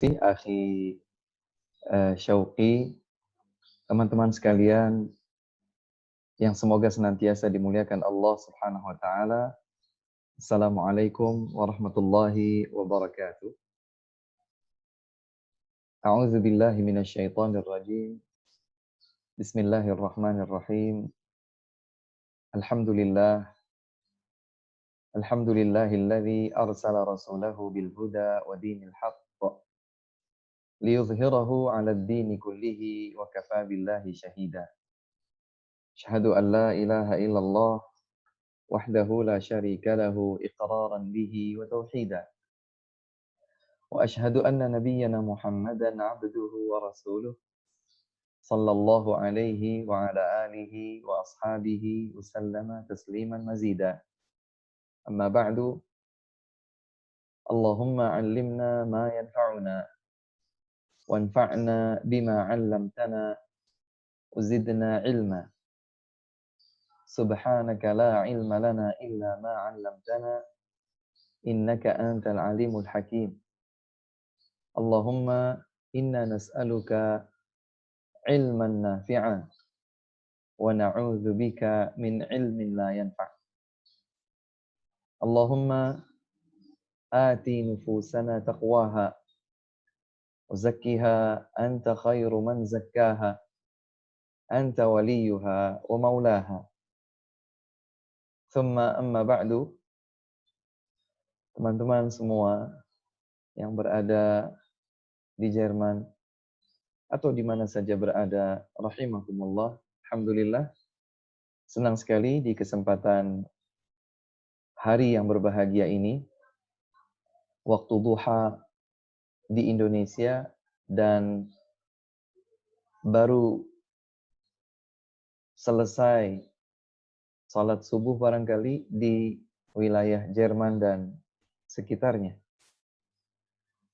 Akhi Syauqi, teman-teman sekalian yang semoga senantiasa dimuliakan Allah Subhanahu wa taala. Assalamualaikum warahmatullahi wabarakatuh. A'udzu billahi minasyaitonir rajim. Bismillahirrahmanirrahim. Alhamdulillah. Alhamdulillahilladzi arsala rasulahu bil huda wa dinil haqq liyudhhirahu 'alad dini kullihi wa kafa billahi syahida. Asyhadu an la ilaha illallah وحده لا شريك له إقرارا به وتوحيدا وأشهد أن نبينا محمدا عبده ورسوله صلى الله عليه وعلى آله وأصحابه وسلم تسليما مزيدا أما بعد اللهم علمنا ما ينفعنا وانفعنا بما علمتنا وزدنا علما سبحانك لا علم لنا إلا ما علمتنا إنك أنت العليم الحكيم Allahumma inna nas'aluka ilman nafi'an wa na'udzubika min ilmin la yanfa'. Allahumma ati nufusana taqwaha wa zakkiha anta khairu man zakkaha anta waliyuha wa maulaha. Thumma amma ba'du. Teman-teman semua yang berada di Jerman atau di mana saja berada, rahimakumullah. Alhamdulillah, senang sekali di kesempatan hari yang berbahagia ini, waktu duha di Indonesia, dan baru selesai salat subuh barangkali di wilayah Jerman dan sekitarnya.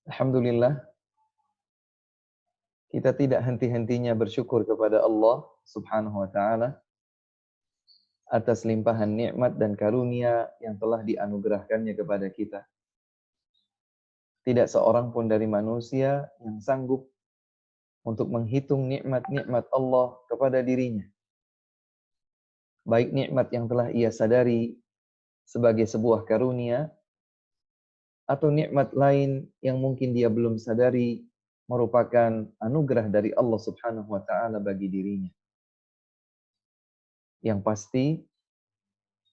Alhamdulillah, kita tidak henti-hentinya bersyukur kepada Allah Subhanahu wa taala atas limpahan nikmat dan karunia yang telah dianugerahkannya kepada kita. Tidak seorang pun dari manusia yang sanggup untuk menghitung nikmat-nikmat Allah kepada dirinya. Baik nikmat yang telah ia sadari sebagai sebuah karunia, atau nikmat lain yang mungkin dia belum sadari merupakan anugerah dari Allah Subhanahu wa taala bagi dirinya. Yang pasti,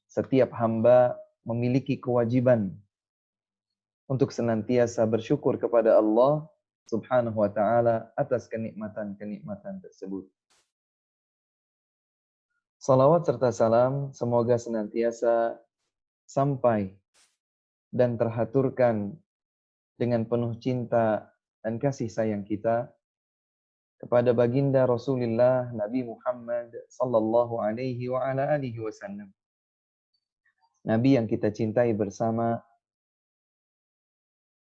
setiap hamba memiliki kewajiban untuk senantiasa bersyukur kepada Allah Subhanahu wa taala atas kenikmatan-kenikmatan tersebut. Salawat serta salam semoga senantiasa sampai dan terhaturkan dengan penuh cinta dan kasih sayang kita kepada baginda Rasulullah Nabi Muhammad sallallahu alaihi wa ala alihi wasallam. Nabi yang kita cintai bersama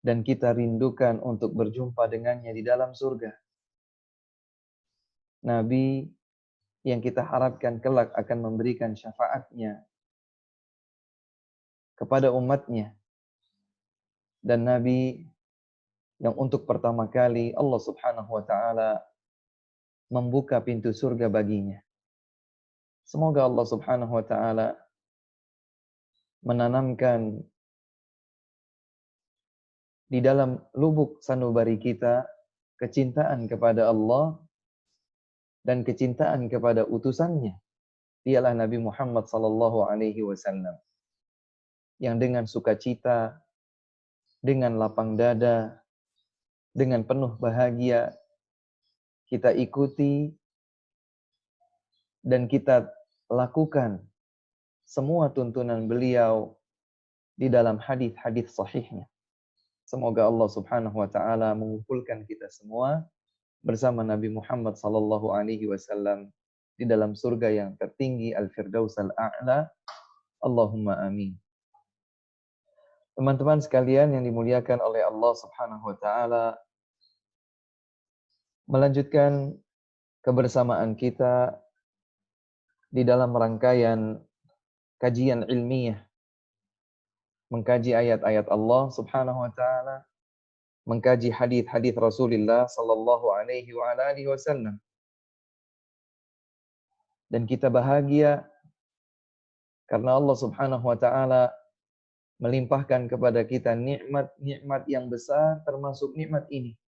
dan kita rindukan untuk berjumpa dengannya di dalam surga. Nabi yang kita harapkan kelak akan memberikan syafaatnya kepada umatnya. Dan Nabi yang untuk pertama kali Allah Subhanahu wa taala membuka pintu surga baginya. Semoga Allah Subhanahu wa taala menanamkan di dalam lubuk sanubari kita kecintaan kepada Allah dan kecintaan kepada utusannya. Dialah Nabi Muhammad sallallahu alaihi wasallam yang dengan sukacita, dengan lapang dada, dengan penuh bahagia kita ikuti dan kita lakukan semua tuntunan beliau di dalam hadis-hadis sahihnya. Semoga Allah Subhanahu wa taala mengumpulkan kita semua bersama Nabi Muhammad sallallahu alaihi wasallam di dalam surga yang tertinggi Al-Firdaus Al-A'la. Allahumma amin. Teman-teman sekalian yang dimuliakan oleh Allah Subhanahu wa taala, melanjutkan kebersamaan kita di dalam rangkaian kajian ilmiah mengkaji ayat-ayat Allah Subhanahu wa taala mengkaji hadis-hadis Rasulullah sallallahu alaihi wa alihi wasallam. Dan kita bahagia karena Allah Subhanahu wa taala melimpahkan kepada kita nikmat-nikmat yang besar, termasuk nikmat ini.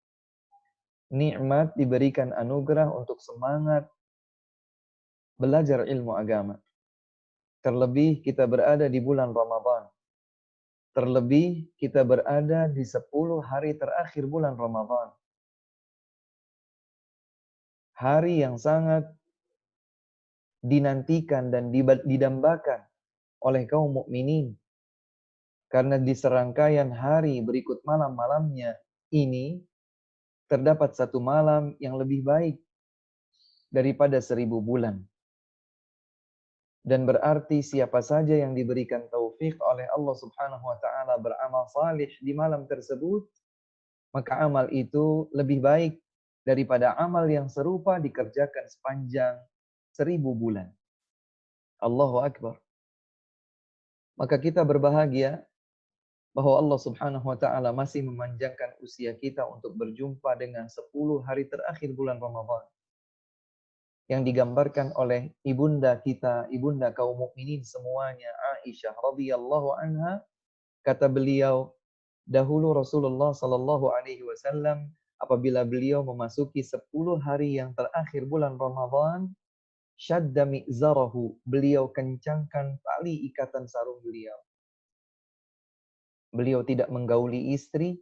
Nikmat diberikan anugerah untuk semangat belajar ilmu agama. Terlebih kita berada di bulan Ramadan. Terlebih kita berada di 10 hari terakhir bulan Ramadan. Hari yang sangat dinantikan dan didambakan oleh kaum mukminin. Karena di serangkaian hari berikut malam-malamnya ini, terdapat satu malam yang lebih baik daripada 1000 bulan. Dan berarti siapa saja yang diberikan taufik oleh Allah Subhanahu wa taala beramal salih di malam tersebut, maka amal itu lebih baik daripada amal yang serupa dikerjakan sepanjang 1000 bulan. Allahu Akbar. Maka kita berbahagia bahwa Allah Subhanahu wa taala masih memanjangkan usia kita untuk berjumpa dengan 10 hari terakhir bulan Ramadan. Yang digambarkan oleh ibunda kita, ibunda kaum mukminin semuanya, Aisyah radhiyallahu anha, kata beliau, dahulu Rasulullah sallallahu alaihi wasallam apabila beliau memasuki 10 hari yang terakhir bulan Ramadan, syadda mi'zarahu, beliau kencangkan tali ikatan sarung beliau. Beliau tidak menggauli istri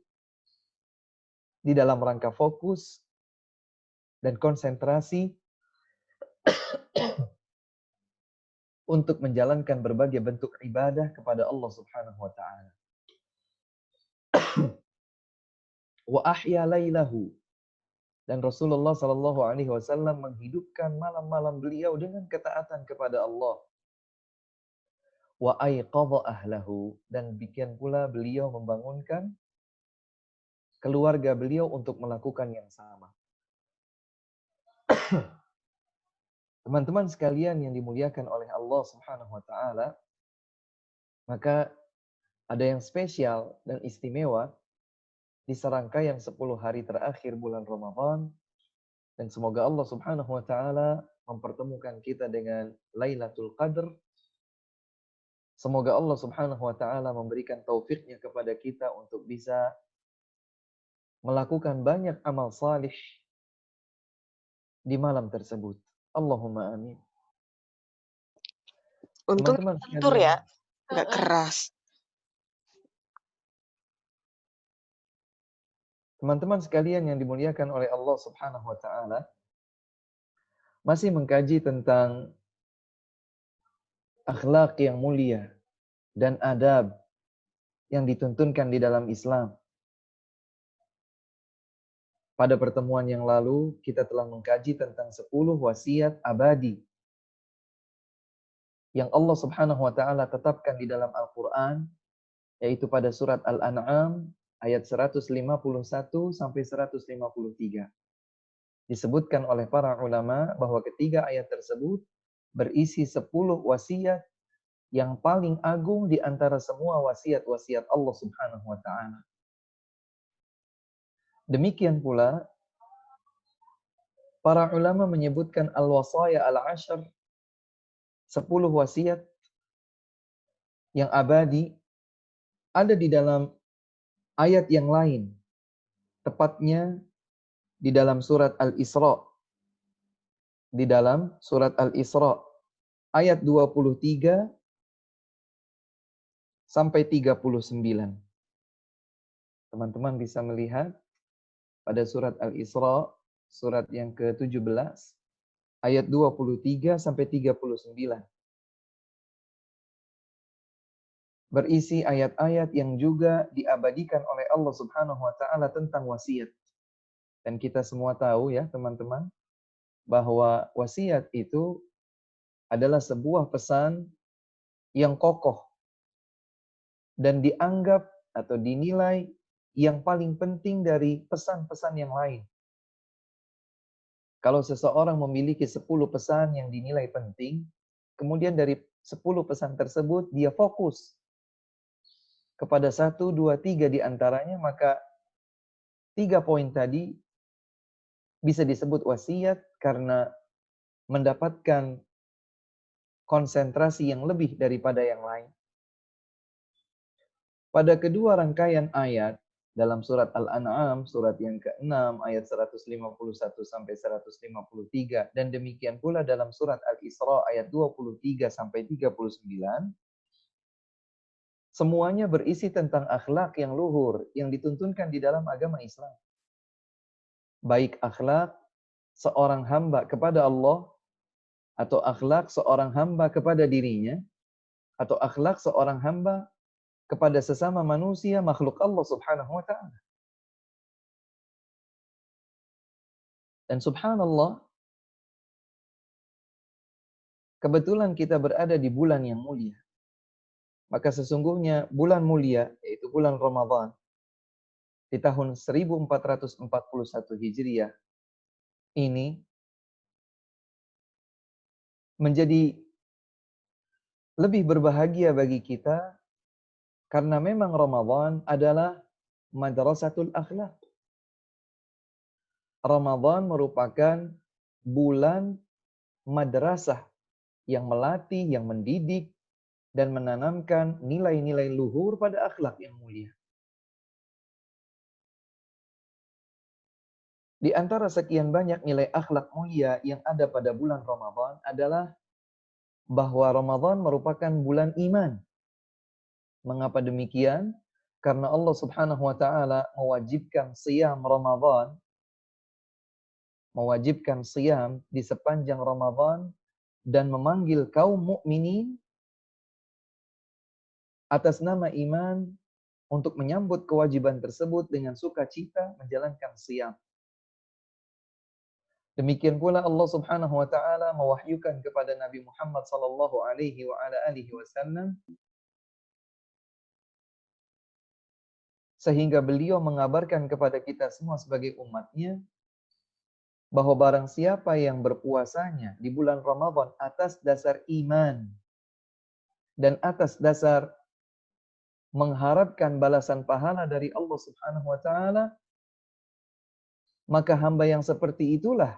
di dalam rangka fokus dan konsentrasi untuk menjalankan berbagai bentuk ibadah kepada Allah Subhanahu wa taala. Wa ahya lailahu, dan Rasulullah sallallahu alaihi wasallam menghidupkan malam-malam beliau dengan ketaatan kepada Allah. Wa aiqadha ahlahu, dan demikian pula beliau membangunkan keluarga beliau untuk melakukan yang sama. Teman-teman sekalian yang dimuliakan oleh Allah Subhanahu wa taala, maka ada yang spesial dan istimewa di serangkaian 10 hari terakhir bulan Ramadan, dan semoga Allah Subhanahu wa taala mempertemukan kita dengan Lailatul Qadar. Semoga Allah Subhanahu wa taala memberikan taufiknya kepada kita untuk bisa melakukan banyak amal salih di malam tersebut. Allahumma amin. Untung Teman-teman lentur sekalian, ya, nggak keras. teman-teman sekalian yang dimuliakan oleh Allah Subhanahu wa taala, masih mengkaji tentang akhlak yang mulia dan adab yang dituntunkan di dalam Islam. Pada pertemuan yang lalu, kita telah mengkaji tentang 10 wasiat abadi yang Allah Subhanahu wa taala tetapkan di dalam Al-Qur'an, yaitu pada surat Al-An'am ayat 151 sampai 153. Disebutkan oleh para ulama bahwa ketiga ayat tersebut berisi 10 wasiat yang paling agung di antara semua wasiat-wasiat Allah Subhanahu wa taala. Demikian pula para ulama menyebutkan al-wasaya al-ashr, 10 wasiat yang abadi ada di dalam ayat yang lain. Tepatnya di dalam surat Al-Isra. Di dalam surat Al-Isra ayat 23 sampai 39. Teman-teman bisa melihat pada surat Al-Isra, surat yang ke-17, ayat 23 sampai 39. Berisi ayat-ayat yang juga diabadikan oleh Allah Subhanahu wa taala tentang wasiat. Dan kita semua tahu ya, teman-teman, bahwa wasiat itu adalah sebuah pesan yang kokoh dan dianggap atau dinilai yang paling penting dari pesan-pesan yang lain. Kalau seseorang memiliki 10 pesan yang dinilai penting, kemudian dari 10 pesan tersebut dia fokus kepada 1, 2, 3 di antaranya, maka 3 poin tadi bisa disebut wasiat karena mendapatkan konsentrasi yang lebih daripada yang lain. Pada kedua rangkaian ayat dalam surat Al-An'am, surat yang ke-6 ayat 151 sampai 153 dan demikian pula dalam surat Al-Isra ayat 23 sampai 39, semuanya berisi tentang akhlak yang luhur yang dituntunkan di dalam agama Islam. Baik akhlak seorang hamba kepada Allah, atau akhlak seorang hamba kepada dirinya, atau akhlak seorang hamba kepada sesama manusia makhluk Allah Subhanahu wa taala. Dan subhanallah, kebetulan kita berada di bulan yang mulia. Maka sesungguhnya bulan mulia, yaitu bulan Ramadan, di tahun 1441 Hijriah ini menjadi lebih berbahagia bagi kita karena memang Ramadan adalah madrasatul akhlak. Ramadan merupakan bulan madrasah yang melatih, yang mendidik, dan menanamkan nilai-nilai luhur pada akhlak yang mulia. Di antara sekian banyak nilai akhlak mulia yang ada pada bulan Ramadan adalah bahwa Ramadan merupakan bulan iman. Mengapa demikian? Karena Allah Subhanahu wa taala mewajibkan siyam Ramadan, mewajibkan siyam di sepanjang Ramadan dan memanggil kaum mukminin atas nama iman untuk menyambut kewajiban tersebut dengan sukacita menjalankan siyam. Demikian pula Allah Subhanahu wa taala mewahyukan kepada Nabi Muhammad sallallahu alaihi wasallam sehingga beliau mengabarkan kepada kita semua sebagai umatnya bahwa barang siapa yang berpuasanya di bulan Ramadan atas dasar iman dan atas dasar mengharapkan balasan pahala dari Allah Subhanahu wa taala, maka hamba yang seperti itulah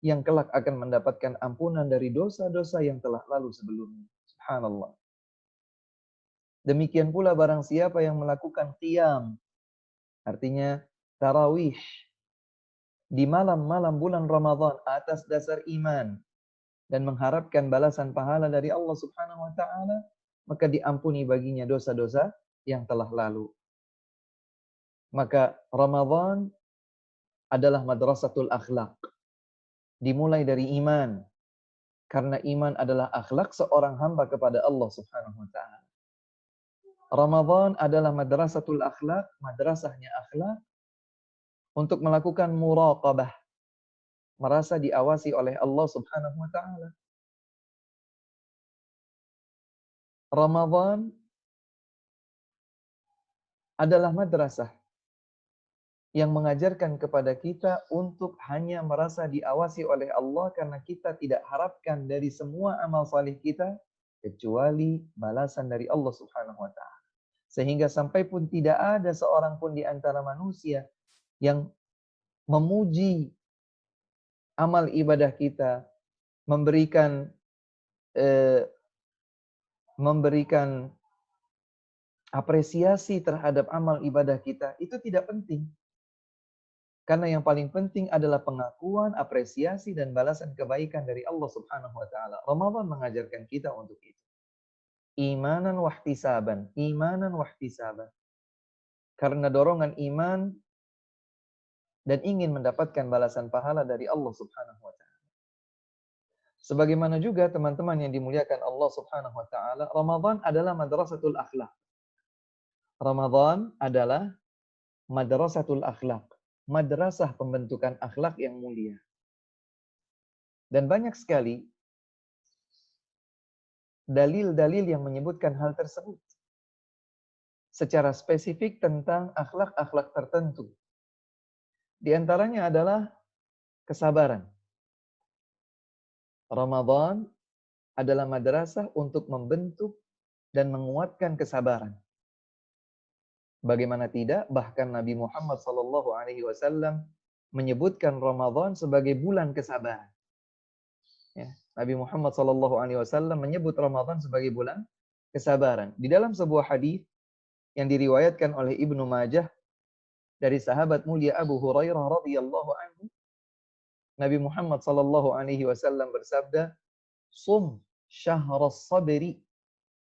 yang kelak akan mendapatkan ampunan dari dosa-dosa yang telah lalu sebelumnya. Subhanallah. Demikian pula barang siapa yang melakukan qiyam, artinya tarawih, di malam-malam bulan Ramadan atas dasar iman dan mengharapkan balasan pahala dari Allah Subhanahu wa taala, maka diampuni baginya dosa-dosa yang telah lalu. Maka Ramadan adalah madrasatul akhlak. Dimulai dari iman. Karena iman adalah akhlak seorang hamba kepada Allah Subhanahu wa taala. Ramadan adalah madrasatul akhlak, madrasahnya akhlak untuk melakukan muraqabah, merasa diawasi oleh Allah Subhanahu wa taala. Ramadan adalah madrasah yang mengajarkan kepada kita untuk hanya merasa diawasi oleh Allah karena kita tidak harapkan dari semua amal salih kita kecuali balasan dari Allah Subhanahu wa taala. Sehingga sampai pun tidak ada seorang pun di antara manusia yang memuji amal ibadah kita, memberikan memberikan apresiasi terhadap amal ibadah kita, itu tidak penting. Karena yang paling penting adalah pengakuan, apresiasi, dan balasan kebaikan dari Allah Subhanahu wa taala. Ramadan mengajarkan kita untuk itu. Imanan wahtisaban, imanan wahtisaban. Karena dorongan iman dan ingin mendapatkan balasan pahala dari Allah Subhanahu wa taala. Sebagaimana juga teman-teman yang dimuliakan Allah Subhanahu wa taala, Ramadan adalah madrasatul akhlak. Ramadan adalah madrasatul akhlak, madrasah pembentukan akhlak yang mulia. Dan banyak sekali dalil-dalil yang menyebutkan hal tersebut. Secara spesifik tentang akhlak-akhlak tertentu. Di antaranya adalah kesabaran. Ramadan adalah madrasah untuk membentuk dan menguatkan kesabaran. Bagaimana tidak, bahkan Nabi Muhammad SAW menyebutkan Ramadan sebagai bulan kesabaran. Ya, Nabi Muhammad SAW menyebut Ramadan sebagai bulan kesabaran. Di dalam sebuah hadis yang diriwayatkan oleh Ibnu Majah dari sahabat mulia Abu Hurairah radhiyallahu anhu, Nabi Muhammad SAW bersabda, "Sum syahras sabri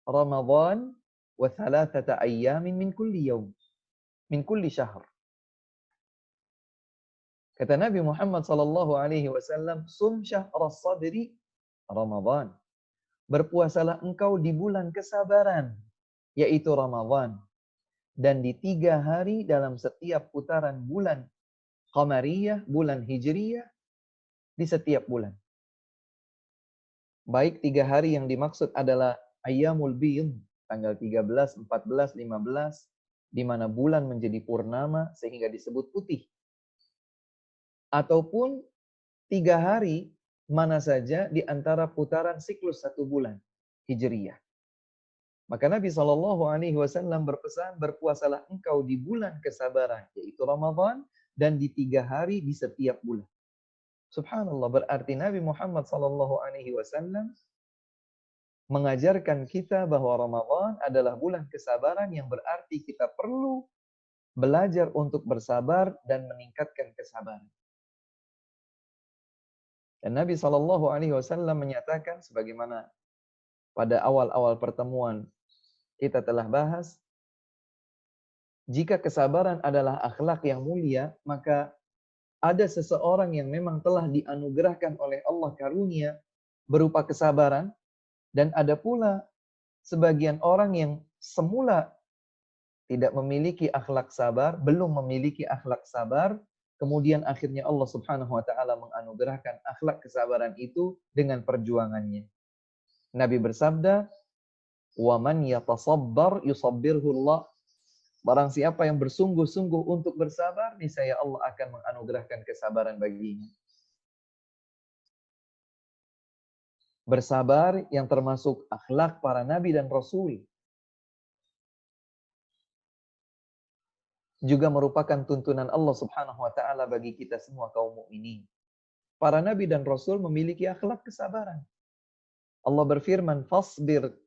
Ramadan wa thalathata ayyamin min kulli yawm, min kulli syahr." Kata Nabi Muhammad SAW, "Sum syahras sabri Ramadan." Berpuasalah engkau di bulan kesabaran, yaitu Ramadan. Dan di 3 hari dalam setiap putaran bulan Qamariyah, bulan Hijriyah, di setiap bulan. Baik 3 hari yang dimaksud adalah Ayyamul Bidh, tanggal 13, 14, 15, di mana bulan menjadi purnama sehingga disebut putih. Ataupun 3 hari mana saja di antara putaran siklus 1 bulan Hijriyah. Maka Nabi SAW berpesan, berpuasalah engkau di bulan kesabaran, yaitu Ramadan, dan di 3 hari di setiap bulan. Subhanallah, berarti Nabi Muhammad SAW mengajarkan kita bahwa Ramadan adalah bulan kesabaran yang berarti kita perlu belajar untuk bersabar dan meningkatkan kesabaran. Dan Nabi SAW menyatakan, sebagaimana pada awal-awal pertemuan kita telah bahas, jika kesabaran adalah akhlak yang mulia, maka ada seseorang yang memang telah dianugerahkan oleh Allah karunia berupa kesabaran, dan ada pula sebagian orang yang semula tidak memiliki akhlak sabar, belum memiliki akhlak sabar, kemudian akhirnya Allah Subhanahu wa taala menganugerahkan akhlak kesabaran itu dengan perjuangannya. Nabi bersabda, "Wa man yatasabbar yusabbirhu Allah." Barang siapa yang bersungguh-sungguh untuk bersabar, niscaya Allah akan menganugerahkan kesabaran baginya. Bersabar yang termasuk akhlak para nabi dan rasul, juga merupakan tuntunan Allah Subhanahu wa taala bagi kita semua kaum mukminin. Para nabi dan rasul memiliki akhlak kesabaran. Allah berfirman, "Fasbir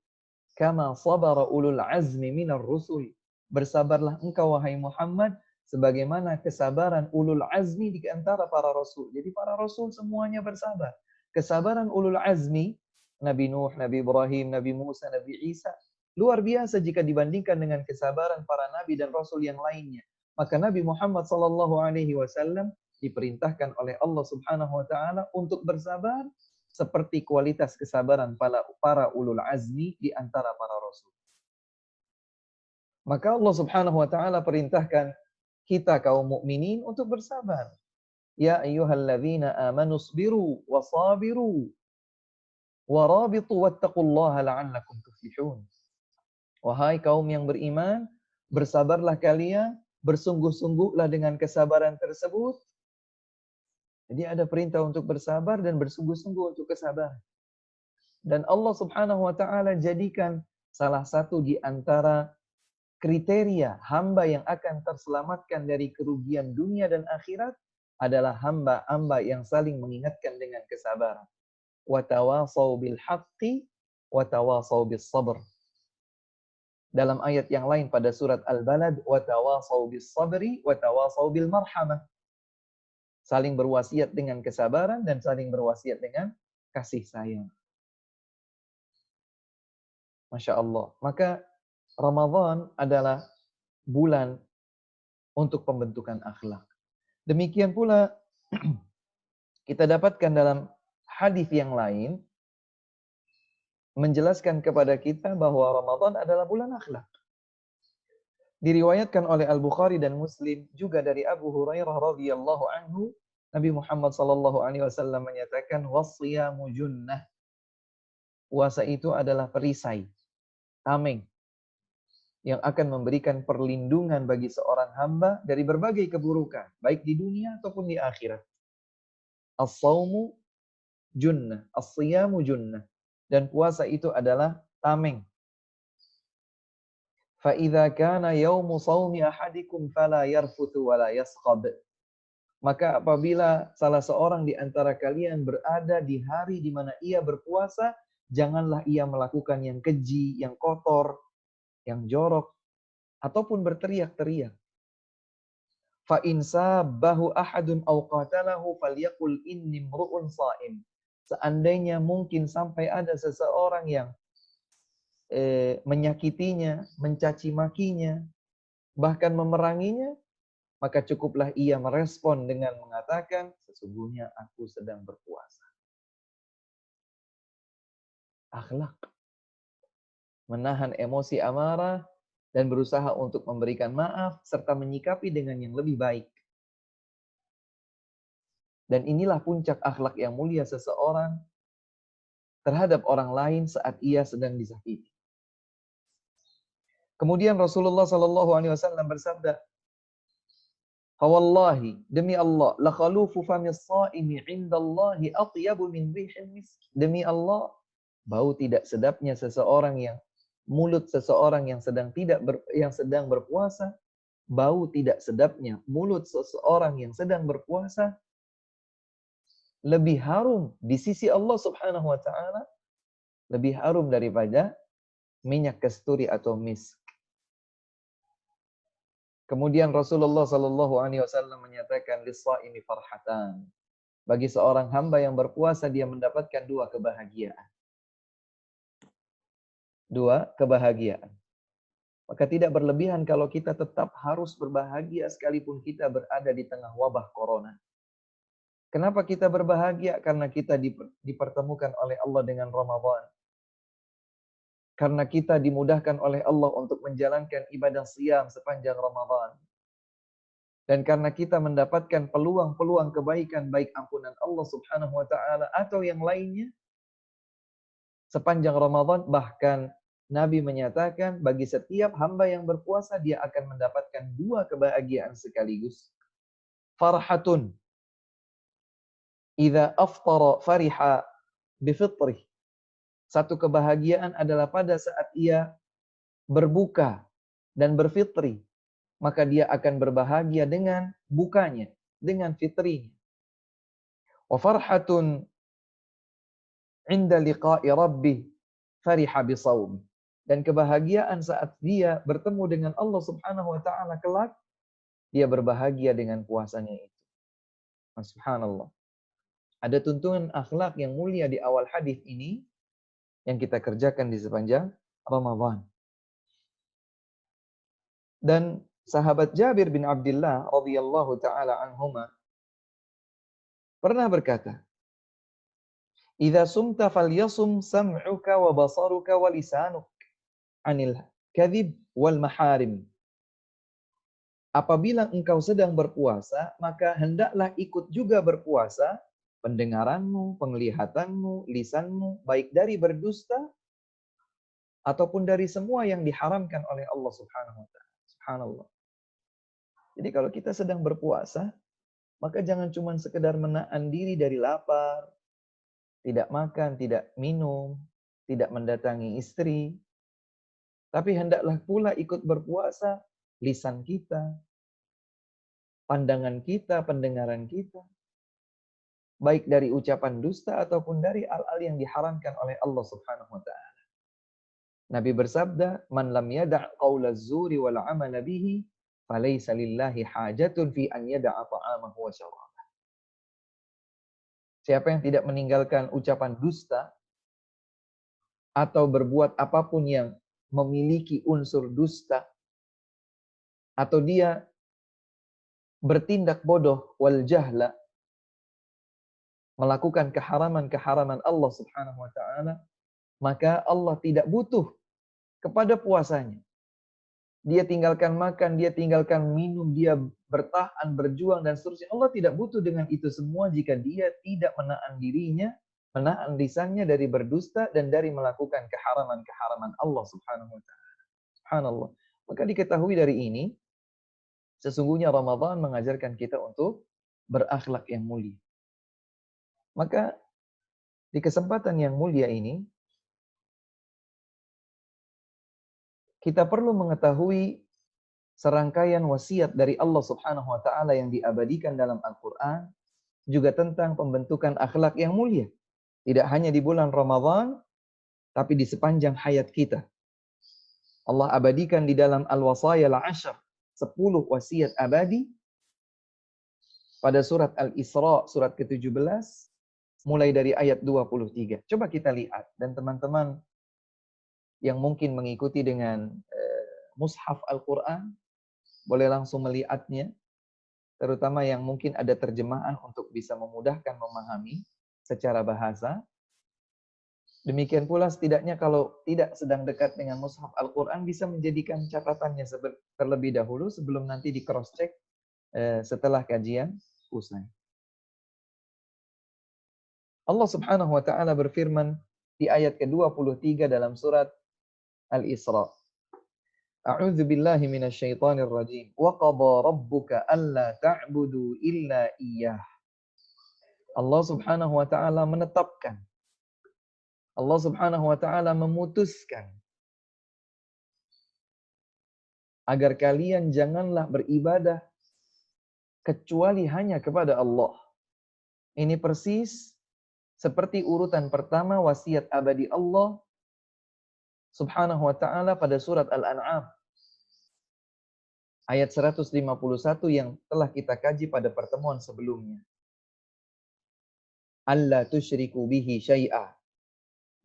kama sabara ulul azmi minar rusul." Bersabarlah engkau wahai Muhammad sebagaimana kesabaran ulul azmi di antara para rasul. Jadi para rasul semuanya bersabar. Kesabaran ulul azmi, Nabi Nuh, Nabi Ibrahim, Nabi Musa, Nabi Isa, luar biasa jika dibandingkan dengan kesabaran para nabi dan rasul yang lainnya. Maka Nabi Muhammad SAW diperintahkan oleh Allah Subhanahu wa taala untuk bersabar seperti kualitas kesabaran para ulul azmi di antara para rasul. Maka Allah Subhanahu wa taala perintahkan kita kaum mukminin untuk bersabar. Ya ayyuhalladzina amanu sabiru wasabiru warabitu wattaqullaha la'allakum tuflihun. Wahai kaum yang beriman, bersabarlah kalian, bersungguh-sungguhlah dengan kesabaran tersebut. Jadi ada perintah untuk bersabar dan bersungguh-sungguh untuk kesabaran. Dan Allah Subhanahu wa taala jadikan salah satu di antara kriteria hamba yang akan terselamatkan dari kerugian dunia dan akhirat adalah hamba-hamba yang saling mengingatkan dengan kesabaran. Wa tawasau bil haqqi wa tawasau bis sabr. Dalam ayat yang lain pada surat Al-Balad, wa tawasau bis sabri wa tawasau bil marhamah. Saling berwasiat dengan kesabaran dan saling berwasiat dengan kasih sayang. Masya Allah. Maka Ramadan adalah bulan untuk pembentukan akhlak. Demikian pula kita dapatkan dalam hadis yang lain menjelaskan kepada kita bahwa Ramadan adalah bulan akhlak. Diriwayatkan oleh Al-Bukhari dan Muslim juga dari Abu Hurairah radhiyallahu anhu, Nabi Muhammad sallallahu alaihi wasallam menyatakan, "Washiyamu junnah." Puasa itu adalah perisai, tameng, yang akan memberikan perlindungan bagi seorang hamba dari berbagai keburukan, baik di dunia ataupun di akhirat. As-saumu junnah, as-siyamu junnah. Dan puasa itu adalah tameng. Fa idza kana yaumu shaumi ahadikum fala yarfuthu wala yaskhab. Maka apabila salah seorang di antara kalian berada di hari di mana ia berpuasa, janganlah ia melakukan yang keji, yang kotor, yang jorok, ataupun berteriak-teriak. Fa in sabbahu ahadun aw qatalahu falyaqul inni mru'un sha'im. Seandainya mungkin sampai ada seseorang yang menyakitinya, mencaci makinya, bahkan memeranginya, maka cukuplah ia merespon dengan mengatakan, sesungguhnya aku sedang berpuasa. Akhlak. Menahan emosi amarah dan berusaha untuk memberikan maaf serta menyikapi dengan yang lebih baik. Dan inilah puncak akhlak yang mulia seseorang terhadap orang lain saat ia sedang disakiti. Kemudian Rasulullah sallallahu alaihi wasallam bersabda, "Fawallahi, demi Allah, la khalufu famis shaimi 'indallahi atyabu min rihil misk." Demi Allah, bau tidak sedapnya seseorang yang mulut seseorang yang sedang berpuasa, bau tidak sedapnya mulut seseorang yang sedang berpuasa lebih harum di sisi Allah Subhanahu wa taala, lebih harum daripada minyak kasturi atau misk. Kemudian Rasulullah sallallahu alaihi wasallam menyatakan lis-shaimi farhatan. Bagi seorang hamba yang berpuasa dia mendapatkan dua kebahagiaan. Dua kebahagiaan. Maka tidak berlebihan kalau kita tetap harus berbahagia sekalipun kita berada di tengah wabah corona. Kenapa kita berbahagia? Karena kita dipertemukan oleh Allah dengan Ramadan. Karena kita dimudahkan oleh Allah untuk menjalankan ibadah siyam sepanjang Ramadan. Dan karena kita mendapatkan peluang-peluang kebaikan, baik ampunan Allah Subhanahu wa taala atau yang lainnya sepanjang Ramadan, bahkan Nabi menyatakan bagi setiap hamba yang berpuasa dia akan mendapatkan dua kebahagiaan sekaligus. Farhatun idza aftara fariha bifitrih. Satu kebahagiaan adalah pada saat ia berbuka dan berfitri, maka dia akan berbahagia dengan bukanya, dengan fitrinya. Wa farhatun 'inda liqa'i rabbih fariha bisawm. Dan kebahagiaan saat dia bertemu dengan Allah Subhanahu wa taala kelak, dia berbahagia dengan puasanya itu. Subhanallah. Ada tuntunan akhlak yang mulia di awal hadis ini yang kita kerjakan di sepanjang Ramadan. Dan sahabat Jabir bin Abdullah radhiyallahu taala anhuma pernah berkata, "Idza sumta falyasum sam'uka wa basaruka wa lisanuk 'anil kadhib wal maharim." Apabila engkau sedang berpuasa, maka hendaklah ikut juga berpuasa pendengaranmu, penglihatanmu, lisanmu, baik dari berdusta ataupun dari semua yang diharamkan oleh Allah Subhanahu wa taala. Subhanallah. Jadi kalau kita sedang berpuasa, maka jangan cuma sekedar menahan diri dari lapar, tidak makan, tidak minum, tidak mendatangi istri, tapi hendaklah pula ikut berpuasa lisan kita, pandangan kita, pendengaran kita, baik dari ucapan dusta ataupun dari hal-hal yang diharamkan oleh Allah Subhanahu wa taala. Nabi bersabda, "Man lam yada' qaula az-zuri wal 'amala bihi, falaysa lillahi hajatun fi an yada'a ta'amahu wa syarabahu." Siapa yang tidak meninggalkan ucapan dusta atau berbuat apapun yang memiliki unsur dusta, atau dia bertindak bodoh wal jahla, melakukan keharaman-keharaman Allah Subhanahu wa taala, maka Allah tidak butuh kepada puasanya. Dia tinggalkan makan, dia tinggalkan minum, dia bertahan, berjuang dan seterusnya. Allah tidak butuh dengan itu semua jika dia tidak menahan dirinya, menahan lisannya dari berdusta dan dari melakukan keharaman-keharaman Allah Subhanahu wa taala. Subhanallah. Maka diketahui dari ini, sesungguhnya Ramadan mengajarkan kita untuk berakhlak yang mulia. Maka di kesempatan yang mulia ini, kita perlu mengetahui serangkaian wasiat dari Allah Subhanahu wa taala yang diabadikan dalam Al-Qur'an juga tentang pembentukan akhlak yang mulia. Tidak hanya di bulan Ramadan, tapi di sepanjang hayat kita. Allah abadikan di dalam Al-Wasaya Al-Ashr, 10 wasiat abadi pada surat Al-Isra, surat ke-17, mulai dari ayat 23. Coba kita lihat, dan teman-teman yang mungkin mengikuti dengan mushaf Al-Quran, boleh langsung melihatnya, terutama yang mungkin ada terjemahan untuk bisa memudahkan memahami secara bahasa. Demikian pula setidaknya kalau tidak sedang dekat dengan mushaf Al-Quran, bisa menjadikan catatannya terlebih dahulu sebelum nanti di cross check setelah kajian usai. Allah Subhanahu wa taala berfirman di ayat ke-23 dalam surat Al-Isra. A'udzu billahi minasyaitonir rajim. Wa qada rabbuka alla ta'budu illa iyyah. Allah Subhanahu wa taala menetapkan. Allah Subhanahu wa taala memutuskan agar kalian janganlah beribadah kecuali hanya kepada Allah. Ini persis seperti urutan pertama wasiat abadi Allah Subhanahu wa taala pada surat Al-An'am ayat 151 yang telah kita kaji pada pertemuan sebelumnya. Alla tusyriku bihi syai'a.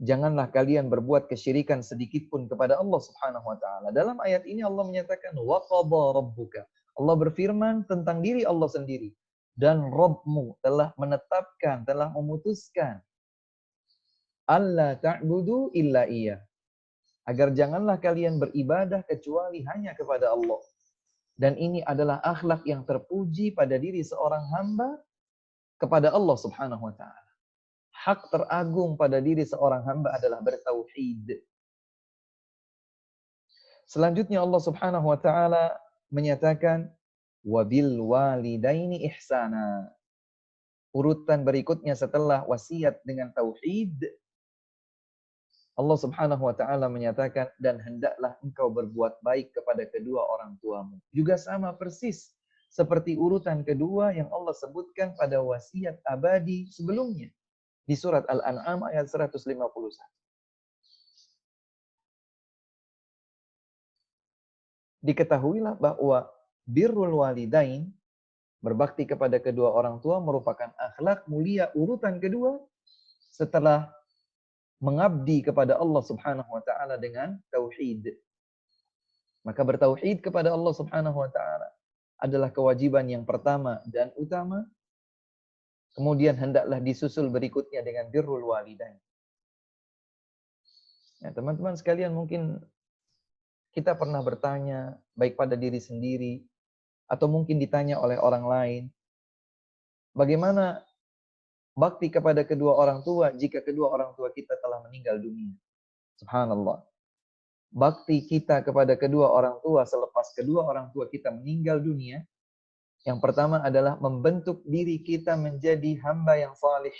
Janganlah kalian berbuat kesyirikan sedikit pun kepada Allah Subhanahu wa taala. Dalam ayat ini Allah menyatakan wa qada rabbuka. Allah berfirman tentang diri Allah sendiri. Dan Rabbmu telah menetapkan, telah memutuskan alla ta'budu illa iya. Agar janganlah kalian beribadah kecuali hanya kepada Allah. Dan ini adalah akhlak yang terpuji pada diri seorang hamba kepada Allah Subhanahu wa taala. Hak teragung pada diri seorang hamba adalah bertauhid. Selanjutnya Allah Subhanahu wa taala menyatakan wabil walidaini ihsana. Urutan berikutnya setelah wasiat dengan tauhid, Allah Subhanahu wa taala menyatakan dan hendaklah engkau berbuat baik kepada kedua orang tuamu. Juga sama persis seperti urutan kedua yang Allah sebutkan pada wasiat abadi sebelumnya di surat Al-An'am ayat 151. Diketahuilah bahwa birrul walidain, berbakti kepada kedua orang tua, merupakan akhlak mulia urutan kedua setelah mengabdi kepada Allah Subhanahu wa taala dengan tauhid. Maka bertauhid kepada Allah Subhanahu wa taala adalah kewajiban yang pertama dan utama. Kemudian hendaklah disusul berikutnya dengan birrul walidain. Ya, teman-teman sekalian, mungkin kita pernah bertanya baik pada diri sendiri atau mungkin ditanya oleh orang lain, bagaimana bakti kepada kedua orang tua jika kedua orang tua kita telah meninggal dunia? Subhanallah. Bakti kita kepada kedua orang tua selepas kedua orang tua kita meninggal dunia, yang pertama adalah membentuk diri kita menjadi hamba yang salih.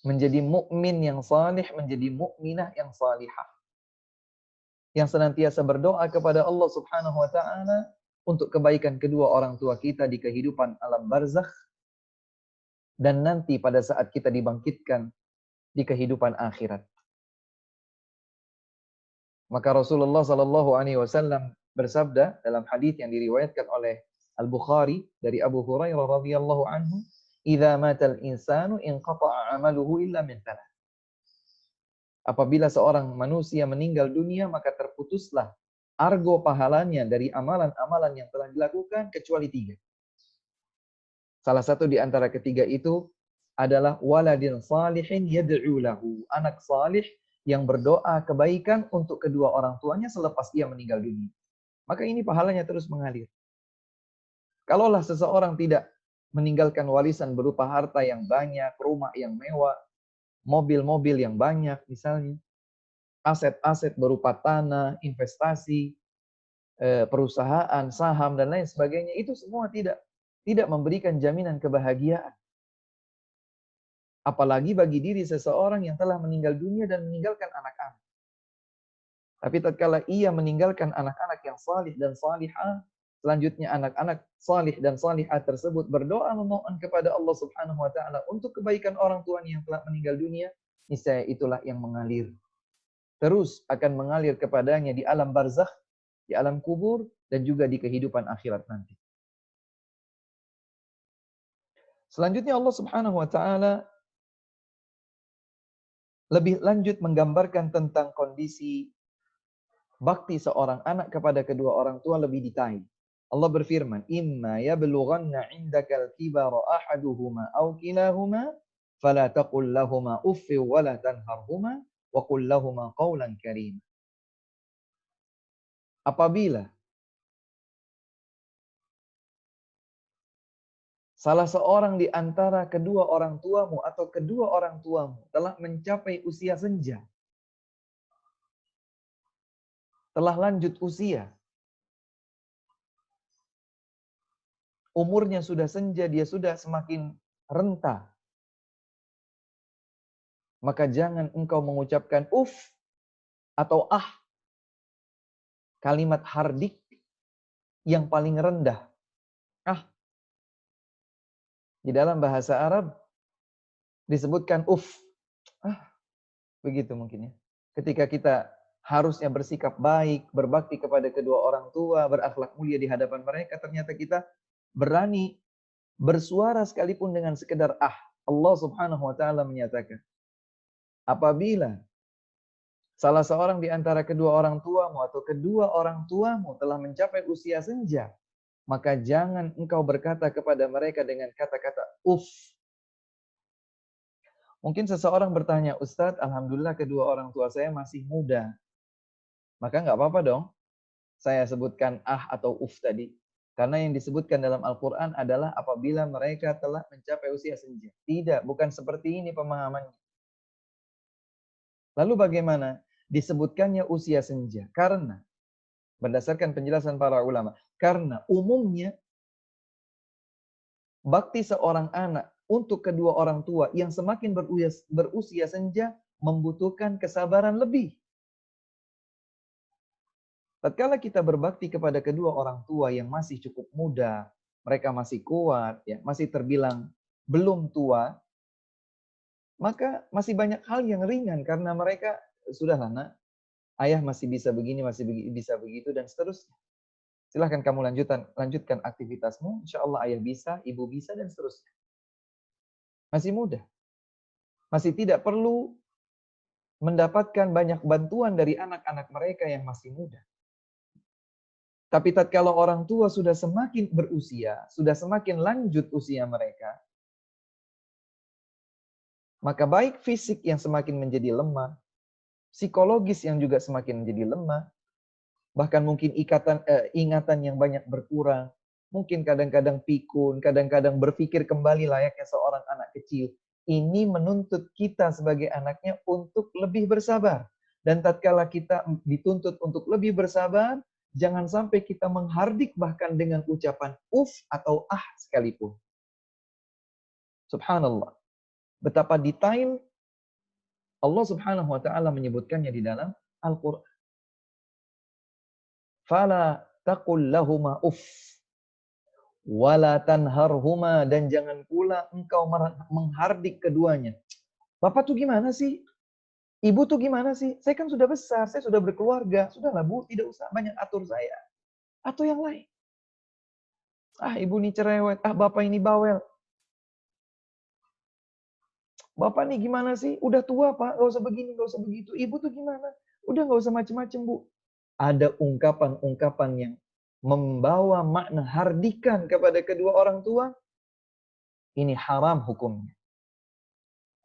Menjadi mukmin yang salih, menjadi mukminah yang salihah. Yang senantiasa berdoa kepada Allah Subhanahu wa taala untuk kebaikan kedua orang tua kita di kehidupan alam barzakh dan nanti pada saat kita dibangkitkan di kehidupan akhirat. Maka Rasulullah sallallahu alaihi wasallam bersabda dalam hadis yang diriwayatkan oleh Al-Bukhari dari Abu Hurairah radhiyallahu anhu, "Idza matal insanu inqata'a 'amaluhu illa min thalath." Apabila seorang manusia meninggal dunia, maka terputuslah argo pahalanya dari amalan-amalan yang telah dilakukan kecuali 3. Salah satu di antara ketiga itu adalah waladin salihin yad'u lahu, anak salih yang berdoa kebaikan untuk kedua orang tuanya selepas ia meninggal dunia. Maka ini pahalanya terus mengalir. Kalaulah seseorang tidak meninggalkan warisan berupa harta yang banyak, rumah yang mewah, mobil-mobil yang banyak misalnya, aset-aset berupa tanah, investasi, perusahaan, saham, dan lain sebagainya, itu semua tidak memberikan jaminan kebahagiaan. Apalagi bagi diri seseorang yang telah meninggal dunia dan meninggalkan anak-anak. Tapi tatkala ia meninggalkan anak-anak yang salih dan salihah, selanjutnya anak-anak salih dan salihah tersebut berdoa memohon kepada Allah Subhanahu wa taala untuk kebaikan orang tuanya yang telah meninggal dunia, niscaya itulah yang mengalir. Terus akan mengalir kepadanya di alam barzakh, di alam kubur, dan juga di kehidupan akhirat nanti. Selanjutnya Allah Subhanahu wa taala lebih lanjut menggambarkan tentang kondisi bakti seorang anak kepada kedua orang tua lebih detail. Allah berfirman, "Imma yablughanna 'indakal kibara ahaduhuma aw kilahuma, fala taqul lahumā uffin wa la tanharhumā wa qul lahumā qawlan karīma." Apabila salah seorang di antara kedua orang tuamu atau kedua orang tuamu telah mencapai usia senja, telah lanjut usia, umurnya sudah senja, dia sudah semakin renta, maka jangan engkau mengucapkan atau kalimat hardik yang paling rendah. Di dalam bahasa Arab disebutkan begitu mungkin ya. Ketika kita harusnya bersikap baik, berbakti kepada kedua orang tua, berakhlak mulia di hadapan mereka, ternyata kita berani bersuara sekalipun dengan sekedar Allah Subhanahu wa taala menyatakan, apabila salah seorang di antara kedua orang tuamu atau kedua orang tuamu telah mencapai usia senja, maka jangan engkau berkata kepada mereka dengan kata-kata Mungkin seseorang bertanya, Ustadz, alhamdulillah kedua orang tua saya masih muda. Maka nggak apa-apa dong saya sebutkan atau tadi. Karena yang disebutkan dalam Al-Quran adalah apabila mereka telah mencapai usia senja. Tidak, bukan seperti ini pemahamannya. Lalu bagaimana disebutkannya usia senja? Karena, berdasarkan penjelasan para ulama, karena umumnya bakti seorang anak untuk kedua orang tua yang semakin berusia senja membutuhkan kesabaran lebih. Tatkala kita berbakti kepada kedua orang tua yang masih cukup muda, mereka masih kuat, ya, masih terbilang belum tua, maka masih banyak hal yang ringan karena mereka sudahlah nak, ayah masih bisa begini, masih bisa begitu dan seterusnya. Silahkan kamu lanjutkan aktivitasmu, insya Allah ayah bisa, ibu bisa dan seterusnya. Masih muda. Masih tidak perlu mendapatkan banyak bantuan dari anak-anak mereka yang masih muda. Tapi tatkala orang tua sudah semakin berusia, sudah semakin lanjut usia mereka, maka baik fisik yang semakin menjadi lemah, psikologis yang juga semakin menjadi lemah, bahkan mungkin ingatan yang banyak berkurang, mungkin kadang-kadang pikun, kadang-kadang berpikir kembali layaknya seorang anak kecil. Ini menuntut kita sebagai anaknya untuk lebih bersabar. Dan tatkala kita dituntut untuk lebih bersabar, jangan sampai kita menghardik bahkan dengan ucapan atau sekalipun. Subhanallah. Betapa detail Allah Subhanahu wa taala menyebutkannya di dalam Al-Qur'an. Fala taqul lahuma wala tanharhuma, dan jangan pula engkau menghardik keduanya. Bapak tuh gimana sih? Ibu tuh gimana sih? Saya kan sudah besar, saya sudah berkeluarga. Sudahlah Bu, tidak usah banyak atur saya. Atau yang lain. Ibu ini cerewet, bapak ini bawel. Bapak nih gimana sih? Udah tua Pak, gak usah begini, gak usah begitu. Ibu tuh gimana? Udah gak usah macem-macem Bu. Ada ungkapan-ungkapan yang membawa makna hardikan kepada kedua orang tua, ini haram hukumnya.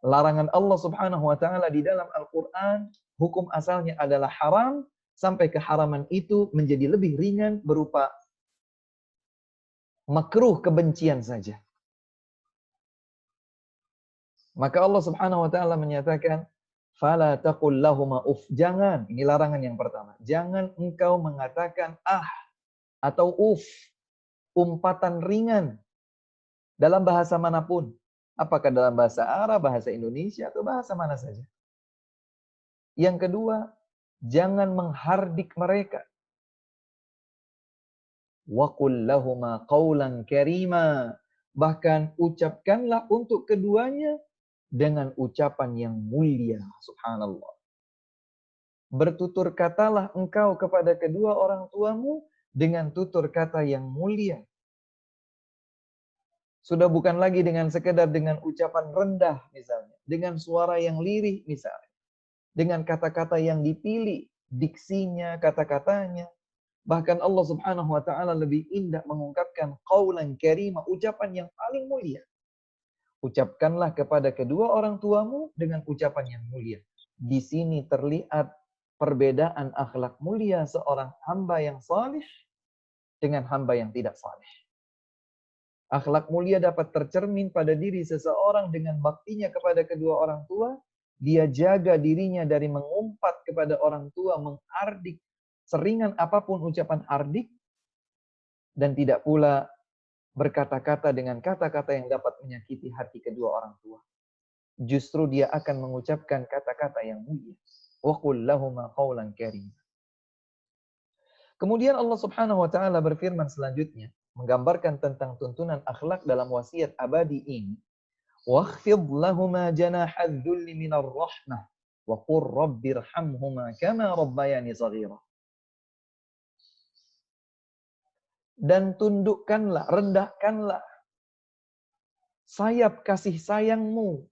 Larangan Allah Subhanahu wa taala di dalam Al-Qur'an, hukum asalnya adalah haram, sampai keharaman itu menjadi lebih ringan berupa makruh, kebencian saja. Maka Allah Subhanahu wa taala menyatakan, "Fala taqul lahuma jangan, ini larangan yang pertama. Jangan engkau mengatakan atau umpatan ringan dalam bahasa manapun. Apakah dalam bahasa Arab, bahasa Indonesia, atau bahasa mana saja. Yang kedua, Jangan menghardik mereka. Wa qul lahuma qawlan karima. Bahkan ucapkanlah untuk keduanya dengan ucapan yang mulia. Subhanallah. Bertutur katalah engkau kepada kedua orang tuamu dengan tutur kata yang mulia. Sudah bukan lagi dengan sekedar dengan ucapan rendah misalnya. Dengan suara yang lirih misalnya. Dengan kata-kata yang dipilih. Diksinya, kata-katanya. Bahkan Allah subhanahu wa ta'ala lebih indah mengungkapkan qawlan karima. Ucapan yang paling mulia. Ucapkanlah kepada kedua orang tuamu dengan ucapan yang mulia. Di sini terlihat perbedaan akhlak mulia seorang hamba yang salih dengan hamba yang tidak salih. Akhlak mulia dapat tercermin pada diri seseorang dengan baktinya kepada kedua orang tua. Dia jaga dirinya dari mengumpat kepada orang tua, mengardik seringan apapun ucapan ardik, dan tidak pula berkata-kata dengan kata-kata yang dapat menyakiti hati kedua orang tua. Justru dia akan mengucapkan kata-kata yang mulia. Wa qul lahuma qawlan karima. Kemudian Allah Subhanahu wa taala berfirman selanjutnya, menggambarkan tentang tuntunan akhlak dalam wasiat abadi ini. Wakhfid lahuma janahadz dzulli minar rahmah wa qur rabbirhamhuma kama rabbayani shaghira. Dan tundukkanlah, rendahkanlah sayap kasih sayangmu,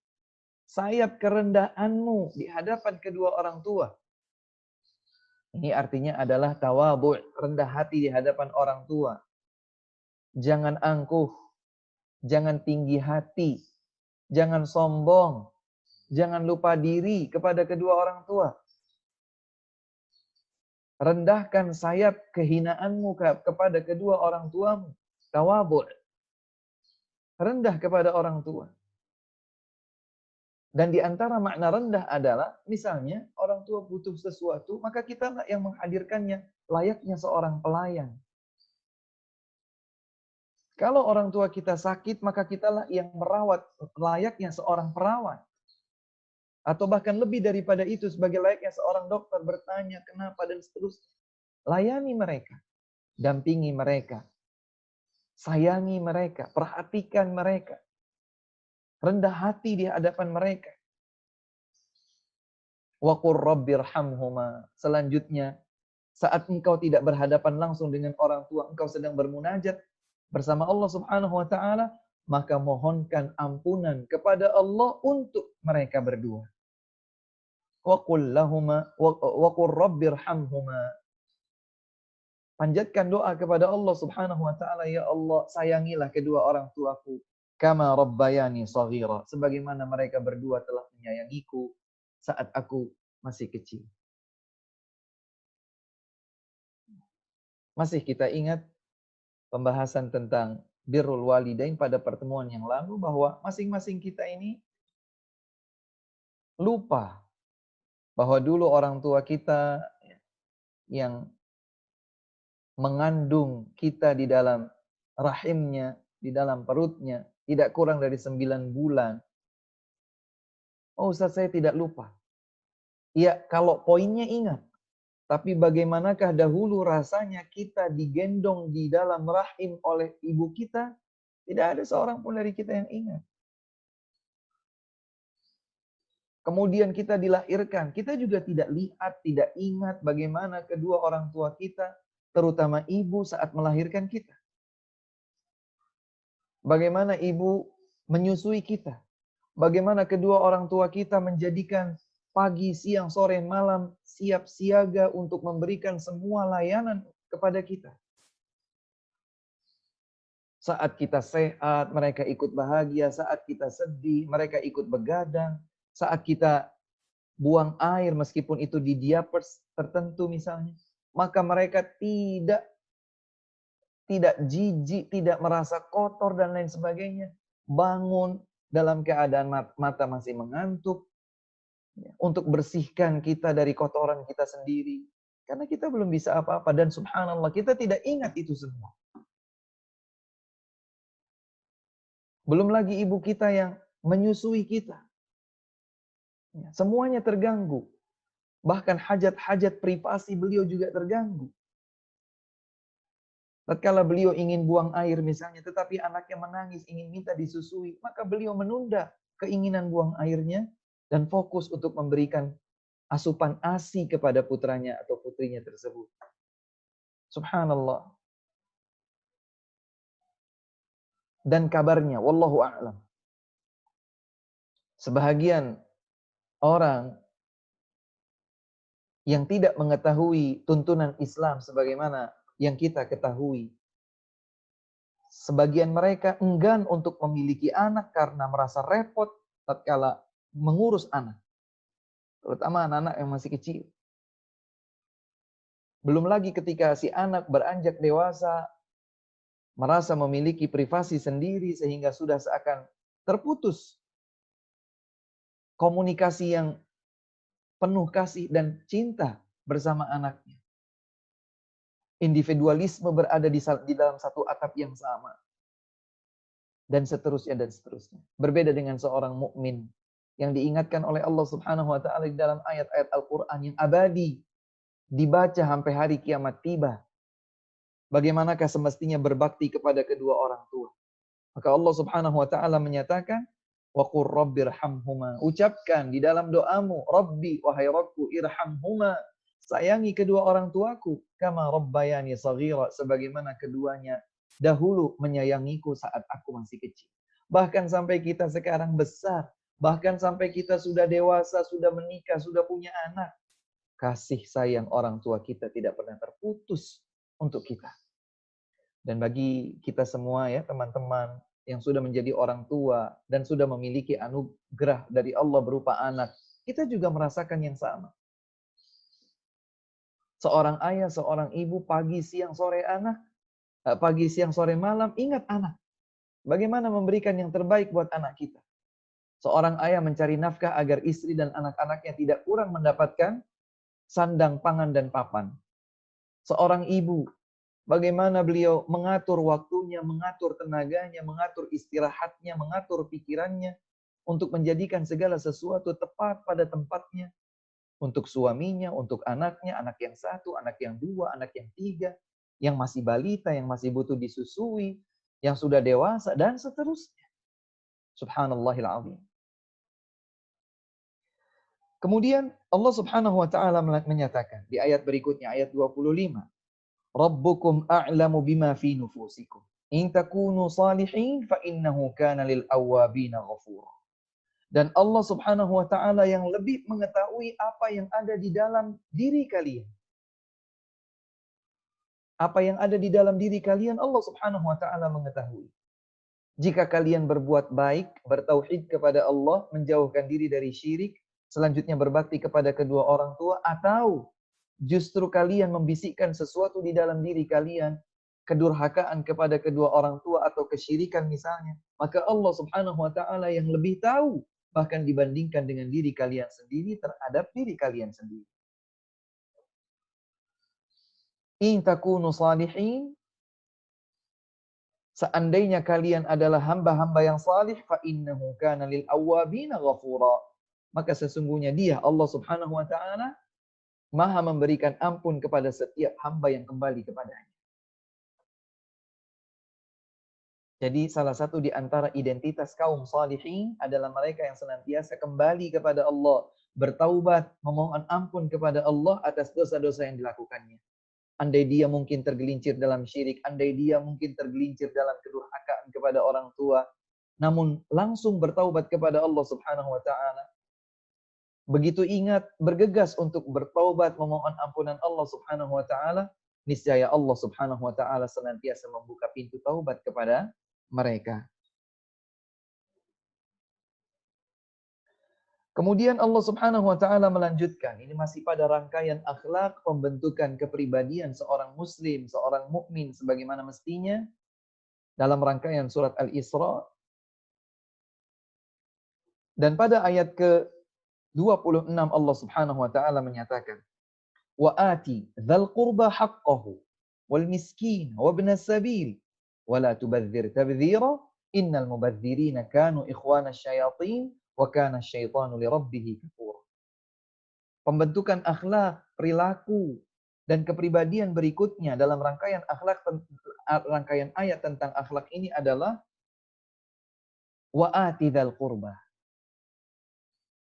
sayap kerendahanmu di hadapan kedua orang tua. Ini artinya adalah tawadhu', rendah hati di hadapan orang tua. Jangan angkuh, jangan tinggi hati, jangan sombong, jangan lupa diri kepada kedua orang tua. Rendahkan sayap kehinaanmu kepada kedua orang tuamu. Tawadhu'. Rendah kepada orang tua. Dan di antara makna rendah adalah, misalnya orang tua butuh sesuatu, maka kita yang menghadirkannya layaknya seorang pelayan. Kalau orang tua kita sakit, maka kitalah yang merawat layaknya seorang perawat. Atau bahkan lebih daripada itu, sebagai layaknya seorang dokter bertanya kenapa dan seterusnya. Layani mereka, dampingi mereka, sayangi mereka, perhatikan mereka. Rendah hati di hadapan mereka. Wa qur rabbirhamhuma. Selanjutnya, saat engkau tidak berhadapan langsung dengan orang tua, engkau sedang bermunajat bersama Allah Subhanahu wa taala, maka mohonkan ampunan kepada Allah untuk mereka berdua. Wa qul lahuma wa qur rabbirhamhuma. Panjatkan doa kepada Allah Subhanahu wa taala, ya Allah, sayangilah kedua orang tuaku kama rabbayani shaghira, sebagaimana mereka berdua telah menyayangiku saat aku masih kecil. Masih kita ingat pembahasan tentang birrul walidain pada pertemuan yang lalu, bahwa masing-masing kita ini lupa bahwa dulu orang tua kita yang mengandung kita di dalam rahimnya, di dalam perutnya, tidak kurang dari 9 bulan. Oh Ustaz, saya tidak lupa. Ya, kalau poinnya ingat. Tapi bagaimanakah dahulu rasanya kita digendong di dalam rahim oleh ibu kita? Tidak ada seorang pun dari kita yang ingat. Kemudian kita dilahirkan. Kita juga tidak lihat, tidak ingat bagaimana kedua orang tua kita, terutama ibu saat melahirkan kita. Bagaimana ibu menyusui kita. Bagaimana kedua orang tua kita menjadikan pagi, siang, sore, malam siap siaga untuk memberikan semua layanan kepada kita. Saat kita sehat, mereka ikut bahagia. Saat kita sedih, mereka ikut begadang. Saat kita buang air, meskipun itu di diapers tertentu misalnya, maka mereka tidak jijik, tidak merasa kotor dan lain sebagainya. Bangun dalam keadaan mata masih mengantuk, untuk bersihkan kita dari kotoran kita sendiri. Karena kita belum bisa apa-apa, dan subhanallah kita tidak ingat itu semua. Belum lagi ibu kita yang menyusui kita. Semuanya terganggu. Bahkan hajat-hajat privasi beliau juga terganggu. Tatkala beliau ingin buang air misalnya, tetapi anaknya menangis, ingin minta disusui, maka beliau menunda keinginan buang airnya dan fokus untuk memberikan asupan ASI kepada putranya atau putrinya tersebut. Subhanallah. Dan kabarnya, wallahu a'lam, sebahagian orang yang tidak mengetahui tuntunan Islam sebagaimana yang kita ketahui, sebagian mereka enggan untuk memiliki anak karena merasa repot tatkala mengurus anak, terutama anak-anak yang masih kecil. Belum lagi ketika si anak beranjak dewasa, merasa memiliki privasi sendiri sehingga sudah seakan terputus komunikasi yang penuh kasih dan cinta bersama anaknya. Individualisme berada di dalam satu atap yang sama. Dan seterusnya dan seterusnya. Berbeda dengan seorang mukmin yang diingatkan oleh Allah Subhanahu wa taala di dalam ayat-ayat Al-Qur'an yang abadi, dibaca sampai hari kiamat tiba. Bagaimanakah semestinya berbakti kepada kedua orang tua? Maka Allah Subhanahu wa taala menyatakan, wa qur rabbirhamhuma. Ucapkan di dalam doamu, Rabbi, wahai Rabbku, irhamhuma. Sayangi kedua orang tuaku, kama rabbayani shaghira, sebagaimana keduanya dahulu menyayangiku saat aku masih kecil. Bahkan sampai kita sekarang besar, bahkan sampai kita sudah dewasa, sudah menikah, sudah punya anak, kasih sayang orang tua kita tidak pernah terputus untuk kita. Dan bagi kita semua ya teman-teman yang sudah menjadi orang tua dan sudah memiliki anugerah dari Allah berupa anak, kita juga merasakan yang sama. Seorang ayah, seorang ibu, pagi, siang, sore pagi, siang, sore, malam, ingat anak. Bagaimana memberikan yang terbaik buat anak kita. Seorang ayah mencari nafkah agar istri dan anak-anaknya tidak kurang mendapatkan sandang, pangan, dan papan. Seorang ibu, bagaimana beliau mengatur waktunya, mengatur tenaganya, mengatur istirahatnya, mengatur pikirannya, untuk menjadikan segala sesuatu tepat pada tempatnya. Untuk suaminya, untuk anaknya, anak yang satu, anak yang dua, anak yang tiga, yang masih balita, yang masih butuh disusui, yang sudah dewasa, dan seterusnya. Subhanallahil azim. Kemudian Allah Subhanahu wa taala menyatakan di ayat berikutnya, ayat 25. Rabbukum a'lamu bima fi nufusikum. In takunu salihin fa innahu kana lil awwabina ghafura. Dan Allah Subhanahu wa taala yang lebih mengetahui apa yang ada di dalam diri kalian. Apa yang ada di dalam diri kalian Allah Subhanahu wa taala mengetahui. Jika kalian berbuat baik, bertauhid kepada Allah, menjauhkan diri dari syirik, selanjutnya berbakti kepada kedua orang tua, atau justru kalian membisikkan sesuatu di dalam diri kalian, kedurhakaan kepada kedua orang tua atau kesyirikan misalnya, maka Allah Subhanahu wa taala yang lebih tahu bahkan dibandingkan dengan diri kalian sendiri terhadap diri kalian sendiri. In takunu salihin, seandainya kalian adalah hamba-hamba yang salih, fa innahu kana lil awwabina ghafura. Maka sesungguhnya Dia Allah Subhanahu wa taala Maha memberikan ampun kepada setiap hamba yang kembali kepadanya. Jadi salah satu di antara identitas kaum salihin adalah mereka yang senantiasa kembali kepada Allah, bertaubat, memohon ampun kepada Allah atas dosa-dosa yang dilakukannya. Andai dia mungkin tergelincir dalam syirik, andai dia mungkin tergelincir dalam kedurhakaan kepada orang tua, namun langsung bertaubat kepada Allah Subhanahu wa taala. Begitu ingat, bergegas untuk bertaubat, memohon ampunan Allah Subhanahu wa taala, niscaya Allah Subhanahu wa taala senantiasa membuka pintu taubat kepada mereka. Kemudian Allah Subhanahu wa taala melanjutkan, ini masih pada rangkaian akhlak pembentukan kepribadian seorang muslim, seorang mukmin sebagaimana mestinya dalam rangkaian surat Al-Isra. Dan pada ayat ke-26 Allah Subhanahu wa taala menyatakan, wa ati dzal qurba haqqahu wal miskin wa ibnas sabil wa la tubadzir tabdzira innal mubadzirina kanu ikhwana syayatin wa kana syaitanu li rabbih kafura. pembentukan akhlak, perilaku, dan kepribadian berikutnya dalam rangkaian ayat tentang akhlak ini adalah wa'ati dzal qurba.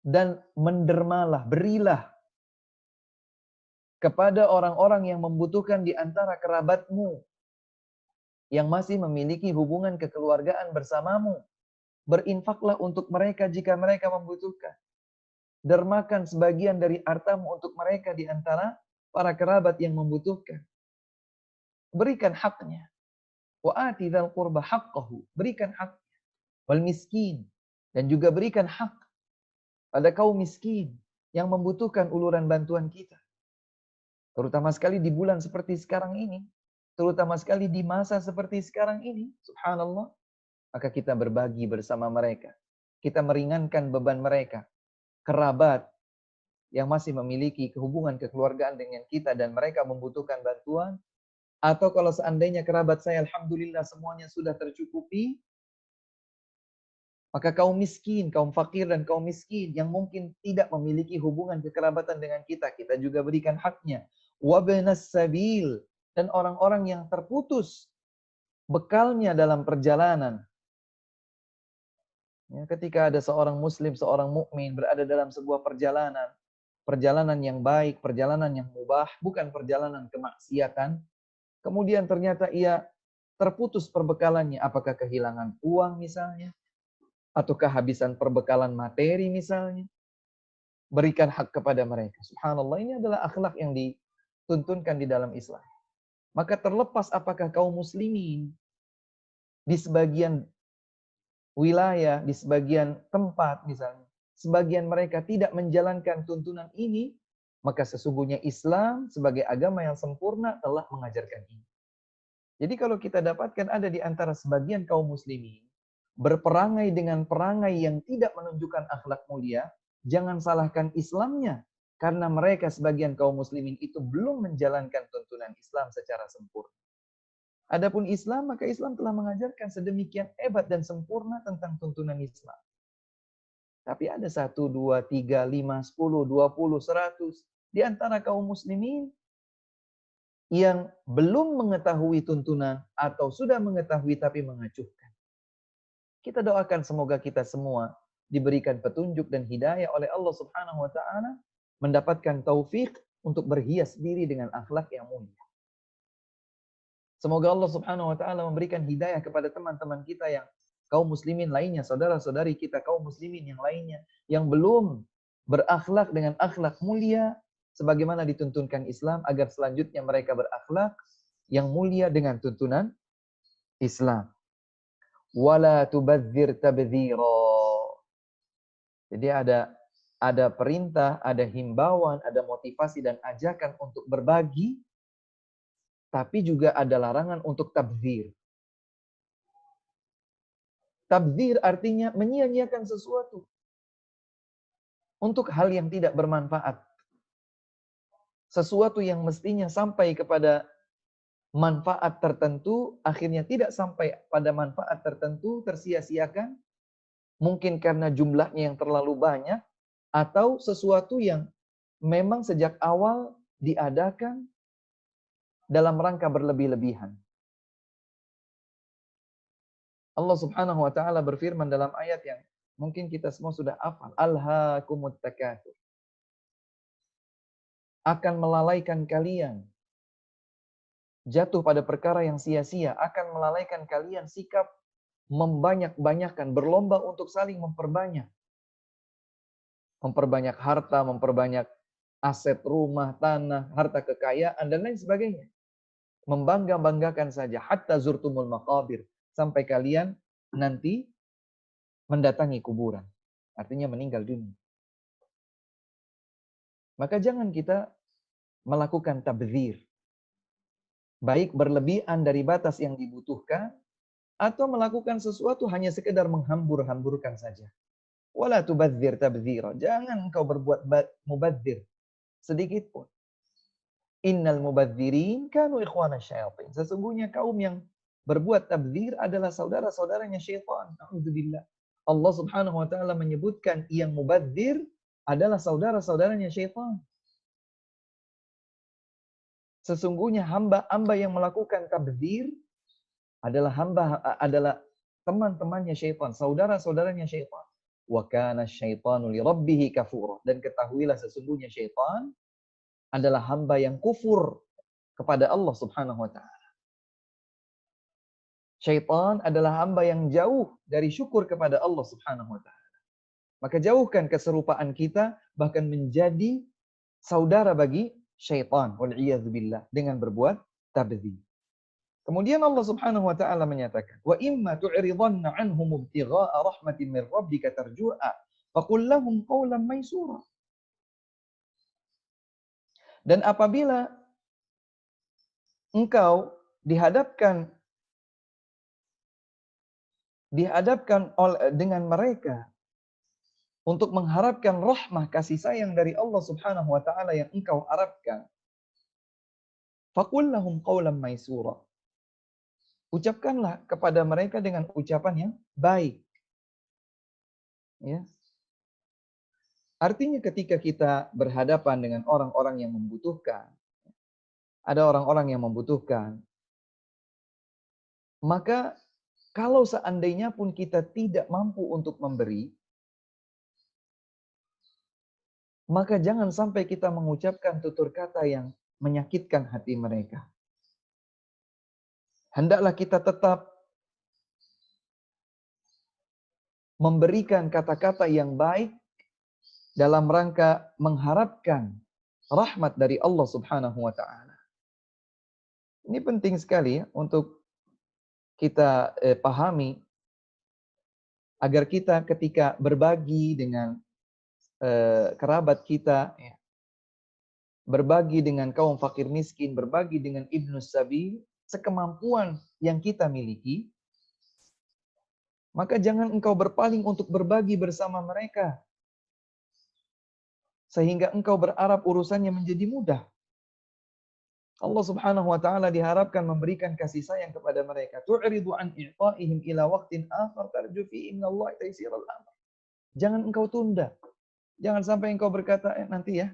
Dan mendermalah, berilah kepada orang-orang yang membutuhkan di antara kerabatmu yang masih memiliki hubungan kekeluargaan bersamamu. Berinfaklah untuk mereka jika mereka membutuhkan. Dermakan sebagian dari hartamu untuk mereka di antara para kerabat yang membutuhkan. Berikan haknya. Wa'ati dzal qurba haqqahu. Berikan hak. Wal miskin. Dan juga berikan hak pada kaum miskin yang membutuhkan uluran bantuan kita. Terutama sekali di bulan seperti sekarang ini. Terutama sekali di masa seperti sekarang ini. Subhanallah. Maka kita berbagi bersama mereka. Kita meringankan beban mereka. Kerabat yang masih memiliki hubungan kekeluargaan dengan kita dan mereka membutuhkan bantuan. Atau kalau seandainya kerabat saya, alhamdulillah semuanya sudah tercukupi. Maka kaum miskin, kaum fakir dan kaum miskin yang mungkin tidak memiliki hubungan kekerabatan dengan kita, kita juga berikan haknya. Wabnas sabil, dan orang-orang yang terputus bekalnya dalam perjalanan. Ya, ketika ada seorang muslim, seorang mukmin berada dalam sebuah perjalanan, perjalanan yang baik, perjalanan yang mubah, bukan perjalanan kemaksiatan, kemudian ternyata ia terputus perbekalannya, apakah kehilangan uang misalnya, atau kehabisan perbekalan materi misalnya, berikan hak kepada mereka. Subhanallah, ini adalah akhlak yang dituntunkan di dalam Islam. Maka terlepas apakah kaum muslimin di sebagian wilayah, di sebagian tempat misalnya, sebagian mereka tidak menjalankan tuntunan ini, maka sesungguhnya Islam sebagai agama yang sempurna telah mengajarkan ini. Jadi kalau kita dapatkan ada di antara sebagian kaum muslimin berperangai dengan perangai yang tidak menunjukkan akhlak mulia, jangan salahkan Islamnya. Karena mereka sebagian kaum muslimin itu belum menjalankan tuntunan Islam secara sempurna. Adapun Islam, maka Islam telah mengajarkan sedemikian hebat dan sempurna tentang tuntunan Islam. Tapi ada 1, 2, 3, 5, 10, 20, 100 di antara kaum muslimin yang belum mengetahui tuntunan atau sudah mengetahui tapi mengacuhkan. Kita doakan semoga kita semua diberikan petunjuk dan hidayah oleh Allah Subhanahu wa taala, mendapatkan taufik untuk berhias diri dengan akhlak yang mulia. Semoga Allah Subhanahu wa taala memberikan hidayah kepada teman-teman kita yang kaum muslimin lainnya, saudara-saudari kita kaum muslimin yang lainnya yang belum berakhlak dengan akhlak mulia sebagaimana dituntunkan Islam, agar selanjutnya mereka berakhlak yang mulia dengan tuntunan Islam. Wala tubadzir tabdzira. Jadi ada perintah, ada himbauan, ada motivasi dan ajakan untuk berbagi, tapi juga ada larangan untuk tabdzir. Tabdzir artinya menyia-nyiakan sesuatu untuk hal yang tidak bermanfaat. Sesuatu yang mestinya sampai kepada manfaat tertentu, akhirnya tidak sampai pada manfaat tertentu, tersia-siakan. Mungkin karena jumlahnya yang terlalu banyak, atau sesuatu yang memang sejak awal diadakan dalam rangka berlebih-lebihan. Allah Subhanahu wa taala berfirman dalam ayat yang mungkin kita semua sudah hafal, Alhaakumut takatsur. Akan melalaikan kalian jatuh pada perkara yang sia-sia, akan melalaikan kalian sikap membanyak-banyakan, berlomba untuk saling memperbanyak. Memperbanyak harta, memperbanyak aset rumah, tanah, harta kekayaan, dan lain sebagainya. Membangga-banggakan saja, hatta zurtumul maqabir, sampai kalian nanti mendatangi kuburan. Artinya meninggal dunia. Maka jangan kita melakukan tabdzir. Baik berlebihan dari batas yang dibutuhkan, atau melakukan sesuatu hanya sekedar menghambur-hamburkan saja. Wala tubadzir tabdzira. Jangan engkau berbuat mubadzir sedikit pun. Innal mubadzirin kanu ikhwana syayatin. Sesungguhnya kaum yang berbuat tabdzir adalah saudara-saudaranya syaitan. Alhamdulillah. Allah Subhanahu wa taala menyebutkan yang mubadzir adalah saudara-saudaranya syaitan. Sesungguhnya hamba-hamba yang melakukan tabdzir adalah teman-temannya syaitan, saudara-saudaranya syaitan. Wa kana syaitanu li rabbih kafura. Dan ketahuilah sesungguhnya syaitan adalah hamba yang kufur kepada Allah Subhanahu wa taala. Syaitan adalah hamba yang jauh dari syukur kepada Allah Subhanahu wa taala. Maka jauhkan keserupaan kita bahkan menjadi saudara bagi syaitan wal'iyadzubillah dengan berbuat tabdzir. Kemudian Allah Subhanahu wa taala menyatakan, "Wa imma tu'ridanna 'anhum ibtigha'a rahmatin min rabbika tarju'a, faqul lahum qawlan maysura." Dan apabila engkau dihadapkan dengan mereka untuk mengharapkan rahmah kasih sayang dari Allah Subhanahu wa taala yang engkau harapkan, faqul lahum qawlan maysura. Ucapkanlah kepada mereka dengan ucapan yang baik. Ya. Artinya ketika kita berhadapan dengan orang-orang yang membutuhkan, ada orang-orang yang membutuhkan, maka kalau seandainya pun kita tidak mampu untuk memberi, maka jangan sampai kita mengucapkan tutur kata yang menyakitkan hati mereka. Hendaklah kita tetap memberikan kata-kata yang baik dalam rangka mengharapkan rahmat dari Allah Subhanahu wa taala. Ini penting sekali ya untuk kita pahami agar kita ketika berbagi dengan kerabat kita, ya, berbagi dengan kaum fakir miskin, berbagi dengan ibnus sabil, sekemampuan yang kita miliki, maka jangan engkau berpaling untuk berbagi bersama mereka. Sehingga engkau berharap urusannya menjadi mudah. Allah Subhanahu wa taala diharapkan memberikan kasih sayang kepada mereka. Tu'ridu an i'ta'ihim ila waqtin akhar tarju fi innallaha taysirul amr. Jangan engkau tunda. Jangan sampai engkau berkata nanti ya.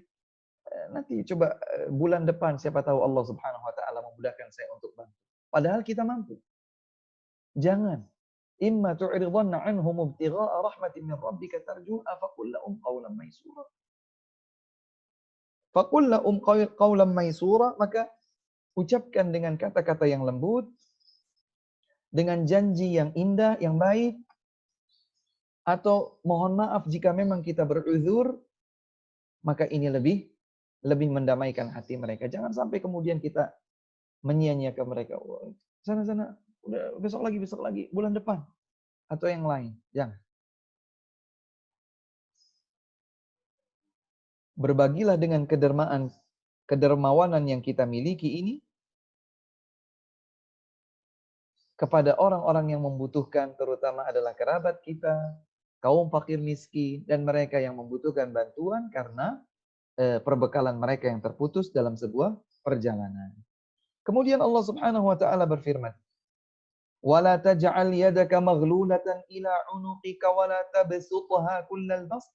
Nanti coba bulan depan siapa tahu Allah Subhanahu wa taala memudahkan saya untuk bantu. Padahal kita mampu. Jangan. Imma tu'ridanna anhum ibtigha'a rahmatin min rabbika tarju'a faqul lahum qawlan maysura. Faqul lahum qawlan maysura, maka ucapkan dengan kata-kata yang lembut, dengan janji yang indah, yang baik, atau mohon maaf jika memang kita beruzur, maka ini lebih mendamaikan hati mereka. Jangan sampai kemudian kita menyia-nyiakan mereka. Oh, sana-sana, udah besok lagi, bulan depan. Atau yang lain. Jangan. Berbagilah dengan kedermawanan yang kita miliki ini kepada orang-orang yang membutuhkan, terutama adalah kerabat kita, kaum fakir miskin, dan mereka yang membutuhkan bantuan karena perbekalan mereka yang terputus dalam sebuah perjalanan. Kemudian Allah Subhanahu wa taala berfirman, "Wala taj'al yadaka maghlulatan ila 'unuqika wa la tabsutha kullal bast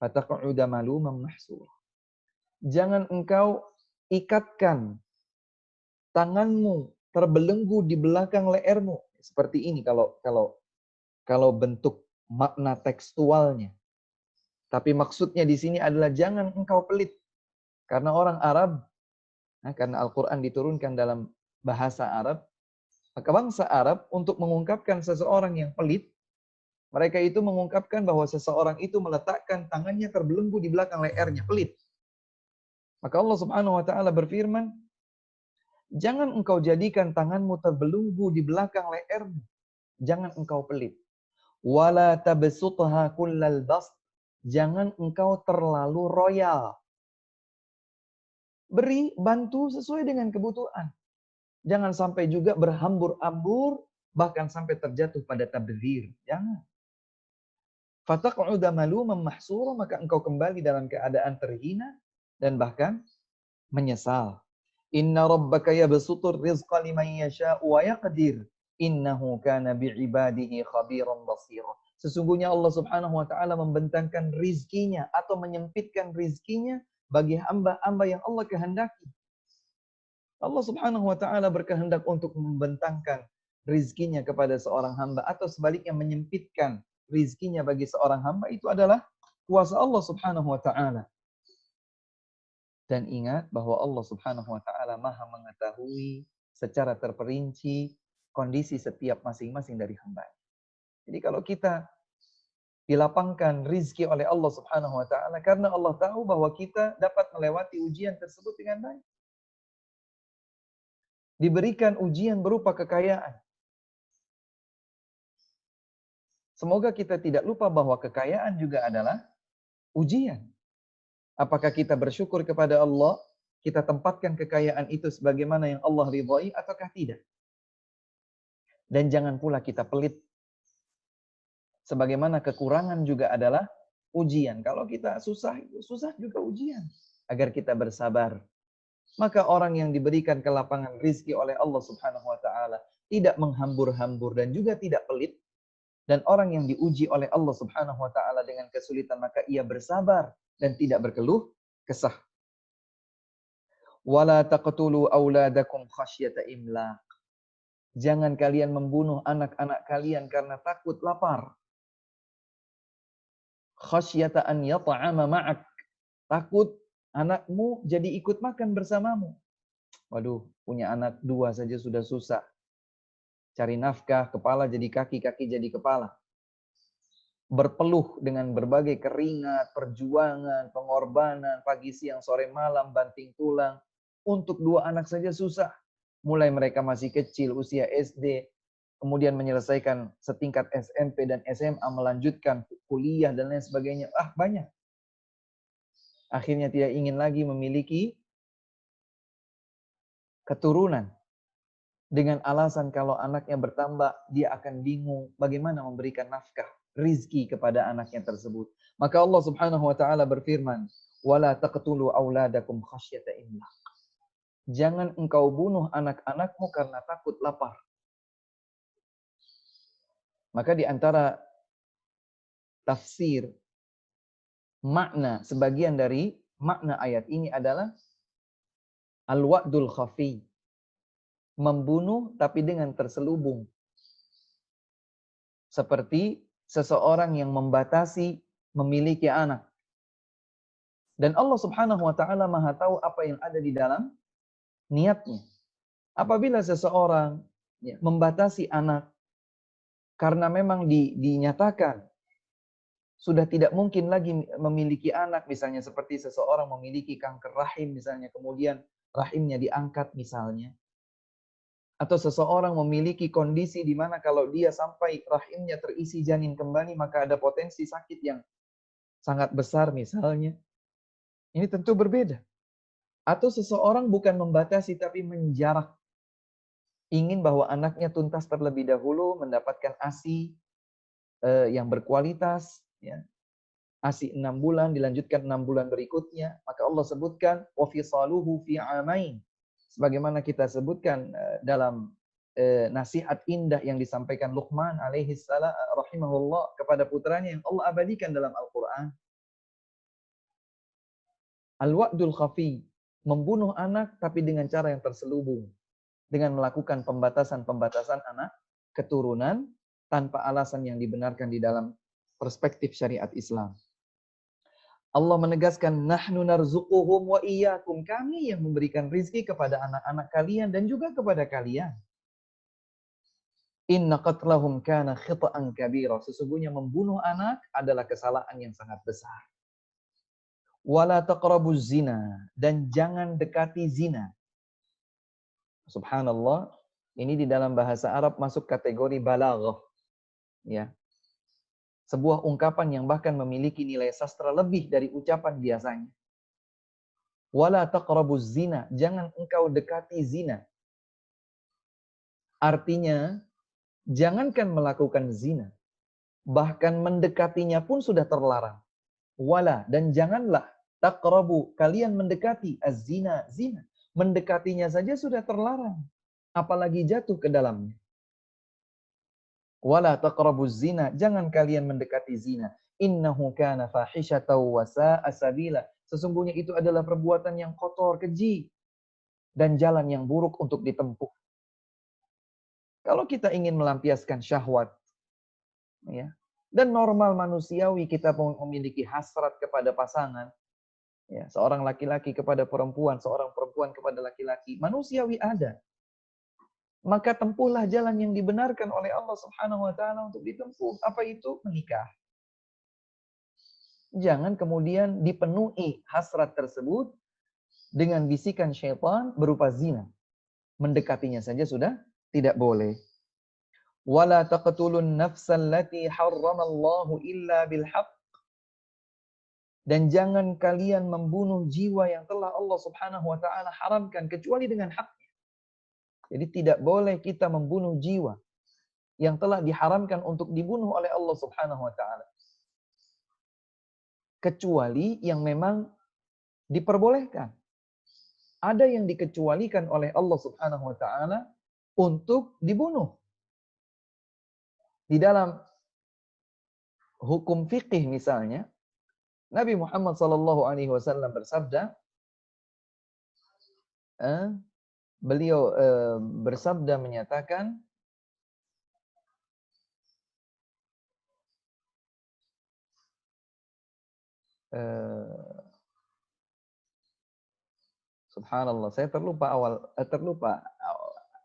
fataq'uda maluman mahsura." Jangan engkau ikatkan tanganmu terbelenggu di belakang lehermu. Seperti ini kalau bentuk makna tekstualnya. Tapi maksudnya di sini adalah jangan engkau pelit. Karena orang Arab, karena Al-Quran diturunkan dalam bahasa Arab, maka bangsa Arab untuk mengungkapkan seseorang yang pelit, mereka itu mengungkapkan bahwa seseorang itu meletakkan tangannya terbelenggu di belakang lehernya, pelit. Maka Allah Subhanahu wa taala berfirman, jangan engkau jadikan tanganmu terbelenggu di belakang lehermu. Jangan engkau pelit. Wala tabsutha kullal bast. Jangan engkau terlalu royal. Beri, bantu sesuai dengan kebutuhan. Jangan sampai juga berhambur-hambur, bahkan sampai terjatuh pada tabdzir. Jangan. Fataq'uda maluman mahsura, maka engkau kembali dalam keadaan terhina dan bahkan menyesal. Inna rabbaka yabsutur rizqa liman yasha'u wa yaqdir. Innahu kana bi'ibadihi khabiran basira. Sesungguhnya Allah Subhanahu wa taala membentangkan rizkinya atau menyempitkan rizkinya bagi hamba-hamba yang Allah kehendaki. Allah Subhanahu wa taala berkehendak untuk membentangkan rizkinya kepada seorang hamba atau sebaliknya menyempitkan rizkinya bagi seorang hamba, itu adalah kuasa Allah Subhanahu wa taala. Dan ingat bahwa Allah Subhanahu wa taala Maha mengetahui secara terperinci kondisi setiap masing-masing dari hamba. Jadi kalau kita dilapangkan rizki oleh Allah Subhanahu wa taala karena Allah tahu bahwa kita dapat melewati ujian tersebut dengan baik. Diberikan ujian berupa kekayaan. Semoga kita tidak lupa bahwa kekayaan juga adalah ujian. Apakah kita bersyukur kepada Allah, kita tempatkan kekayaan itu sebagaimana yang Allah ridhai ataukah tidak? Dan jangan pula kita pelit. Sebagaimana kekurangan juga adalah ujian. Kalau kita susah juga ujian. Agar kita bersabar. Maka orang yang diberikan kelapangan rizki oleh Allah Subhanahu wa taala tidak menghambur-hambur dan juga tidak pelit. Dan orang yang diuji oleh Allah Subhanahu wa taala dengan kesulitan maka ia bersabar dan tidak berkeluh kesah. Wala taqtulu auladakum khasyata imlaq. Jangan kalian membunuh anak-anak kalian karena takut lapar. Khasyata an yat'ama ma'ak. Takut anakmu jadi ikut makan bersamamu. Waduh, punya anak 2 saja sudah susah. Cari nafkah, kepala jadi kaki, kaki jadi kepala. Berpeluh dengan berbagai keringat, perjuangan, pengorbanan, pagi, siang, sore, malam, banting tulang. Untuk 2 anak saja susah. Mulai mereka masih kecil, usia SD, kemudian menyelesaikan setingkat SMP dan SMA, melanjutkan kuliah dan lain sebagainya. Banyak. Akhirnya tidak ingin lagi memiliki keturunan. Dengan alasan kalau anaknya bertambah, dia akan bingung bagaimana memberikan nafkah, rizki kepada anaknya tersebut. Maka Allah Subhanahu wa taala berfirman, "Wala taqtulu auladakum khasyata imlaq." Jangan engkau bunuh anak-anakmu karena takut lapar. Maka di antara tafsir makna, sebagian dari makna ayat ini adalah al-wa'dul khafi. Membunuh tapi dengan terselubung. Seperti seseorang yang membatasi memiliki anak. Dan Allah Subhanahu wa taala Maha tahu apa yang ada di dalam niatnya. Apabila seseorang membatasi anak karena memang dinyatakan sudah tidak mungkin lagi memiliki anak, misalnya seperti seseorang memiliki kanker rahim misalnya, kemudian rahimnya diangkat misalnya. Atau seseorang memiliki kondisi di mana kalau dia sampai rahimnya terisi janin kembali, maka ada potensi sakit yang sangat besar misalnya. Ini tentu berbeda. Atau seseorang bukan membatasi tapi menjarak. Ingin bahwa anaknya tuntas terlebih dahulu, mendapatkan ASI yang berkualitas, ya. ASI 6 bulan, dilanjutkan 6 bulan berikutnya. Maka Allah sebutkan, وَفِصَالُهُ فِي عَامَيْنِ. Sebagaimana kita sebutkan dalam nasihat indah yang disampaikan Luqman alaihi salam rahimahullah kepada putranya yang Allah abadikan dalam Al-Quran. Al-wa'dul khafi. Membunuh anak tapi dengan cara yang terselubung. Dengan melakukan pembatasan-pembatasan anak keturunan tanpa alasan yang dibenarkan di dalam perspektif syariat Islam. Allah menegaskan, nahnu narzuquhum wa iyyakum. Kami yang memberikan rizki kepada anak-anak kalian dan juga kepada kalian. Inna qatlahum kana khita'an kabira. Sesungguhnya membunuh anak adalah kesalahan yang sangat besar. Wala taqrabuz zina. Dan jangan dekati zina. Subhanallah. Ini di dalam bahasa Arab masuk kategori balaghah. Ya. Sebuah ungkapan yang bahkan memiliki nilai sastra lebih dari ucapan biasanya. Wala taqrabuz zina, jangan engkau dekati zina. Artinya, jangankan melakukan zina, bahkan mendekatinya pun sudah terlarang. Wala, dan janganlah taqrabu, kalian mendekati az-zina, zina. Mendekatinya saja sudah terlarang, apalagi jatuh ke dalamnya. Wala taqrabuz zina, jangan kalian mendekati zina. Innahu kana fahisyatan wa sa'a sabila. Sesungguhnya itu adalah perbuatan yang kotor, keji, dan jalan yang buruk untuk ditempuh. Kalau kita ingin melampiaskan syahwat, ya, dan normal manusiawi kita memiliki hasrat kepada pasangan, ya, seorang laki-laki kepada perempuan, seorang perempuan kepada laki-laki, manusiawi ada. Maka tempuhlah jalan yang dibenarkan oleh Allah Subhanahu wa taala untuk ditempuh. Apa itu? Menikah. Jangan kemudian dipenuhi hasrat tersebut dengan bisikan syaitan berupa zina. Mendekatinya saja sudah tidak boleh. Wala taqtulun nafsal lati harramallahu illa bil haqq. Dan jangan kalian membunuh jiwa yang telah Allah Subhanahu wa taala haramkan kecuali dengan hak. Jadi tidak boleh kita membunuh jiwa yang telah diharamkan untuk dibunuh oleh Allah Subhanahu wa taala. Kecuali yang memang diperbolehkan. Ada yang dikecualikan oleh Allah Subhanahu wa taala untuk dibunuh. Di dalam hukum fikih misalnya, Nabi Muhammad SAW bersabda, beliau bersabda menyatakan, subhanallah, saya terlupa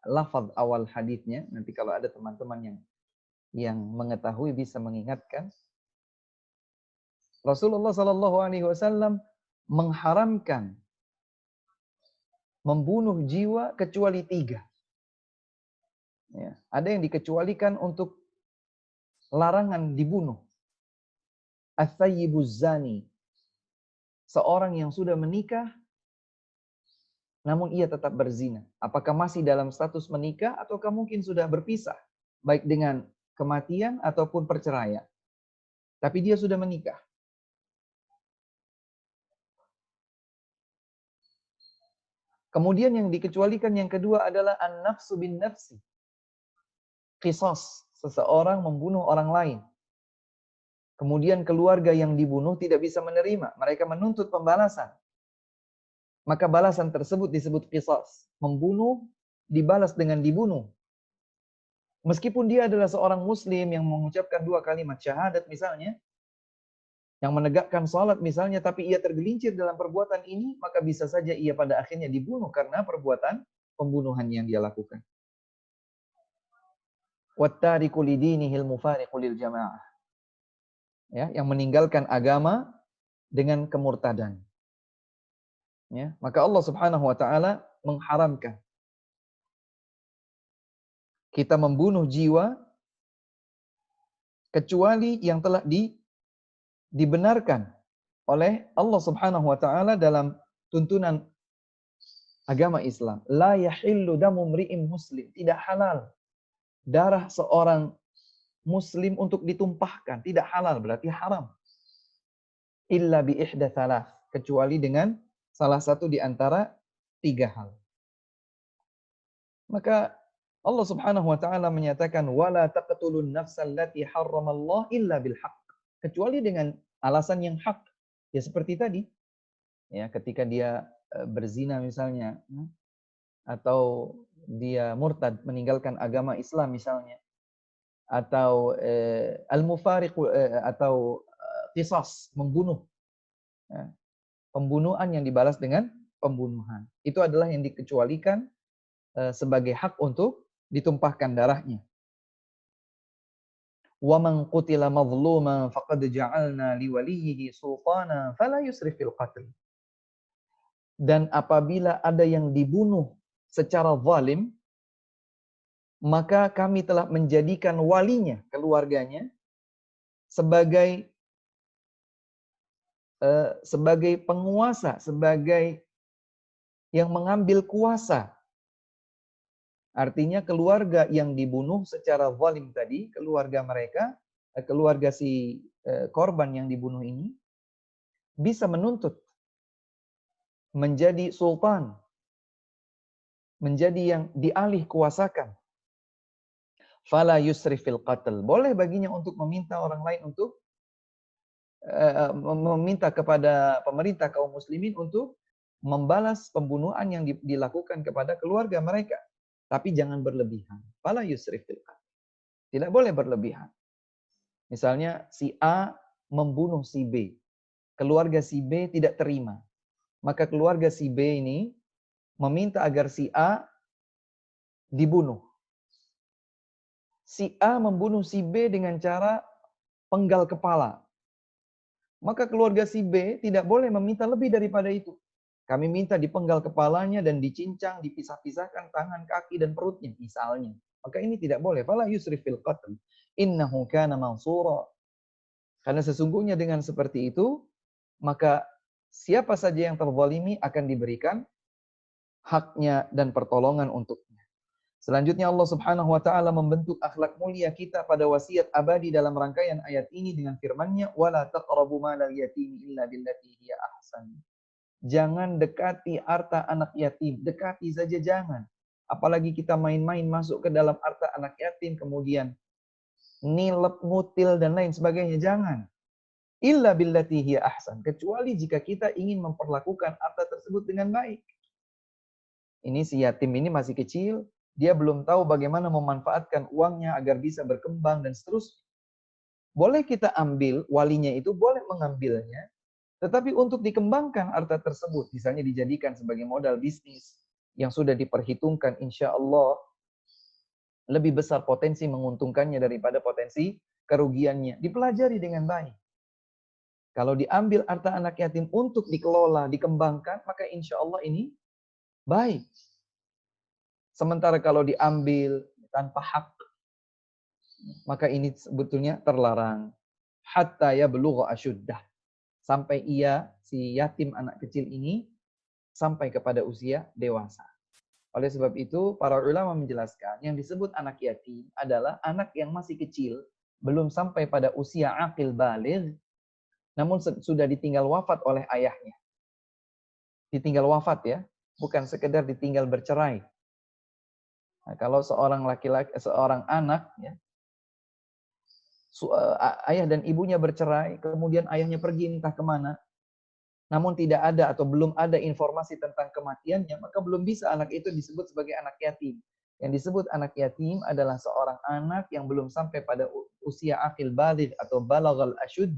lafaz awal hadisnya. Nanti kalau ada teman-teman yang mengetahui bisa mengingatkan. Rasulullah SAW mengharamkan membunuh jiwa kecuali 3. Ya, ada yang dikecualikan untuk larangan dibunuh. Ats-tsayyibuz zani, seorang yang sudah menikah namun ia tetap berzina. Apakah masih dalam status menikah ataukah mungkin sudah berpisah, baik dengan kematian ataupun perceraian. Tapi dia sudah menikah. Kemudian yang dikecualikan yang kedua adalah an-nafsu bin nafsi. Qisas, seseorang membunuh orang lain. Kemudian keluarga yang dibunuh tidak bisa menerima. Mereka menuntut pembalasan. Maka balasan tersebut disebut qisas. Membunuh dibalas dengan dibunuh. Meskipun dia adalah seorang muslim yang mengucapkan 2 kalimat syahadat misalnya, yang menegakkan salat misalnya, tapi ia tergelincir dalam perbuatan ini, maka bisa saja ia pada akhirnya dibunuh karena perbuatan pembunuhan yang dia lakukan. Wattariku lidinihil mufariqu lil jamaah. Ya, yang meninggalkan agama dengan kemurtadan. Ya, maka Allah Subhanahu wa taala mengharamkan kita membunuh jiwa kecuali yang telah dibenarkan oleh Allah Subhanahu wa taala dalam tuntunan agama Islam. La yahillu damu mri'in muslim, tidak halal darah seorang muslim untuk ditumpahkan, tidak halal berarti haram. Illa bi ihda thalath, kecuali dengan salah satu di antara 3 hal. Maka Allah Subhanahu wa taala menyatakan wala taqtulun nafsal lati harramallahu illa bil haqq, kecuali dengan alasan yang hak. Ya seperti tadi. Ya, ketika dia berzina misalnya, atau dia murtad meninggalkan agama Islam misalnya, atau al-mufariq atau qisas, membunuh. Ya, pembunuhan yang dibalas dengan pembunuhan. Itu adalah yang dikecualikan sebagai hak untuk ditumpahkan darahnya. Wa man qutila mazluman faqad ja'alna liwaliyhi sultana fala yusrif fil qatl. Dan apabila ada yang dibunuh secara zalim, maka kami telah menjadikan walinya, keluarganya, sebagai penguasa, sebagai yang mengambil kuasa. Artinya keluarga yang dibunuh secara zalim tadi, keluarga mereka, keluarga si korban yang dibunuh ini, bisa menuntut menjadi sultan, menjadi yang dialih kuasakan. Fala yusrif fil qatl. Boleh baginya untuk meminta orang lain untuk meminta kepada pemerintah kaum muslimin untuk membalas pembunuhan yang dilakukan kepada keluarga mereka. Tapi jangan berlebihan. Fala yusrif fil qatl. Tidak boleh berlebihan. Misalnya si A membunuh si B. Keluarga si B tidak terima. Maka keluarga si B ini meminta agar si A dibunuh. Si A membunuh si B dengan cara penggal kepala. Maka keluarga si B tidak boleh meminta lebih daripada itu. Kami minta dipenggal kepalanya dan dicincang, dipisah-pisahkan tangan, kaki, dan perutnya, misalnya. Maka ini tidak boleh. Fala yusrif fil qatl. Innahu kana mansura. Karena sesungguhnya dengan seperti itu, maka siapa saja yang terzalimi akan diberikan haknya dan pertolongan untuknya. Selanjutnya Allah Subhanahu wa taala membentuk akhlak mulia kita pada wasiat abadi dalam rangkaian ayat ini dengan firman-Nya wala taqrabu malal yatimi illa billati hiya ahsan. Jangan dekati harta anak yatim, dekati saja jangan. Apalagi kita main-main masuk ke dalam harta anak yatim kemudian nilep, ngutil dan lain sebagainya, jangan. Illa billati hiya ahsan, kecuali jika kita ingin memperlakukan harta tersebut dengan baik. Ini si yatim ini masih kecil, dia belum tahu bagaimana memanfaatkan uangnya agar bisa berkembang dan seterusnya. Boleh kita ambil, walinya itu boleh mengambilnya, tetapi untuk dikembangkan harta tersebut, misalnya dijadikan sebagai modal bisnis yang sudah diperhitungkan, insya Allah lebih besar potensi menguntungkannya daripada potensi kerugiannya. Dipelajari dengan baik. Kalau diambil harta anak yatim untuk dikelola, dikembangkan, maka insya Allah ini baik. Sementara kalau diambil tanpa hak, maka ini sebetulnya terlarang. Hatta ya belugha asyuddah. Sampai si yatim anak kecil ini, sampai kepada usia dewasa. Oleh sebab itu, para ulama menjelaskan, yang disebut anak yatim adalah anak yang masih kecil, belum sampai pada usia aqil baligh, namun sudah ditinggal wafat oleh ayahnya. Ditinggal wafat ya, bukan sekedar ditinggal bercerai. Nah, kalau seorang laki-laki, seorang anak, ya, ayah dan ibunya bercerai, kemudian ayahnya pergi entah kemana, namun tidak ada atau belum ada informasi tentang kematiannya, maka belum bisa anak itu disebut sebagai anak yatim. Yang disebut anak yatim adalah seorang anak yang belum sampai pada usia aqil baligh atau balaghal asyud,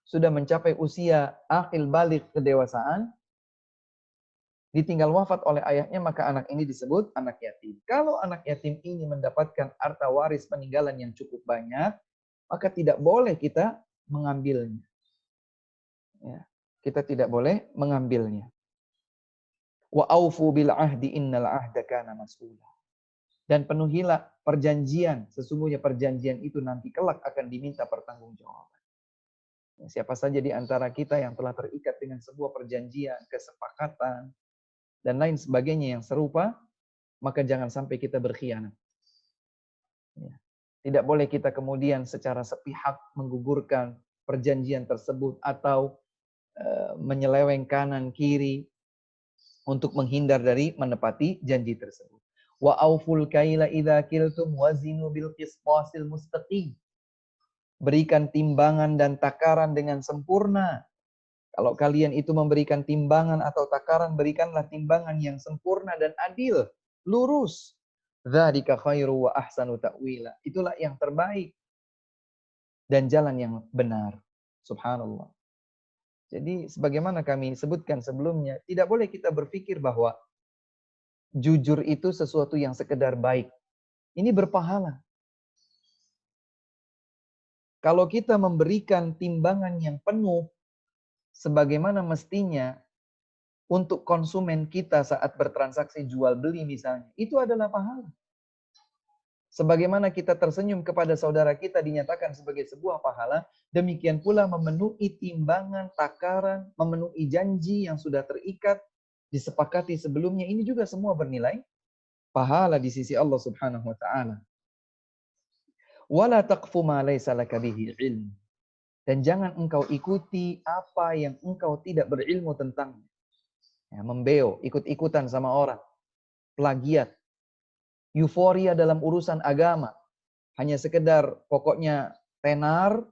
sudah mencapai usia aqil baligh kedewasaan, ditinggal wafat oleh ayahnya, maka anak ini disebut anak yatim. Kalau anak yatim ini mendapatkan harta waris peninggalan yang cukup banyak, maka tidak boleh kita mengambilnya. Ya, kita tidak boleh mengambilnya. Wa aufu bil ahdi innal ahda kana mas'ula. Dan penuhilah perjanjian, sesungguhnya perjanjian itu nanti kelak akan diminta pertanggungjawaban. Siapa saja di antara kita yang telah terikat dengan sebuah perjanjian, kesepakatan, dan lain sebagainya yang serupa, maka jangan sampai kita berkhianat. Tidak boleh kita kemudian secara sepihak menggugurkan perjanjian tersebut atau menyeleweng kanan kiri untuk menghindar dari menepati janji tersebut. Wa auful kaila idza kiltum wazinu bil qisṭasil mustaqim. Berikan timbangan dan takaran dengan sempurna. Kalau kalian itu memberikan timbangan atau takaran, berikanlah timbangan yang sempurna dan adil, lurus. Dzalika khairu wa ahsanu ta'wila. Itulah yang terbaik dan jalan yang benar. Subhanallah. Jadi sebagaimana kami sebutkan sebelumnya, tidak boleh kita berpikir bahwa jujur itu sesuatu yang sekedar baik. Ini berpahala. Kalau kita memberikan timbangan yang penuh, sebagaimana mestinya untuk konsumen kita saat bertransaksi jual beli misalnya, itu adalah pahala. Sebagaimana kita tersenyum kepada saudara kita dinyatakan sebagai sebuah pahala, demikian pula memenuhi timbangan, takaran, memenuhi janji yang sudah terikat, disepakati sebelumnya, ini juga semua bernilai pahala di sisi Allah Subhanahu wa taala. Wala taqfu ma laysa laka bihi ilm. Dan jangan engkau ikuti apa yang engkau tidak berilmu tentangnya. Ya, membeo, ikut-ikutan sama orang, plagiat. euforia dalam urusan agama. Hanya sekedar pokoknya tenar,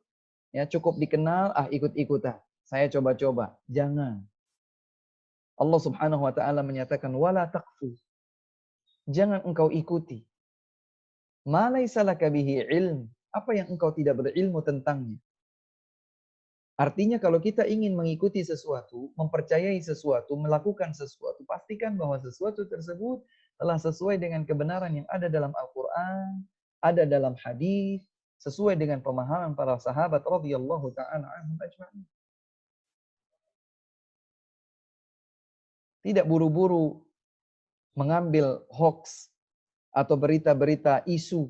ya cukup dikenal, ikut-ikutan. Saya coba-coba. Jangan. Allah Subhanahu wa taala menyatakan wala taqfu. Jangan engkau ikuti. Ma laisa laka bihi ilm. Apa yang engkau tidak berilmu tentangnya. Artinya kalau kita ingin mengikuti sesuatu, mempercayai sesuatu, melakukan sesuatu, pastikan bahwa sesuatu tersebut telah sesuai dengan kebenaran yang ada dalam Al-Quran, ada dalam hadis, sesuai dengan pemahaman para sahabat radhiyallahu ta'ala anhum ajma'in. Tidak buru-buru mengambil hoax atau berita-berita isu.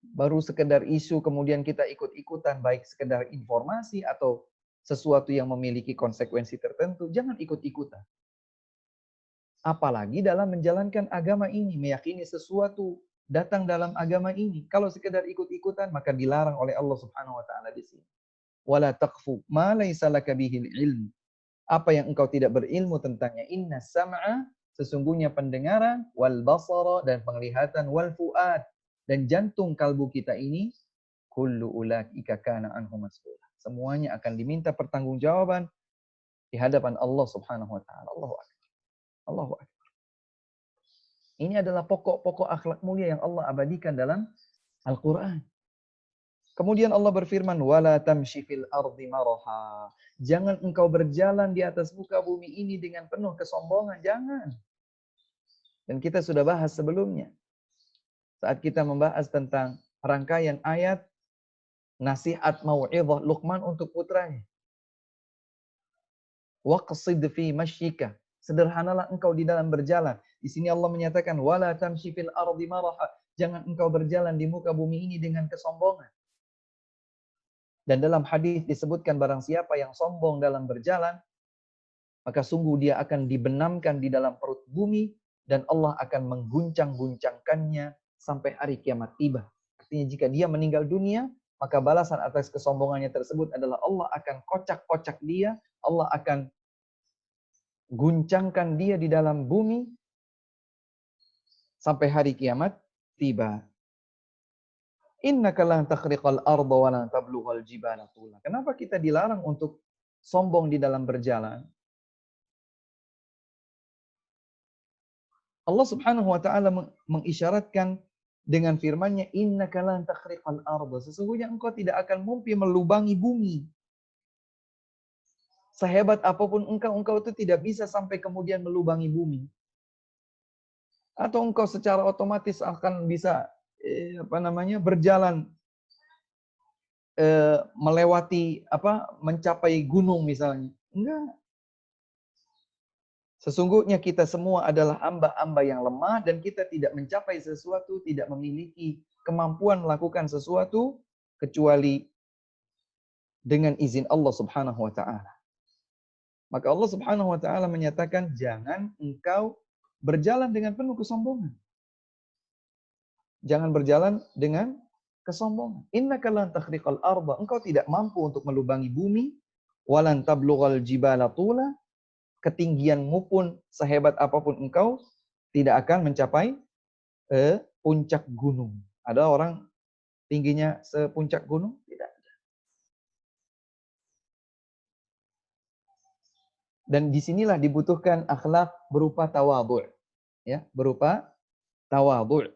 Baru sekedar isu kemudian kita ikut-ikutan, baik sekedar informasi atau sesuatu yang memiliki konsekuensi tertentu. Jangan ikut-ikutan. Apalagi dalam menjalankan agama ini, meyakini sesuatu datang dalam agama ini. Kalau sekedar ikut-ikutan, maka dilarang oleh Allah Subhanahu wa taala di sini. Wala taqfu ma laisa laka bihil ilm. Apa yang engkau tidak berilmu tentangnya. Inna sam'a, sesungguhnya pendengaran, wal basara, dan penglihatan, wal fuad, dan jantung kalbu kita ini, kullu ulaika kana anhu mas'ula. Semuanya akan diminta pertanggungjawaban di hadapan Allah Subhanahu wa taala. Allahu akbar. Allahu akbar. Ini adalah pokok-pokok akhlak mulia yang Allah abadikan dalam Al-Qur'an. Kemudian Allah berfirman, wala tamshi fil ardi maraha. Jangan engkau berjalan di atas muka bumi ini dengan penuh kesombongan, jangan. Dan kita sudah bahas sebelumnya. Saat kita membahas tentang rangkaian ayat nasihat mau'izah Luqman untuk putranya. Waqsid fi mashyika. Sederhanalah engkau di dalam berjalan. Di sini Allah menyatakan wala tamshi fil ardi maraha. Jangan engkau berjalan di muka bumi ini dengan kesombongan. Dan dalam hadis disebutkan barang siapa yang sombong dalam berjalan, maka sungguh dia akan dibenamkan di dalam perut bumi dan Allah akan mengguncang-guncangkannya sampai hari kiamat tiba. Artinya jika dia meninggal dunia, maka balasan atas kesombongannya tersebut adalah Allah akan kocak-kocak dia, Allah akan guncangkan dia di dalam bumi sampai hari kiamat tiba. Innaka lan takhriqal arda wa lan tablughal jibala tula. Kenapa kita dilarang untuk sombong di dalam berjalan? Allah Subhanahu wa taala mengisyaratkan dengan firman-Nya innaka lan takhriqal arda. Sesungguhnya engkau tidak akan mimpi melubangi bumi. Sehebat apapun engkau itu tidak bisa sampai kemudian melubangi bumi. Atau engkau secara otomatis akan bisa berjalan melewati mencapai gunung misalnya. Enggak. Sesungguhnya kita semua adalah hamba-hamba yang lemah dan kita tidak mencapai sesuatu, tidak memiliki kemampuan melakukan sesuatu kecuali dengan izin Allah Subhanahu wa taala. Maka Allah Subhanahu wa taala menyatakan jangan engkau berjalan dengan penuh kesombongan. Jangan berjalan dengan kesombongan. Innaka lan takhriqal arda. Engkau tidak mampu untuk melubangi bumi. Walan tablughal jibala tula. Ketinggianmu pun sehebat apapun engkau tidak akan mencapai puncak gunung. Ada orang tingginya sepuncak gunung? Tidak. Dan disinilah dibutuhkan akhlak berupa tawadhu'. Ya, berupa tawadhu'.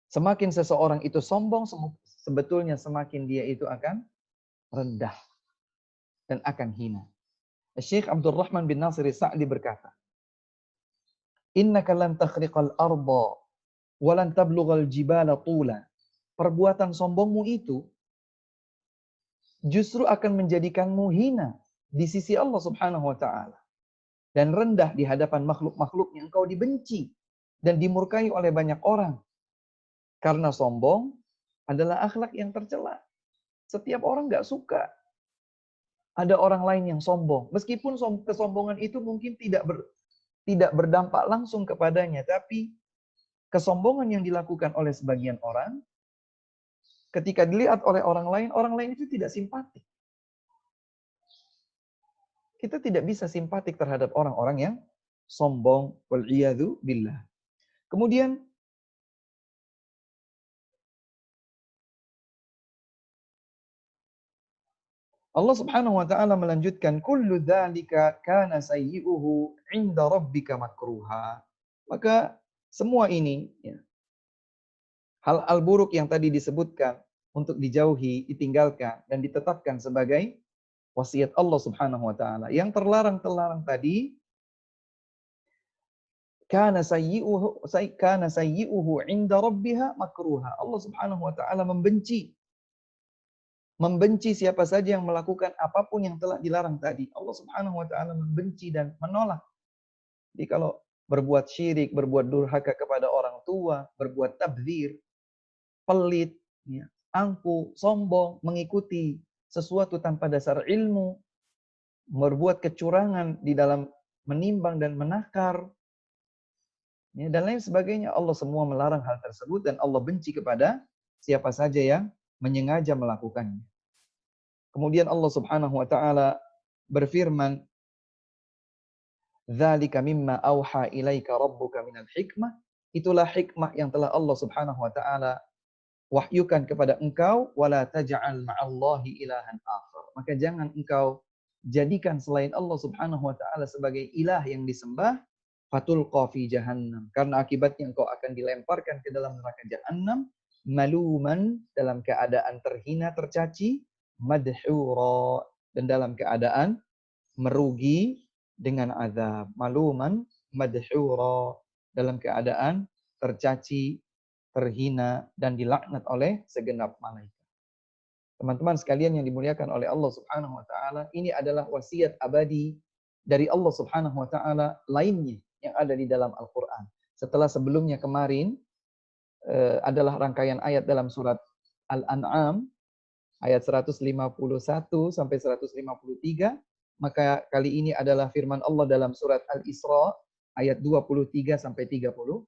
Semakin seseorang itu sombong, sebetulnya semakin dia itu akan rendah dan akan hina. Syekh Abdul Rahman bin Nasir Sa'di berkata, innaka lan takhriqal arda wa lan tablughal jibala tula. Perbuatan sombongmu itu justru akan menjadikanmu hina di sisi Allah Subhanahu wa taala dan rendah di hadapan makhluk-makhluk yang engkau dibenci dan dimurkai oleh banyak orang. Karena sombong adalah akhlak yang tercela. Setiap orang nggak suka ada orang lain yang sombong. Meskipun kesombongan itu mungkin tidak berdampak langsung kepadanya. Tapi kesombongan yang dilakukan oleh sebagian orang, ketika dilihat oleh orang lain itu tidak simpatik. Kita tidak bisa simpatik terhadap orang-orang yang sombong, wal'iyadzu billah. Kemudian Allah Subhanahu wa taala melanjutkan, kullu dzalika kana sayyi'uhu 'inda rabbika makruha. Maka semua ini ya, hal-hal buruk yang tadi disebutkan untuk dijauhi, ditinggalkan dan ditetapkan sebagai wasiat Allah Subhanahu wa taala. Yang terlarang-terlarang tadi kana sayyi'uhu 'inda rabbiha makruha. Allah Subhanahu wa taala membenci siapa saja yang melakukan apapun yang telah dilarang tadi. Allah Subhanahu wa taala membenci dan menolak. Jadi kalau berbuat syirik, berbuat durhaka kepada orang tua, berbuat tabdzir, pelit, ya, angkuh, sombong, mengikuti sesuatu tanpa dasar ilmu, berbuat kecurangan di dalam menimbang dan menakar, ya, dan lain sebagainya. Allah semua melarang hal tersebut dan Allah benci kepada siapa saja yang menyengaja melakukannya. Kemudian Allah Subhanahu wa taala berfirman, "Dzalika mimma auha ilaika rabbuka minal hikmah." Itulah hikmah yang telah Allah Subhanahu wa taala wahyukan kepada engkau, wala taj'al ma'allahi ilahan akhar. Maka jangan engkau jadikan selain Allah Subhanahu wa taala sebagai ilah yang disembah, fatulqa fi jahannam. Karena akibatnya engkau akan dilemparkan ke dalam neraka jahannam, maluman, dalam keadaan terhina, tercaci, madhura, dan dalam keadaan merugi dengan azab. Maluman, madhura, dalam keadaan tercaci, terhina, dan dilaknat oleh segenap malaikat. Teman-teman sekalian yang dimuliakan oleh Allah Subhanahu wa taala, ini adalah wasiat abadi dari Allah Subhanahu wa taala lainnya yang ada di dalam Al-Qur'an. Setelah sebelumnya kemarin adalah rangkaian ayat dalam surat Al-An'am ayat 151 sampai 153, maka kali ini adalah firman Allah dalam surat Al-Isra ayat 23 sampai 39.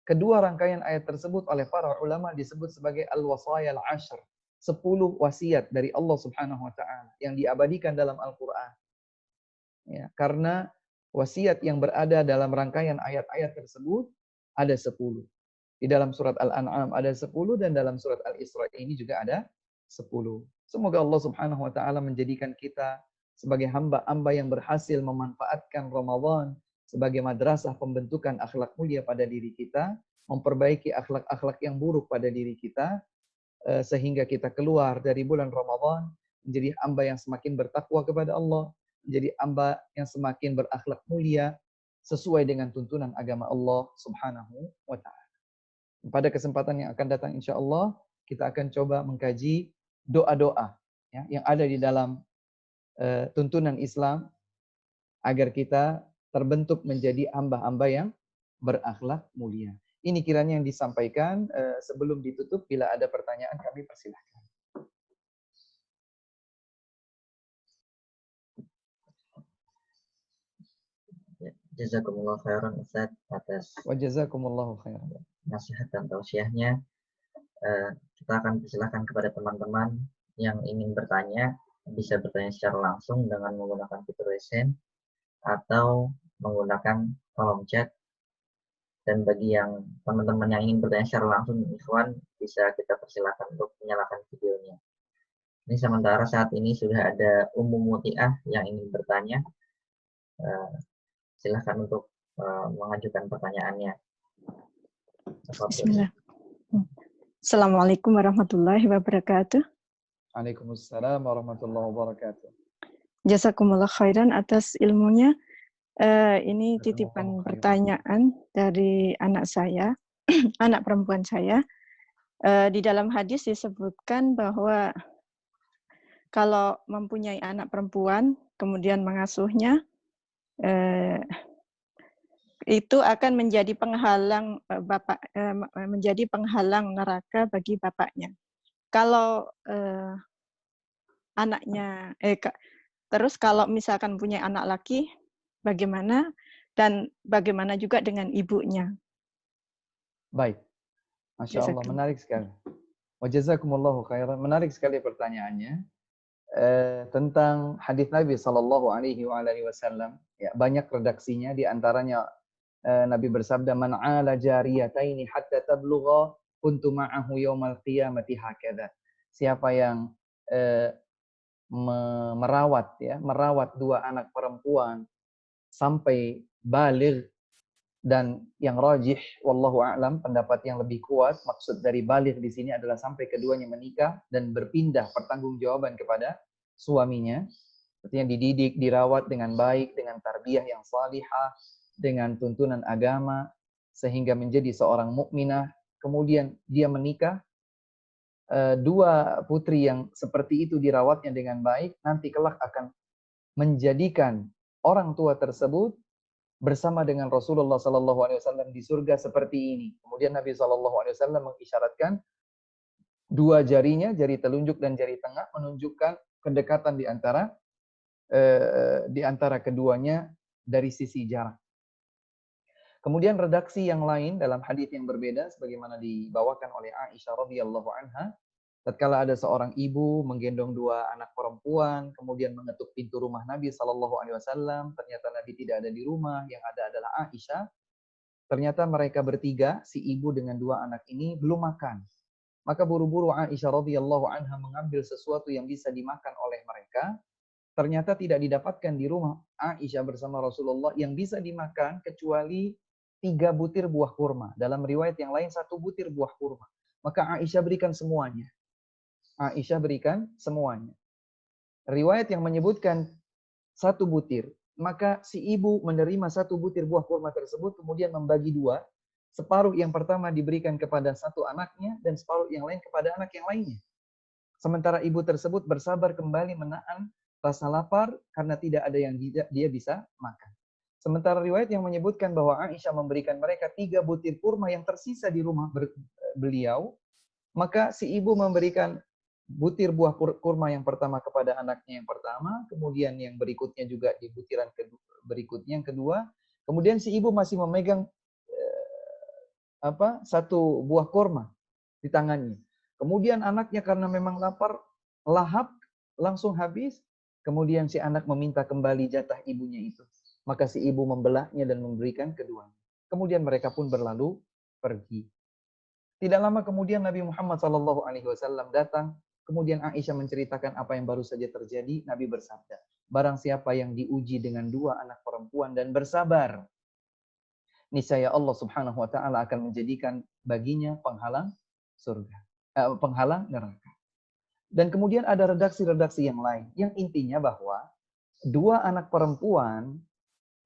Kedua rangkaian ayat tersebut oleh para ulama disebut sebagai al-wasaya al-ashr, 10 wasiat dari Allah Subhanahu wa taala yang diabadikan dalam Al-Qur'an. Ya, karena wasiat yang berada dalam rangkaian ayat-ayat tersebut ada 10. Di dalam surat Al-An'am ada 10 dan dalam surat Al-Isra ini juga ada 10. Semoga Allah Subhanahu wa taala menjadikan kita sebagai hamba-hamba yang berhasil memanfaatkan Ramadan sebagai madrasah pembentukan akhlak mulia pada diri kita, memperbaiki akhlak-akhlak yang buruk pada diri kita, sehingga kita keluar dari bulan Ramadan menjadi hamba yang semakin bertakwa kepada Allah, menjadi hamba yang semakin berakhlak mulia sesuai dengan tuntunan agama Allah Subhanahu wa taala. Pada kesempatan yang akan datang insya Allah kita akan coba mengkaji doa-doa ya, yang ada di dalam tuntunan Islam agar kita terbentuk menjadi hamba-hamba yang berakhlak mulia. Ini kiranya yang disampaikan. Sebelum ditutup, bila ada pertanyaan kami persilahkan. Jazakumullah khairan Ustaz atas Wa jazakumullahu khairan. nasihat dan tausiahnya. Kita akan persilahkan kepada teman-teman yang ingin bertanya, bisa bertanya secara langsung dengan menggunakan fitur raise atau menggunakan kolom chat. Dan bagi yang teman-teman yang ingin bertanya secara langsung, ikhwan, bisa kita persilahkan untuk menyalakan videonya. Ini sementara saat ini sudah ada Ummu Mutiah yang ingin bertanya. Silahkan untuk mengajukan pertanyaannya. Bismillah. Assalamualaikum warahmatullahi wabarakatuh. Waalaikumsalam warahmatullahi wabarakatuh. Jazakumullah khairan atas ilmunya. Ini titipan pertanyaan dari anak saya, anak perempuan saya. Di dalam hadis disebutkan bahwa kalau mempunyai anak perempuan, kemudian mengasuhnya, itu akan menjadi penghalang menjadi penghalang neraka bagi bapaknya. Kalau anaknya, terus kalau misalkan punya anak laki, bagaimana? Dan bagaimana juga dengan ibunya? Baik. Masya Allah, menarik sekali. Wa jazakumullahu khairan. Menarik sekali pertanyaannya. tentang hadis Nabi Sallallahu Alaihi Wasallam. Ya, banyak redaksinya, di antaranya Nabi bersabda, "Man 'ala jariyataini hatta tablugha kuntu ma'ahu yaumal qiyamati hakadha." Siapa yang merawat dua anak perempuan sampai baligh, dan yang rajih wallahu a'lam, pendapat yang lebih kuat, maksud dari baligh di sini adalah sampai keduanya menikah dan berpindah pertanggungjawaban kepada suaminya. Artinya dididik, dirawat dengan baik, dengan tarbiyah yang salihah, dengan tuntunan agama, sehingga menjadi seorang mukminah. Kemudian dia menikah, dua putri yang seperti itu dirawatnya dengan baik, nanti kelak akan menjadikan orang tua tersebut bersama dengan Rasulullah SAW di surga seperti ini. Kemudian Nabi SAW mengisyaratkan dua jarinya, jari telunjuk dan jari tengah, menunjukkan kedekatan di antara keduanya dari sisi jarak. Kemudian redaksi yang lain dalam hadis yang berbeda sebagaimana dibawakan oleh Aisyah radhiyallahu anha, tatkala ada seorang ibu menggendong dua anak perempuan, kemudian mengetuk pintu rumah Nabi SAW, ternyata Nabi tidak ada di rumah, yang ada adalah Aisyah. Ternyata mereka bertiga, si ibu dengan dua anak ini, belum makan. Maka buru-buru Aisyah radhiyallahu anha mengambil sesuatu yang bisa dimakan oleh mereka. Ternyata tidak didapatkan di rumah Aisyah bersama Rasulullah yang bisa dimakan kecuali 3 butir buah kurma. Dalam riwayat yang lain 1 butir buah kurma. Maka Aisyah berikan semuanya. Aisyah berikan semuanya. Riwayat yang menyebutkan 1 butir. Maka si ibu menerima 1 butir buah kurma tersebut, kemudian membagi 2. Separuh yang pertama diberikan kepada satu anaknya, dan separuh yang lain kepada anak yang lainnya. Sementara ibu tersebut bersabar kembali menahan rasa lapar karena tidak ada yang dia bisa makan. Sementara riwayat yang menyebutkan bahwa Aisyah memberikan mereka 3 butir kurma yang tersisa di rumah beliau, maka si ibu memberikan butir buah kurma yang pertama kepada anaknya yang pertama, kemudian yang berikutnya juga di butiran berikutnya yang kedua, kemudian si ibu masih memegang 1 buah kurma di tangannya. Kemudian anaknya karena memang lapar, lahap, langsung habis. Kemudian si anak meminta kembali jatah ibunya itu. Maka si ibu membelahnya dan memberikan keduanya. Kemudian mereka pun berlalu pergi. Tidak lama kemudian Nabi Muhammad SAW datang. Kemudian Aisyah menceritakan apa yang baru saja terjadi. Nabi bersabda, barang siapa yang diuji dengan 2 anak perempuan dan bersabar, niscaya Allah Subhanahu wa taala akan menjadikan baginya penghalang surga, penghalang neraka. Dan kemudian ada redaksi-redaksi yang lain yang intinya bahwa 2 anak perempuan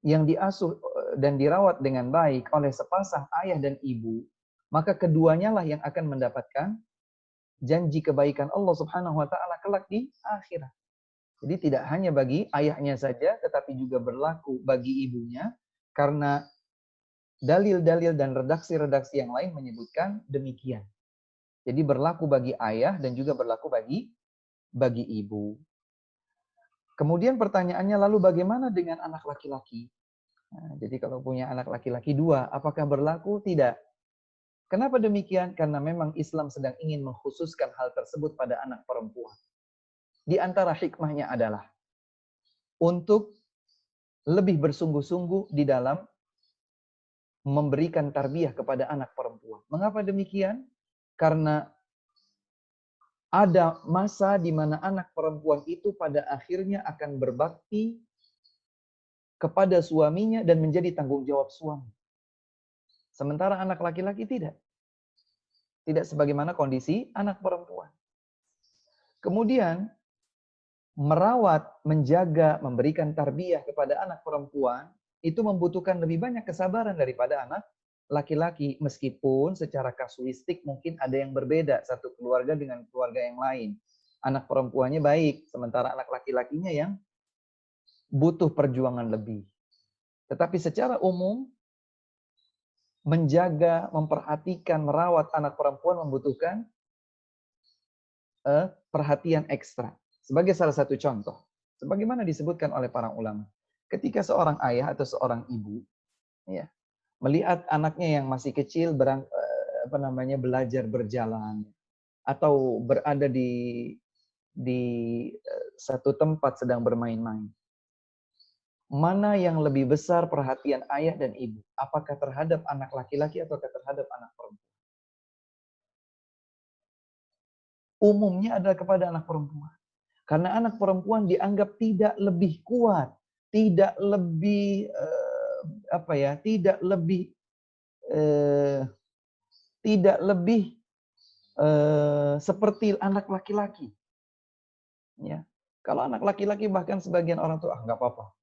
yang diasuh dan dirawat dengan baik oleh sepasang ayah dan ibu, maka keduanya lah yang akan mendapatkan janji kebaikan Allah Subhanahu wa taala kelak di akhirat. Jadi tidak hanya bagi ayahnya saja, tetapi juga berlaku bagi ibunya, karena dalil-dalil dan redaksi-redaksi yang lain menyebutkan demikian. Jadi berlaku bagi ayah dan juga berlaku bagi ibu. Kemudian pertanyaannya, lalu bagaimana dengan anak laki-laki? Nah, jadi kalau punya anak laki-laki 2, apakah berlaku? Tidak. Kenapa demikian? Karena memang Islam sedang ingin mengkhususkan hal tersebut pada anak perempuan. Di antara hikmahnya adalah untuk lebih bersungguh-sungguh di dalam memberikan tarbiyah kepada anak perempuan. Mengapa demikian? Karena ada masa di mana anak perempuan itu pada akhirnya akan berbakti kepada suaminya dan menjadi tanggung jawab suami. Sementara anak laki-laki tidak. Tidak sebagaimana kondisi anak perempuan. Kemudian, merawat, menjaga, memberikan tarbiyah kepada anak perempuan, itu membutuhkan lebih banyak kesabaran daripada anak laki-laki. Meskipun secara kasuistik mungkin ada yang berbeda satu keluarga dengan keluarga yang lain. Anak perempuannya baik, sementara anak laki-lakinya yang butuh perjuangan lebih. Tetapi secara umum, menjaga, memperhatikan, merawat anak perempuan membutuhkan perhatian ekstra. Sebagai salah satu contoh, sebagaimana disebutkan oleh para ulama, ketika seorang ayah atau seorang ibu ya, melihat anaknya yang masih kecil belajar berjalan atau berada di di satu tempat sedang bermain-main. Mana yang lebih besar perhatian ayah dan ibu? Apakah terhadap anak laki-laki atau terhadap anak perempuan? Umumnya adalah kepada anak perempuan. Karena anak perempuan dianggap tidak lebih kuat, tidak lebih tidak lebih seperti anak laki-laki. Ya. Kalau anak laki-laki bahkan sebagian orang tuh nggak apa-apa.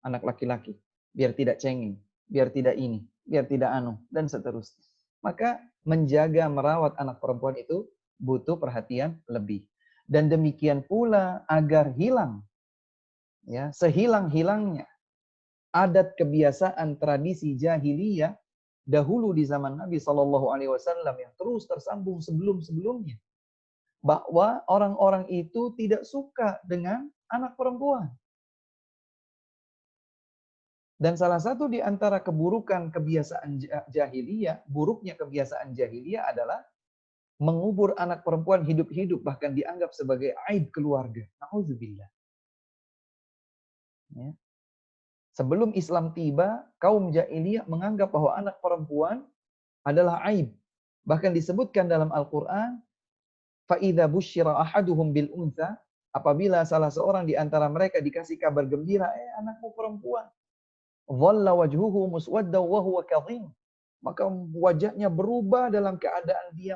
Anak laki-laki biar tidak cengeng, biar tidak ini, biar tidak anu dan seterusnya. Maka menjaga merawat anak perempuan itu butuh perhatian lebih. Dan demikian pula agar hilang ya, sehilang-hilangnya adat kebiasaan tradisi jahiliyah dahulu di zaman Nabi SAW yang terus tersambung sebelum-sebelumnya. Bahwa orang-orang itu tidak suka dengan anak perempuan. Dan salah satu di antara keburukan kebiasaan jahiliyah, buruknya kebiasaan jahiliyah adalah mengubur anak perempuan hidup-hidup, bahkan dianggap sebagai aib keluarga. Na'udzubillah. Ya. Sebelum Islam tiba, kaum jahiliyah menganggap bahwa anak perempuan adalah aib. Bahkan disebutkan dalam Al-Quran, فَإِذَا بُشِّرَ أَحَدُهُمْ بِالْأُنْثَى, apabila salah seorang di antara mereka dikasih kabar gembira, anakmu perempuan. Dhalla wajhuhu muswadda wa huwa kadhim. Maka wajahnya berubah dalam keadaan dia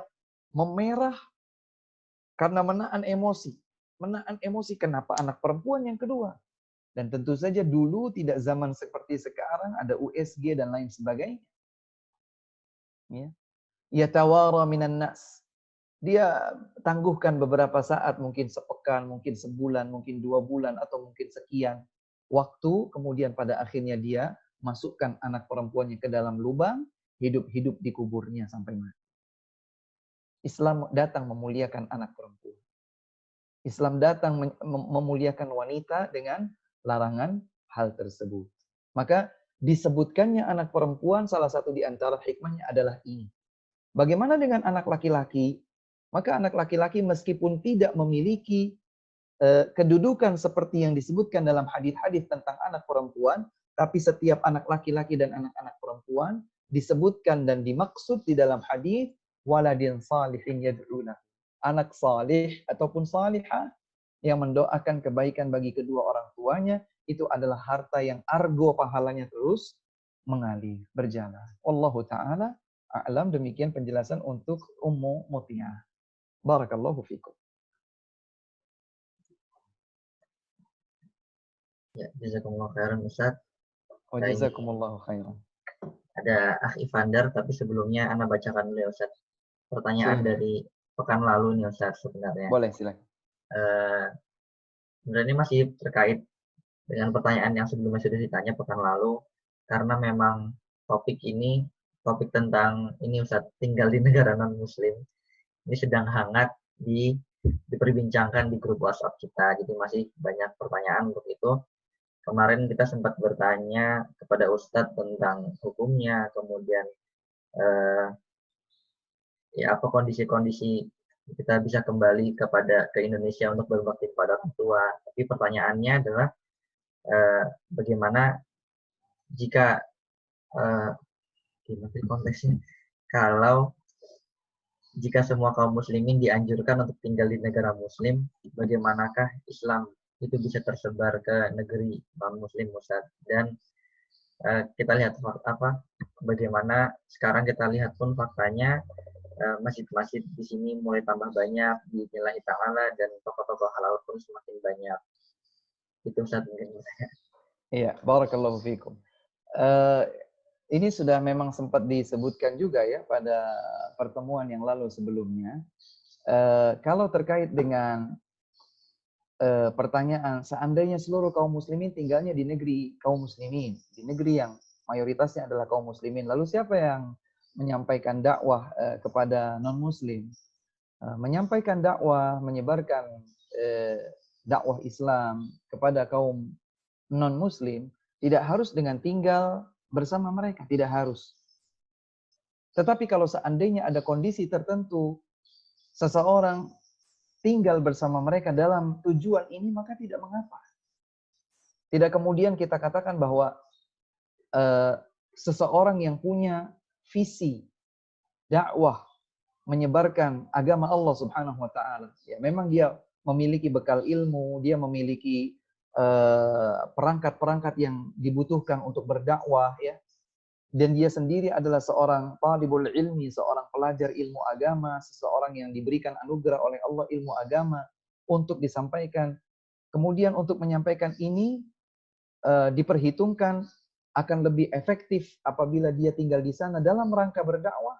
memerah karena menahan emosi. Menahan emosi kenapa anak perempuan yang kedua? Dan tentu saja dulu tidak zaman seperti sekarang, ada USG dan lain sebagainya. Ya. Yatawara minan nas. Dia tangguhkan beberapa saat, mungkin sepekan, mungkin sebulan, mungkin 2 bulan, atau mungkin sekian waktu, kemudian pada akhirnya dia masukkan anak perempuannya ke dalam lubang, hidup-hidup di kuburnya sampai mati. Islam datang memuliakan anak perempuan. Islam datang memuliakan wanita dengan larangan hal tersebut. Maka disebutkannya anak perempuan, salah satu di antara hikmahnya adalah ini. Bagaimana dengan anak laki-laki? Maka anak laki-laki meskipun tidak memiliki kedudukan seperti yang disebutkan dalam hadis-hadis tentang anak perempuan, tapi setiap anak laki-laki dan anak-anak perempuan disebutkan dan dimaksud di dalam hadis waladin salihin yad'una. Anak salih ataupun salihah yang mendoakan kebaikan bagi kedua orang tuanya, itu adalah harta yang argo pahalanya terus mengalir, berjalan. Wallahu ta'ala a'lam. Demikian penjelasan untuk Ummu Mutiyah. Barakallahu fikum. Ya, jazakumullah khairan Ustaz. Wa jazakumullahu khairan. Ada Akh Ivander, tapi sebelumnya Anda bacakan dulu ya Ustaz. Pertanyaan Silakan. dari pekan lalu nih Ustaz sebenarnya. Boleh, silakan. Sebenarnya ini masih terkait dengan pertanyaan yang sebelumnya sudah ditanya pekan lalu, karena memang topik tentang ini Ustaz, tinggal di negara non-muslim, ini sedang hangat diperbincangkan di grup WhatsApp kita, jadi masih banyak pertanyaan untuk itu. Kemarin kita sempat bertanya kepada Ustadz tentang hukumnya, kemudian apa kondisi-kondisi kita bisa kembali ke Indonesia untuk berbakti kepada orang tua. Tapi pertanyaannya adalah bagaimana jika gimana konteksnya, kalau jika semua kaum muslimin dianjurkan untuk tinggal di negara muslim, bagaimanakah Islam itu bisa tersebar ke negeri non-muslim Ustaz? Dan kita lihat bagaimana sekarang kita lihat pun faktanya masjid-masjid di sini mulai tambah banyak biidznillah ta'ala, dan tokoh-tokoh halal pun semakin banyak. Itu Ustaz mungkin. Iya, barakallahu fikum. Ini sudah memang sempat disebutkan juga ya pada pertemuan yang lalu sebelumnya. Kalau terkait dengan pertanyaan, seandainya seluruh kaum muslimin tinggalnya di negeri kaum muslimin, di negeri yang mayoritasnya adalah kaum muslimin, lalu siapa yang menyampaikan dakwah kepada non-muslim? Menyampaikan dakwah, menyebarkan dakwah Islam kepada kaum non-muslim tidak harus dengan tinggal bersama mereka, tidak harus. Tetapi kalau seandainya ada kondisi tertentu, seseorang tinggal bersama mereka dalam tujuan ini, maka tidak mengapa. Tidak kemudian kita katakan bahwa seseorang yang punya visi dakwah menyebarkan agama Allah Subhanahu wa taala, ya memang dia memiliki bekal ilmu, dia memiliki perangkat-perangkat yang dibutuhkan untuk berdakwah, ya. Dan dia sendiri adalah seorang talibul ilmi, seorang pelajar ilmu agama, seseorang yang diberikan anugerah oleh Allah ilmu agama untuk disampaikan. Kemudian untuk menyampaikan ini diperhitungkan akan lebih efektif apabila dia tinggal di sana dalam rangka berdakwah,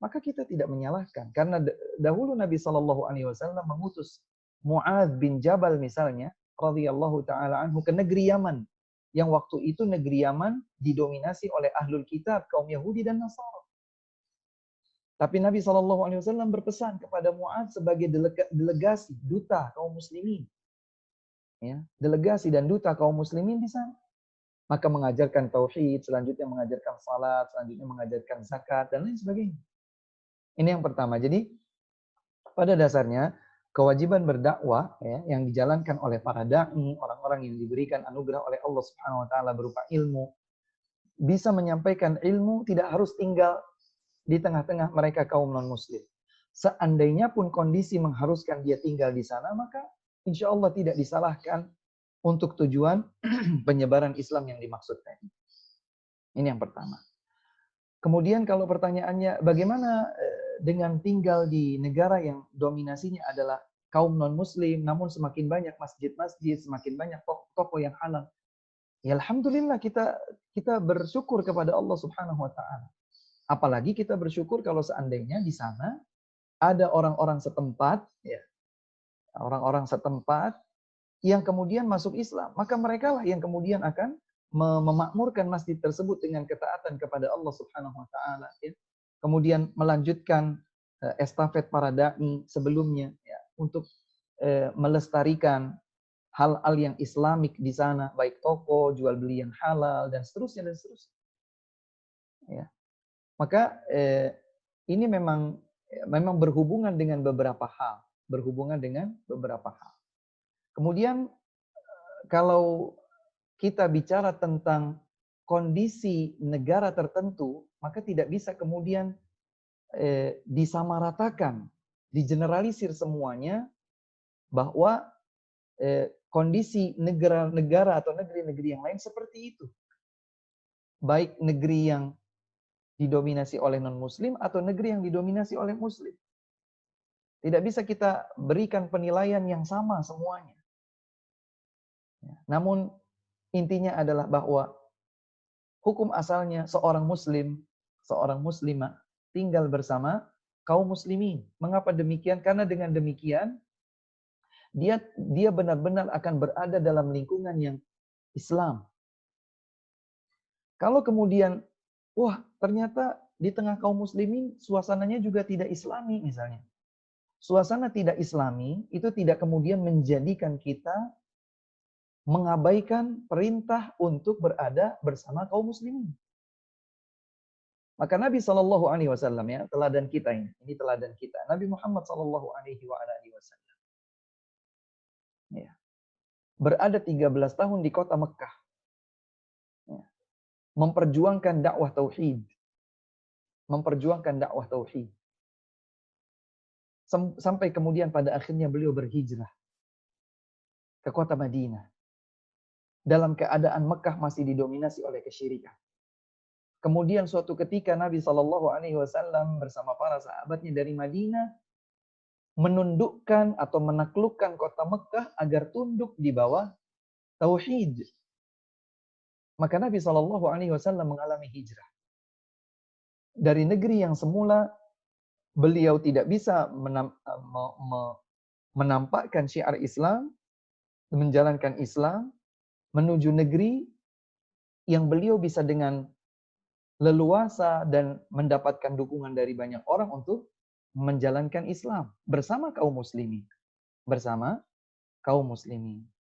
maka kita tidak menyalahkan. Karena dahulu Nabi SAW mengutus Mu'adz bin Jabal misalnya, radhiyallahu taala anhu, ke negeri Yaman. Yang waktu itu negeri Yaman didominasi oleh ahlul kitab, kaum Yahudi dan Nasara. Tapi Nabi SAW berpesan kepada Mu'adz sebagai delegasi, duta kaum muslimin. Ya, delegasi dan duta kaum muslimin di sana. Maka mengajarkan tauhid, selanjutnya mengajarkan salat, selanjutnya mengajarkan zakat, dan lain sebagainya. Ini yang pertama. Jadi, pada dasarnya, kewajiban berdakwah ya, yang dijalankan oleh para da'i, orang-orang yang diberikan anugerah oleh Allah Subhanahu wa taala berupa ilmu, bisa menyampaikan ilmu, tidak harus tinggal di tengah-tengah mereka kaum non-muslim. Seandainya pun kondisi mengharuskan dia tinggal di sana, maka insya Allah tidak disalahkan untuk tujuan penyebaran Islam yang dimaksudkan. Ini yang pertama. Kemudian kalau pertanyaannya, bagaimana dengan tinggal di negara yang dominasinya adalah kaum non-muslim, namun semakin banyak masjid-masjid, semakin banyak toko yang halal. Ya alhamdulillah kita bersyukur kepada Allah Subhanahu wa taala. Apalagi kita bersyukur kalau seandainya di sana ada orang-orang setempat, ya, orang-orang setempat yang kemudian masuk Islam, maka mereka lah yang kemudian akan memakmurkan masjid tersebut dengan ketaatan kepada Allah Subhanahu wa taala, ya. Kemudian melanjutkan estafet para dai sebelumnya, ya, untuk melestarikan hal-hal yang islamik di sana, baik toko, jual beli yang halal dan seterusnya dan seterusnya. Ya. Maka ini memang berhubungan dengan beberapa hal, Kemudian kalau kita bicara tentang kondisi negara tertentu, maka tidak bisa kemudian disamaratakan, digeneralisir semuanya bahwa kondisi negara-negara atau negeri-negeri yang lain seperti itu. Baik negeri yang didominasi oleh non-muslim atau negeri yang didominasi oleh muslim. Tidak bisa kita berikan penilaian yang sama semuanya. Namun intinya adalah bahwa hukum asalnya seorang muslim, seorang muslimah tinggal bersama kaum muslimin. Mengapa demikian? Karena dengan demikian dia benar-benar akan berada dalam lingkungan yang Islam. Kalau kemudian, wah ternyata di tengah kaum muslimin suasananya juga tidak islami misalnya. Suasana tidak islami itu tidak kemudian menjadikan kita mengabaikan perintah untuk berada bersama kaum muslimin. Maka Nabi SAW, ya, teladan kita ini teladan kita. Nabi Muhammad SAW, ya, berada 13 tahun di kota Mekah, ya, memperjuangkan dakwah tauhid, sampai kemudian pada akhirnya beliau berhijrah ke kota Madinah. Dalam keadaan Mekah masih didominasi oleh kesyirikan. Kemudian suatu ketika Nabi SAW bersama para sahabatnya dari Madinah menundukkan atau menaklukkan kota Mekah agar tunduk di bawah tauhid. Maka Nabi SAW mengalami hijrah. Dari negeri yang semula beliau tidak bisa menampakkan syiar Islam, menjalankan Islam, menuju negeri yang beliau bisa dengan leluasa dan mendapatkan dukungan dari banyak orang untuk menjalankan Islam bersama kaum muslimin.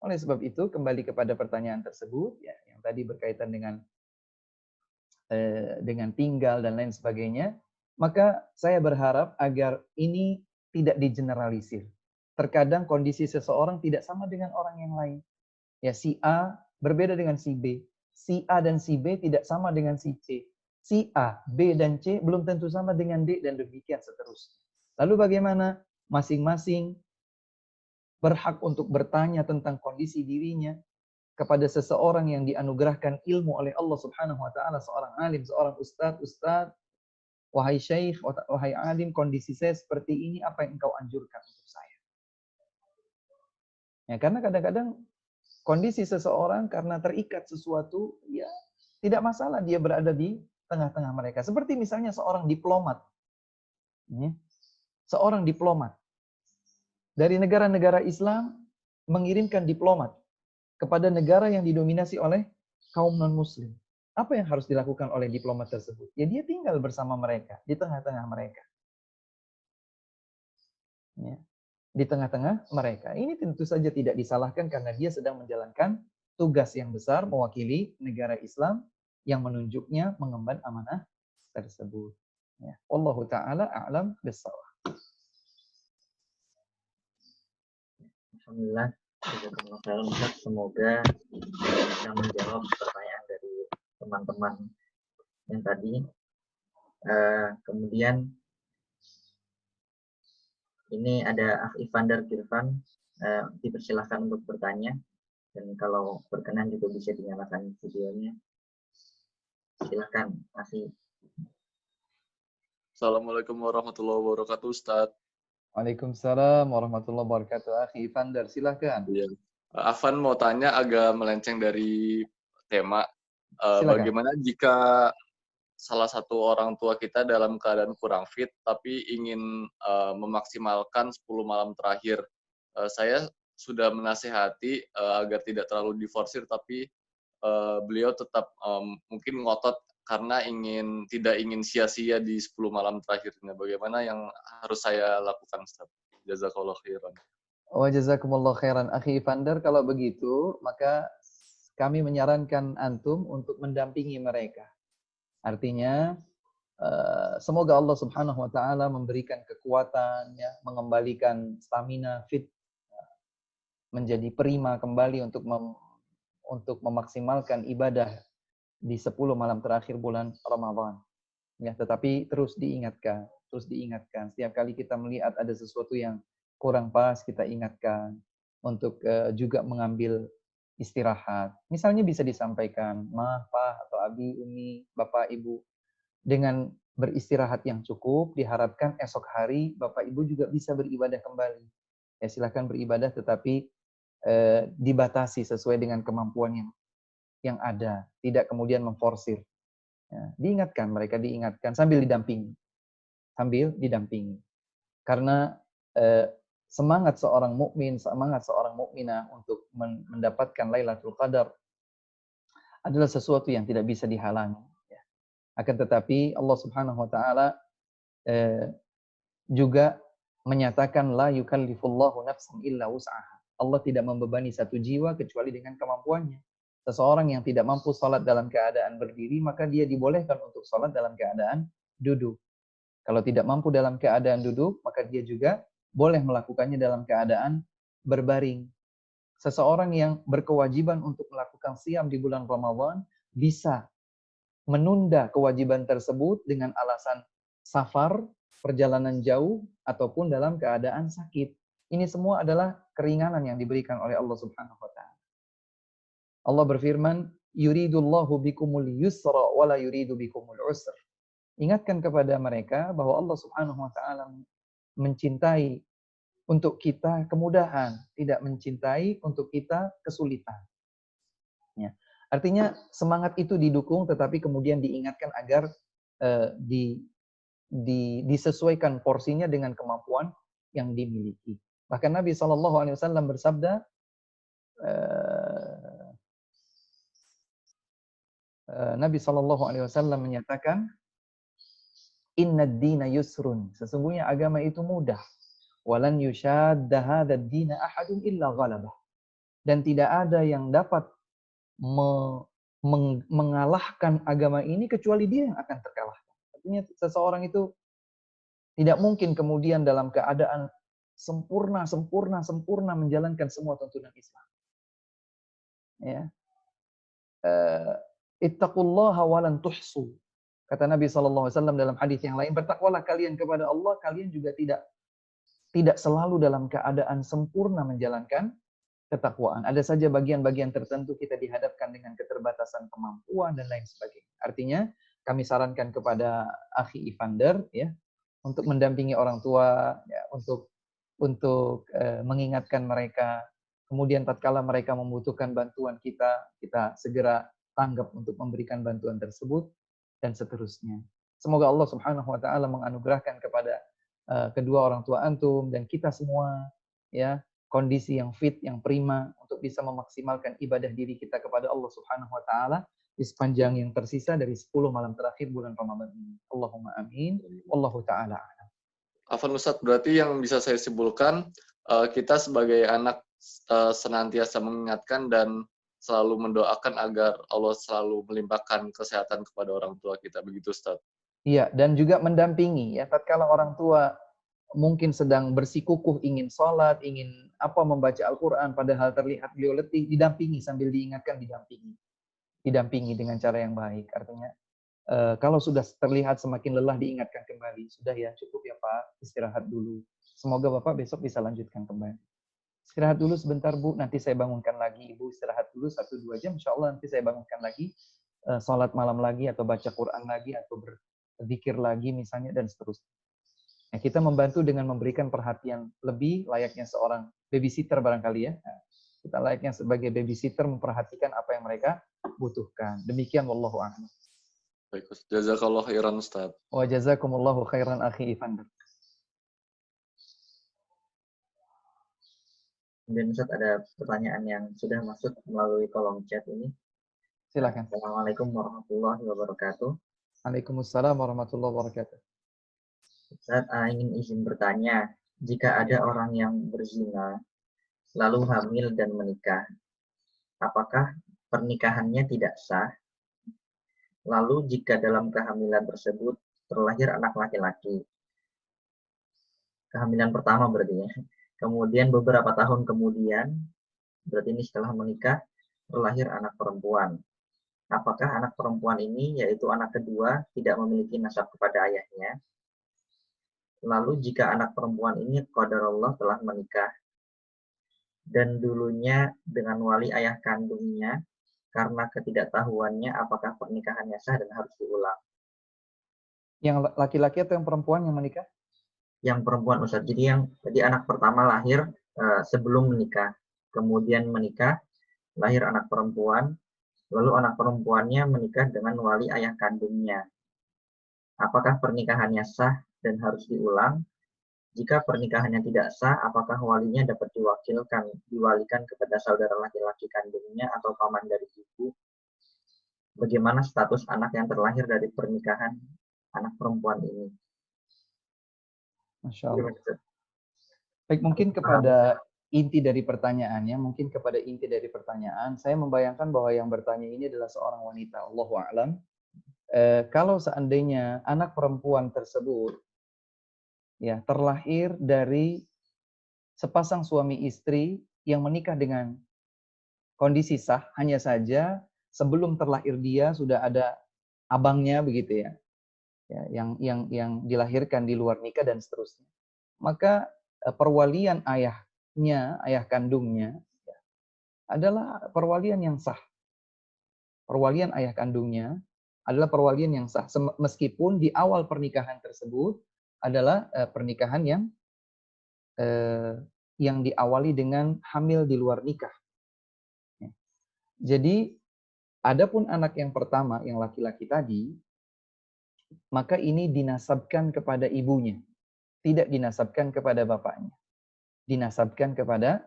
Oleh sebab itu, kembali kepada pertanyaan tersebut, ya, yang tadi berkaitan dengan tinggal dan lain sebagainya, maka saya berharap agar ini tidak digeneralisir. Terkadang kondisi seseorang tidak sama dengan orang yang lain. Ya, si A berbeda dengan si B. Si A dan si B tidak sama dengan si C. Si A, B, dan C belum tentu sama dengan D, dan demikian seterusnya. Lalu bagaimana? Masing-masing berhak untuk bertanya tentang kondisi dirinya kepada seseorang yang dianugerahkan ilmu oleh Allah Subhanahu wa taala, seorang alim, seorang ustaz, wahai syekh, wahai alim, kondisi saya seperti ini, apa yang engkau anjurkan untuk saya? Ya, karena kadang-kadang kondisi seseorang karena terikat sesuatu, ya tidak masalah dia berada di tengah-tengah mereka. Seperti misalnya seorang diplomat. Ya, seorang diplomat dari negara-negara Islam mengirimkan diplomat kepada negara yang didominasi oleh kaum non-muslim. Apa yang harus dilakukan oleh diplomat tersebut? Ya dia tinggal bersama mereka, di tengah-tengah mereka. Ya, di tengah-tengah mereka. Ini tentu saja tidak disalahkan karena dia sedang menjalankan tugas yang besar mewakili negara Islam yang menunjuknya mengemban amanah tersebut. Ya. Wallahu ta'ala a'lam bissawab. Alhamdulillah, semoga bisa menjawab pertanyaan dari teman-teman yang tadi. Kemudian ini ada Akh Ivander Kirvan, dipersilahkan untuk bertanya, dan kalau berkenan juga bisa dinyalakan videonya. Silakan, Akhi. Assalamualaikum warahmatullahi wabarakatuh, Ustadz. Waalaikumsalam warahmatullahi wabarakatuh. Akhi Ivander, silakan. Ya. Afan mau tanya agak melenceng dari tema. Bagaimana jika salah satu orang tua kita dalam keadaan kurang fit, tapi ingin memaksimalkan 10 malam terakhir. Saya sudah menasehati agar tidak terlalu diforsir, tapi beliau tetap mungkin ngotot karena tidak ingin sia-sia di 10 malam terakhirnya. Bagaimana yang harus saya lakukan, Ustaz? Jazakallah khairan. Wa jazakumullah khairan. Akhi Ivander, kalau begitu, maka kami menyarankan antum untuk mendampingi mereka. Artinya, semoga Allah Subhanahu wa taala memberikan kekuatan, ya, mengembalikan stamina fit menjadi prima kembali untuk memaksimalkan ibadah di 10 malam terakhir bulan Ramadan. Ya, tetapi terus diingatkan. Setiap kali kita melihat ada sesuatu yang kurang pas, kita ingatkan untuk juga mengambil istirahat. Misalnya bisa disampaikan, Ma, Pa, atau Abi, Umi, Bapak, Ibu, dengan beristirahat yang cukup, diharapkan esok hari Bapak Ibu juga bisa beribadah kembali. Ya, silakan beribadah, tetapi dibatasi sesuai dengan kemampuan yang ada, tidak kemudian memforsir. Ya, mereka diingatkan sambil didampingi. Karena semangat seorang mukmin, semangat seorang mukminah untuk mendapatkan Lailatul Qadar adalah sesuatu yang tidak bisa dihalangi. Ya. Akan tetapi Allah Subhanahu wa taala juga menyatakan la yukallifullahu nafsan illa wus'aha. Allah tidak membebani satu jiwa kecuali dengan kemampuannya. Seseorang yang tidak mampu salat dalam keadaan berdiri, maka dia dibolehkan untuk salat dalam keadaan duduk. Kalau tidak mampu dalam keadaan duduk, maka dia juga boleh melakukannya dalam keadaan berbaring. Seseorang yang berkewajiban untuk melakukan siam di bulan Ramadan bisa menunda kewajiban tersebut dengan alasan safar, perjalanan jauh, ataupun dalam keadaan sakit. Ini semua adalah keringanan yang diberikan oleh Allah Subhanahu wa taala. Allah berfirman, yuridullahu bikumul yusra wa la yuridu bikumul usr. Ingatkan kepada mereka bahwa Allah Subhanahu wa taala mencintai untuk kita kemudahan, tidak mencintai untuk kita kesulitan. Ya. Artinya semangat itu didukung, tetapi kemudian diingatkan agar disesuaikan porsinya dengan kemampuan yang dimiliki. Bahkan Nabi SAW bersabda, Nabi SAW menyatakan, Inna ad-dina yusrun. Sesungguhnya agama itu mudah. Walan yushadda hadzal dina ahadun illa ghalabah. Dan tidak ada yang dapat mengalahkan agama ini kecuali dia yang akan terkalahkan. Artinya seseorang itu tidak mungkin kemudian dalam keadaan sempurna menjalankan semua tuntunan Islam. Ya. Ittaqullaha wa lan tuhsu. Kata Nabi SAW dalam hadis yang lain, bertakwalah kalian kepada Allah, kalian juga tidak selalu dalam keadaan sempurna menjalankan ketakwaan. Ada saja bagian-bagian tertentu kita dihadapkan dengan keterbatasan kemampuan dan lain sebagainya. Artinya, kami sarankan kepada Akhi Ivander ya, untuk mendampingi orang tua, ya, untuk mengingatkan mereka. Kemudian tatkala mereka membutuhkan bantuan kita segera tanggap untuk memberikan bantuan tersebut dan seterusnya. Semoga Allah Subhanahu wa taala menganugerahkan kepada kedua orang tua antum dan kita semua ya kondisi yang fit, yang prima untuk bisa memaksimalkan ibadah diri kita kepada Allah Subhanahu wa taala di sepanjang yang tersisa dari 10 malam terakhir bulan Ramadan ini. Allahumma amin. Wallahu taala a'lam. Afwan Ustadz, berarti yang bisa saya simpulkan, kita sebagai anak senantiasa mengingatkan dan selalu mendoakan agar Allah selalu melimpahkan kesehatan kepada orang tua kita, begitu Ustadz? Iya, dan juga mendampingi ya, tatkala orang tua mungkin sedang bersikukuh ingin sholat, ingin membaca Al-Quran, padahal terlihat beliau letih, didampingi sambil diingatkan, didampingi dengan cara yang baik. Artinya kalau sudah terlihat semakin lelah, diingatkan kembali, sudah ya cukup ya Pak, istirahat dulu. Semoga Bapak besok bisa lanjutkan kembali. Istirahat dulu sebentar Bu, nanti saya bangunkan lagi. Ibu istirahat dulu 1-2 jam, insya Allah nanti saya bangunkan lagi, sholat malam lagi, atau baca Quran lagi, atau berzikir lagi misalnya, dan seterusnya. Nah, kita membantu dengan memberikan perhatian lebih, layaknya seorang babysitter barangkali ya. Nah, kita layaknya sebagai babysitter memperhatikan apa yang mereka butuhkan. Demikian wallahu a'lam. Baik, jazakallahu khairan Ustaz. Wa jazakumullahu khairan akhi Ivander. Kemudian Ustaz ada pertanyaan yang sudah masuk melalui kolom chat ini. Silakan. Assalamualaikum warahmatullahi wabarakatuh. Waalaikumsalam warahmatullahi wabarakatuh. Ustaz ingin izin bertanya, jika ada orang yang berzina lalu hamil dan menikah, apakah pernikahannya tidak sah? Lalu jika dalam kehamilan tersebut terlahir anak laki-laki, kehamilan pertama berarti ya, kemudian beberapa tahun kemudian, berarti ini setelah menikah, terlahir anak perempuan. Apakah anak perempuan ini, yaitu anak kedua, tidak memiliki nasab kepada ayahnya? Lalu jika anak perempuan ini qadarullah telah menikah, dan dulunya dengan wali ayah kandungnya, karena ketidaktahuannya apakah pernikahannya sah dan harus diulang? Yang laki-laki atau yang perempuan yang menikah? Yang perempuan Ustaz. Jadi anak pertama lahir sebelum menikah, kemudian menikah, lahir anak perempuan, lalu anak perempuannya menikah dengan wali ayah kandungnya. Apakah pernikahannya sah dan harus diulang? Jika pernikahannya tidak sah, apakah walinya dapat diwalikan kepada saudara laki-laki kandungnya atau paman dari ibu? Bagaimana status anak yang terlahir dari pernikahan anak perempuan ini? Masya Allah. Baik, mungkin kepada inti dari pertanyaannya, saya membayangkan bahwa yang bertanya ini adalah seorang wanita. Allahu a'lam. Kalau seandainya anak perempuan tersebut ya terlahir dari sepasang suami istri yang menikah dengan kondisi sah, hanya saja sebelum terlahir dia sudah ada abangnya begitu ya. Yang dilahirkan di luar nikah dan seterusnya. Maka perwalian ayah kandungnya ya, adalah perwalian yang sah. Perwalian ayah kandungnya adalah perwalian yang sah, meskipun di awal pernikahan tersebut adalah pernikahan yang diawali dengan hamil di luar nikah. Ya. Jadi, adapun anak yang pertama yang laki-laki tadi, maka ini dinasabkan kepada ibunya, tidak dinasabkan kepada bapaknya. Dinasabkan kepada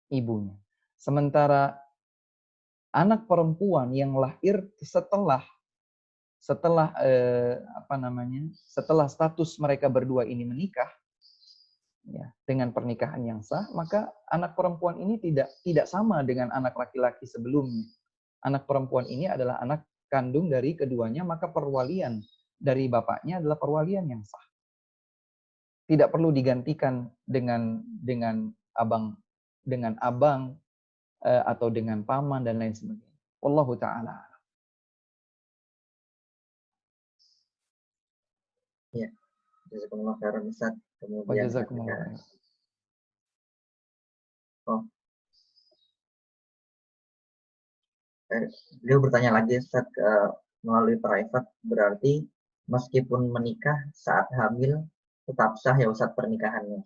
ibunya. Sementara anak perempuan yang lahir setelah status mereka berdua ini menikah ya, dengan pernikahan yang sah, maka anak perempuan ini tidak sama dengan anak laki-laki sebelumnya. Anak perempuan ini adalah anak kandung dari keduanya, maka perwalian dari bapaknya adalah perwalian yang sah. tidak perlu digantikan dengan abang atau dengan paman dan lain sebagainya. Wallahu taala. Ya, jazakumullah khairan Ustaz. Kemudian Jazakumullah khairan. Beliau bertanya lagi Ustaz, melalui private, berarti meskipun menikah saat hamil tetap sah ya Ustaz pernikahannya?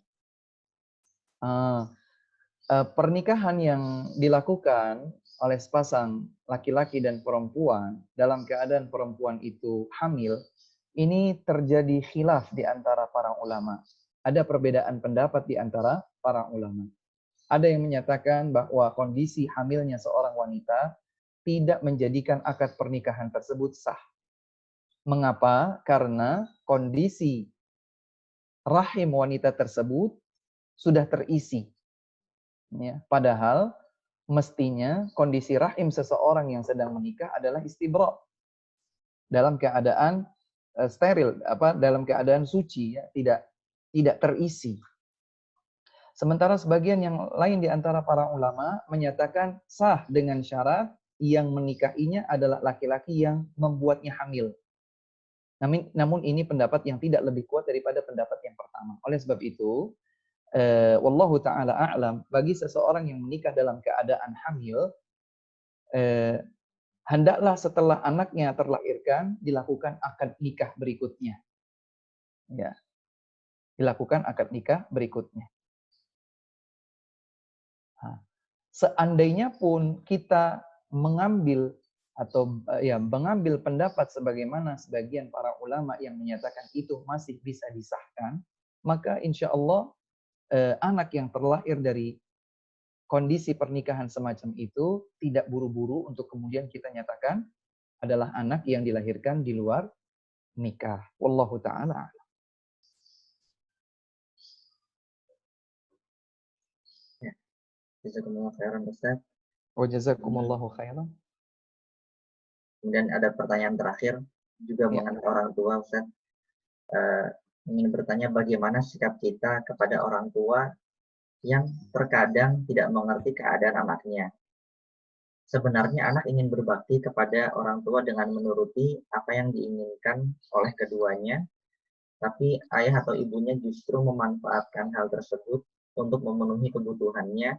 Pernikahan yang dilakukan oleh sepasang laki-laki dan perempuan dalam keadaan perempuan itu hamil, ini terjadi khilaf di antara para ulama. Ada perbedaan pendapat di antara para ulama. Ada yang menyatakan bahwa kondisi hamilnya seorang wanita tidak menjadikan akad pernikahan tersebut sah. Mengapa? Karena kondisi rahim wanita tersebut sudah terisi. Ya, padahal mestinya kondisi rahim seseorang yang sedang menikah adalah istibra, dalam keadaan steril, dalam keadaan suci, ya, tidak terisi. Sementara sebagian yang lain di antara para ulama menyatakan sah dengan syarat yang menikahinya adalah laki-laki yang membuatnya hamil. Namun ini pendapat yang tidak lebih kuat daripada pendapat yang pertama. Oleh sebab itu, wallahu ta'ala a'lam, bagi seseorang yang menikah dalam keadaan hamil, hendaklah setelah anaknya terlahirkan dilakukan akad nikah berikutnya. Ya. Dilakukan akad nikah berikutnya. Seandainya pun kita mengambil mengambil pendapat sebagaimana sebagian para ulama yang menyatakan itu masih bisa disahkan, maka insya Allah anak yang terlahir dari kondisi pernikahan semacam itu tidak buru-buru untuk kemudian kita nyatakan adalah anak yang dilahirkan di luar nikah. Wallahu ta'ala. Ya. Jazakumullah khairan Ustaz. Wa jazakumullahu khairan. Kemudian ada pertanyaan terakhir juga mengenai orang tua Ustaz. Ingin bertanya bagaimana sikap kita kepada orang tua yang terkadang tidak mengerti keadaan anaknya. Sebenarnya anak ingin berbakti kepada orang tua dengan menuruti apa yang diinginkan oleh keduanya, tapi ayah atau ibunya justru memanfaatkan hal tersebut untuk memenuhi kebutuhannya,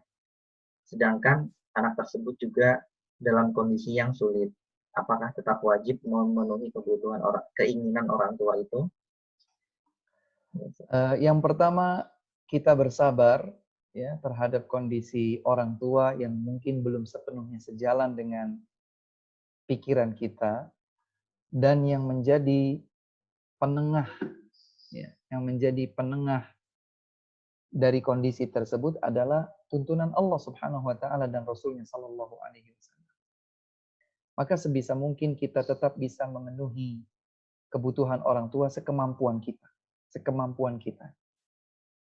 sedangkan anak tersebut juga dalam kondisi yang sulit. Apakah tetap wajib memenuhi keinginan orang tua itu? Yang pertama, kita bersabar ya terhadap kondisi orang tua yang mungkin belum sepenuhnya sejalan dengan pikiran kita, dan yang menjadi penengah dari kondisi tersebut adalah tuntunan Allah Subhanahu wa taala dan Rasulnya sallallahu alaihi wasallam. Maka sebisa mungkin kita tetap bisa memenuhi kebutuhan orang tua sekemampuan kita.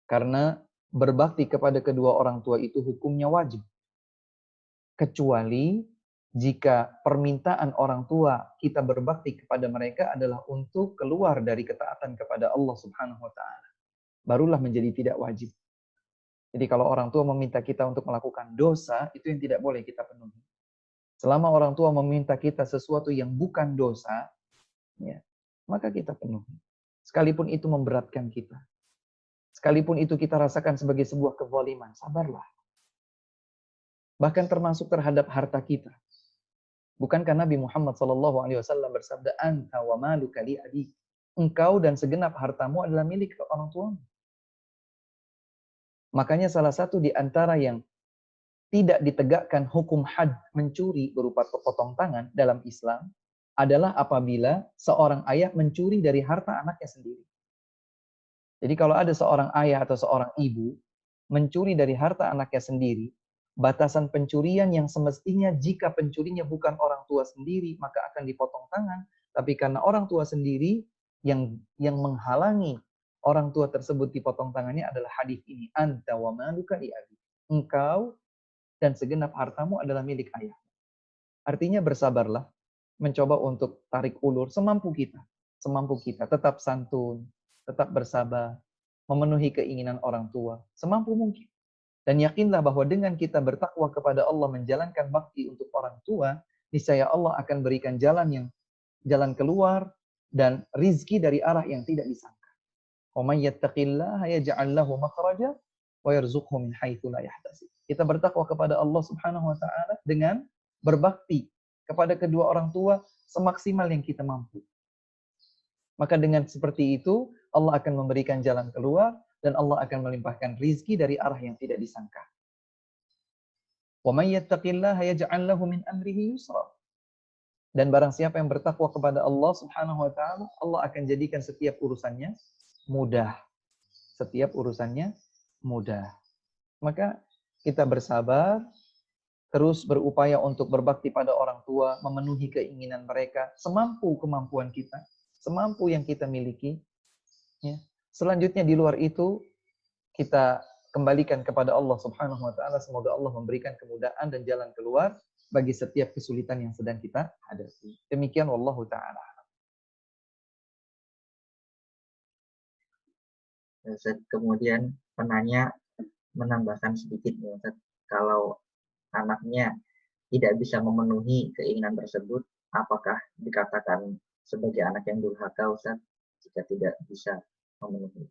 Karena berbakti kepada kedua orang tua itu hukumnya wajib. Kecuali jika permintaan orang tua kita berbakti kepada mereka adalah untuk keluar dari ketaatan kepada Allah Subhanahu wa taala, barulah menjadi tidak wajib. Jadi kalau orang tua meminta kita untuk melakukan dosa, itu yang tidak boleh kita penuhi. Selama orang tua meminta kita sesuatu yang bukan dosa, ya, maka kita penuhi. Sekalipun itu memberatkan kita. Sekalipun itu kita rasakan sebagai sebuah kezaliman, sabarlah. Bahkan termasuk terhadap harta kita. Bukankah Nabi Muhammad SAW bersabda, "Anta wa maluka li abik." Engkau dan segenap hartamu adalah milik orang tuamu. Makanya salah satu di antara yang tidak ditegakkan hukum had mencuri berupa potong tangan dalam Islam adalah apabila seorang ayah mencuri dari harta anaknya sendiri. Jadi kalau ada seorang ayah atau seorang ibu mencuri dari harta anaknya sendiri, batasan pencurian yang semestinya jika pencurinya bukan orang tua sendiri, maka akan dipotong tangan. Tapi karena orang tua sendiri yang menghalangi orang tua tersebut dipotong tangannya adalah hadis ini, anta wa maluka li abik. Engkau dan segenap hartamu adalah milik ayah. Artinya bersabarlah, mencoba untuk tarik ulur semampu kita. Tetap santun, tetap bersabar. memenuhi keinginan orang tua semampu mungkin. Dan yakinlah bahwa dengan kita bertakwa kepada Allah, menjalankan bakti untuk orang tua, niscaya Allah akan berikan jalan keluar dan rizki dari arah yang tidak disangka. Wa may yattaqillaha yaj'al lahu makhraja wa yarzuqhu min haitsu la yahtasib. Kita bertakwa kepada Allah Subhanahu wa taala dengan berbakti kepada kedua orang tua semaksimal yang kita mampu. Maka dengan seperti itu Allah akan memberikan jalan keluar dan Allah akan melimpahkan rizki dari arah yang tidak disangka. Wa may yattaqillaha yaj'al lahu min amrihi yusra. Dan barang siapa yang bertakwa kepada Allah Subhanahu wa taala, Allah akan jadikan setiap urusannya mudah. Setiap urusannya mudah. Maka kita bersabar, terus berupaya untuk berbakti pada orang tua, memenuhi keinginan mereka semampu kemampuan kita, semampu yang kita miliki. Ya. Selanjutnya di luar itu, kita kembalikan kepada Allah Subhanahu wa taala. Semoga Allah memberikan kemudahan dan jalan keluar bagi setiap kesulitan yang sedang kita hadapi. Demikian wallahu taala. Ustaz, kemudian penanya menambahkan sedikit, Ustaz, kalau anaknya tidak bisa memenuhi keinginan tersebut, apakah dikatakan sebagai anak yang durhaka, Ustaz, jika tidak bisa memenuhi?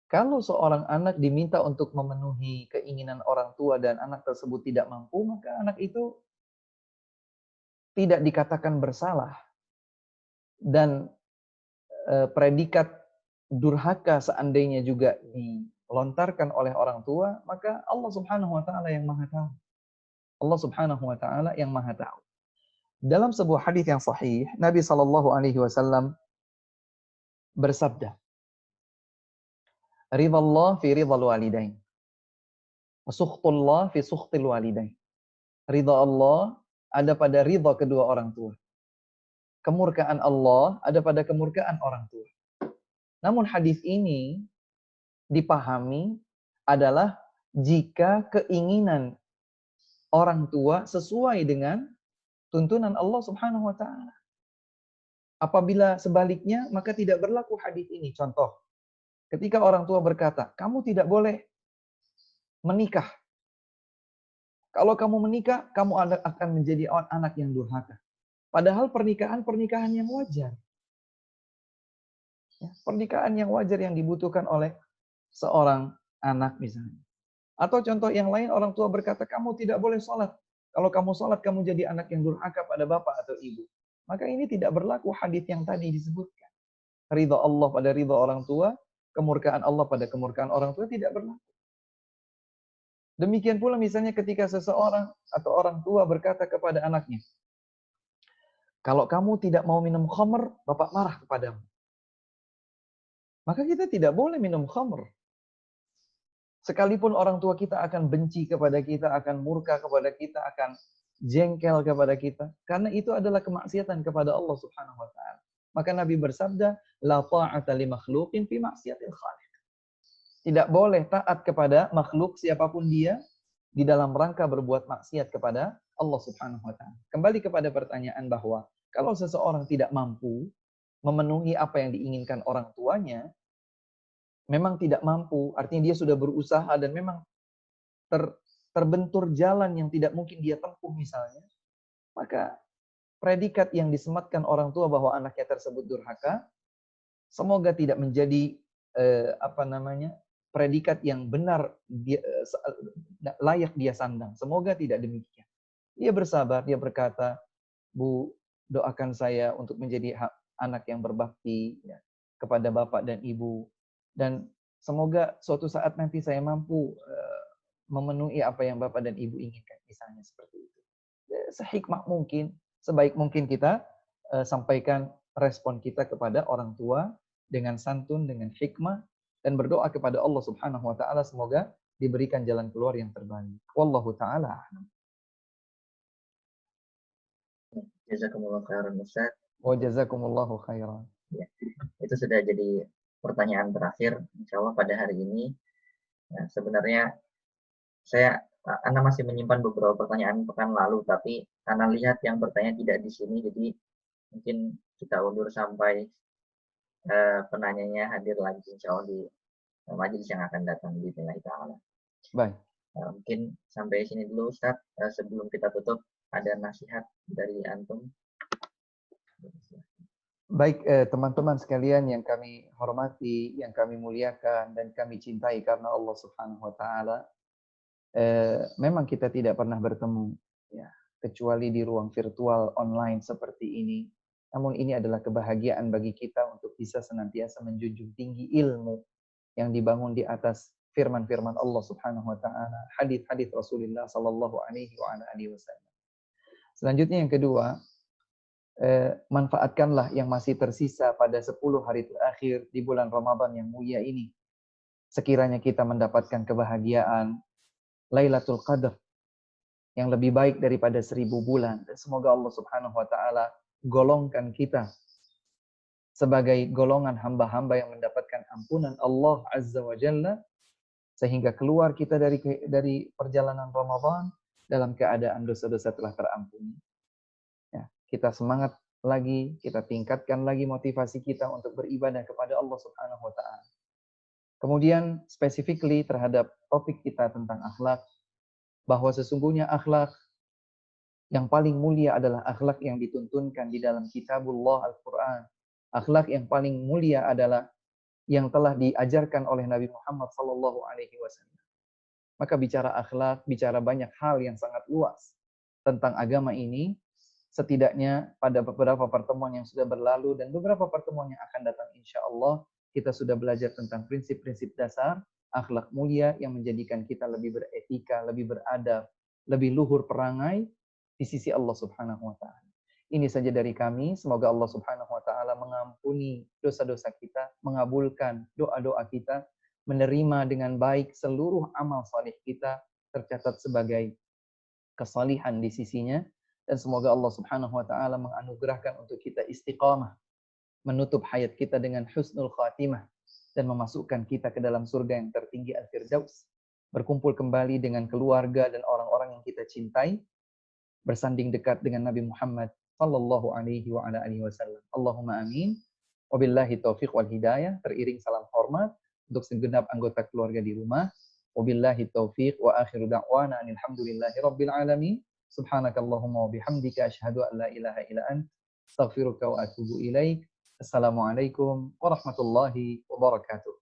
Kalau seorang anak diminta untuk memenuhi keinginan orang tua dan anak tersebut tidak mampu, maka anak itu tidak dikatakan bersalah. Dan predikat durhaka seandainya juga dilontarkan oleh orang tua, maka Allah Subhanahu wa taala yang Maha tahu. Allah Subhanahu wa taala yang Maha tahu. Dalam sebuah hadis yang sahih, Nabi sallallahu alaihi wasallam bersabda, "Ridallah fi ridal walidain, wa sukhtullah fi sukhtil walidain." Ridha Allah ada pada ridha kedua orang tua. Kemurkaan Allah ada pada kemurkaan orang tua. Namun hadis ini dipahami adalah jika keinginan orang tua sesuai dengan tuntunan Allah Subhanahu wa taala. Apabila sebaliknya, maka tidak berlaku hadis ini. Contoh, ketika orang tua berkata, "Kamu tidak boleh menikah. Kalau kamu menikah, kamu akan menjadi anak yang durhaka." Padahal pernikahan yang wajar. Ya, pernikahan yang wajar yang dibutuhkan oleh seorang anak misalnya. Atau contoh yang lain, orang tua berkata, "Kamu tidak boleh sholat. Kalau kamu sholat, kamu jadi anak yang durhaka pada bapak atau ibu." Maka ini tidak berlaku hadis yang tadi disebutkan. Ridha Allah pada ridha orang tua, kemurkaan Allah pada kemurkaan orang tua tidak berlaku. Demikian pula misalnya ketika seseorang atau orang tua berkata kepada anaknya, "Kalau kamu tidak mau minum khamr, bapak marah kepadamu." Maka kita tidak boleh minum khamr. Sekalipun orang tua kita akan benci kepada kita, akan murka kepada kita, akan jengkel kepada kita. Karena itu adalah kemaksiatan kepada Allah Subhanahu wa ta'ala. Maka Nabi bersabda, "La ta'ata li makhluqin fi maksiatil khaliq." Tidak boleh taat kepada makhluk siapapun dia di dalam rangka berbuat maksiat kepada Allah Subhanahu wa ta'ala. Kembali kepada pertanyaan bahwa kalau seseorang tidak mampu memenuhi apa yang diinginkan orang tuanya, memang tidak mampu, artinya dia sudah berusaha dan memang terbentur jalan yang tidak mungkin dia tempuh misalnya, maka predikat yang disematkan orang tua bahwa anaknya tersebut durhaka, semoga tidak menjadi predikat yang benar layak dia sandang. Semoga tidak demikian. Dia bersabar, dia berkata, "Bu, doakan saya untuk menjadi anak yang berbakti ya, kepada bapak dan ibu. Dan semoga suatu saat nanti saya mampu memenuhi apa yang bapak dan ibu inginkan." Misalnya seperti itu. Sehikmah mungkin, sebaik mungkin kita sampaikan respon kita kepada orang tua dengan santun, dengan hikmah, dan berdoa kepada Allah Subhanahu wa ta'ala semoga diberikan jalan keluar yang terbaik. Wallahu ta'ala. Jazakumullah khairan, Ustaz. Wa jazakumullahu khairan. Ya, itu sudah jadi pertanyaan terakhir, insya Allah pada hari ini. Nah, sebenarnya Ana masih menyimpan beberapa pertanyaan pekan lalu, tapi Ana lihat yang bertanya tidak di sini, jadi mungkin kita undur sampai penanyanya hadir lagi insya Allah di majelis yang akan datang bismillah ta'ala. Baik. Mungkin sampai sini dulu Ustadz. Sebelum kita tutup, ada nasihat dari antum? Baik, teman-teman sekalian yang kami hormati, yang kami muliakan, dan kami cintai karena Allah Subhanahu wa Ta'ala. Memang kita tidak pernah bertemu, ya, kecuali di ruang virtual online seperti ini. Namun ini adalah kebahagiaan bagi kita untuk bisa senantiasa menjunjung tinggi ilmu yang dibangun di atas firman-firman Allah Subhanahu wa Ta'ala, hadis-hadis Rasulullah sallallahu alaihi wasallam. Selanjutnya yang kedua, manfaatkanlah yang masih tersisa pada 10 hari terakhir di bulan Ramadan yang mulia ini. Sekiranya kita mendapatkan kebahagiaan Lailatul Qadar yang lebih baik daripada 1000 bulan. Dan semoga Allah Subhanahu wa Ta'ala golongkan kita sebagai golongan hamba-hamba yang mendapatkan ampunan Allah Azza wa Jalla, sehingga keluar kita dari perjalanan Ramadan dalam keadaan dosa-dosa telah terampuni. Ya, kita semangat lagi, kita tingkatkan lagi motivasi kita untuk beribadah kepada Allah Subhanahu wa Ta'ala. Kemudian specifically terhadap topik kita tentang akhlak, bahwa sesungguhnya akhlak yang paling mulia adalah akhlak yang dituntunkan di dalam kitabullah Al-Quran. Akhlak yang paling mulia adalah yang telah diajarkan oleh Nabi Muhammad SAW. Maka bicara akhlak, bicara banyak hal yang sangat luas tentang agama ini. Setidaknya pada beberapa pertemuan yang sudah berlalu dan beberapa pertemuan yang akan datang insya Allah, kita sudah belajar tentang prinsip-prinsip dasar akhlak mulia yang menjadikan kita lebih beretika, lebih beradab, lebih luhur perangai di sisi Allah Subhanahu wa Ta'ala. Ini saja dari kami. Semoga Allah Subhanahu wa Ta'ala mengampuni dosa-dosa kita, mengabulkan doa-doa kita, menerima dengan baik seluruh amal salih kita, tercatat sebagai kesalihan di sisinya. Dan semoga Allah Subhanahu wa Ta'ala menganugerahkan untuk kita istiqamah, menutup hayat kita dengan husnul khatimah, dan memasukkan kita ke dalam surga yang tertinggi Al-Firdaus. Berkumpul kembali dengan keluarga dan orang-orang yang kita cintai, bersanding dekat dengan Nabi Muhammad sallallahu alaihi wa ala alihi wasallam. Allahumma amin. Wabillahi taufiq wal hidayah. Teriring salam hormat untuk segenap anggota keluarga di rumah. Wabillahi taufiq wa akhiru da'wana alhamdulillahi rabbil alamin. Subhanakallahumma wa bihamdika asyhadu an la ilaha illa ant astaghfiruka wa atubu ilaik. Assalamualaikum warahmatullahi wabarakatuh.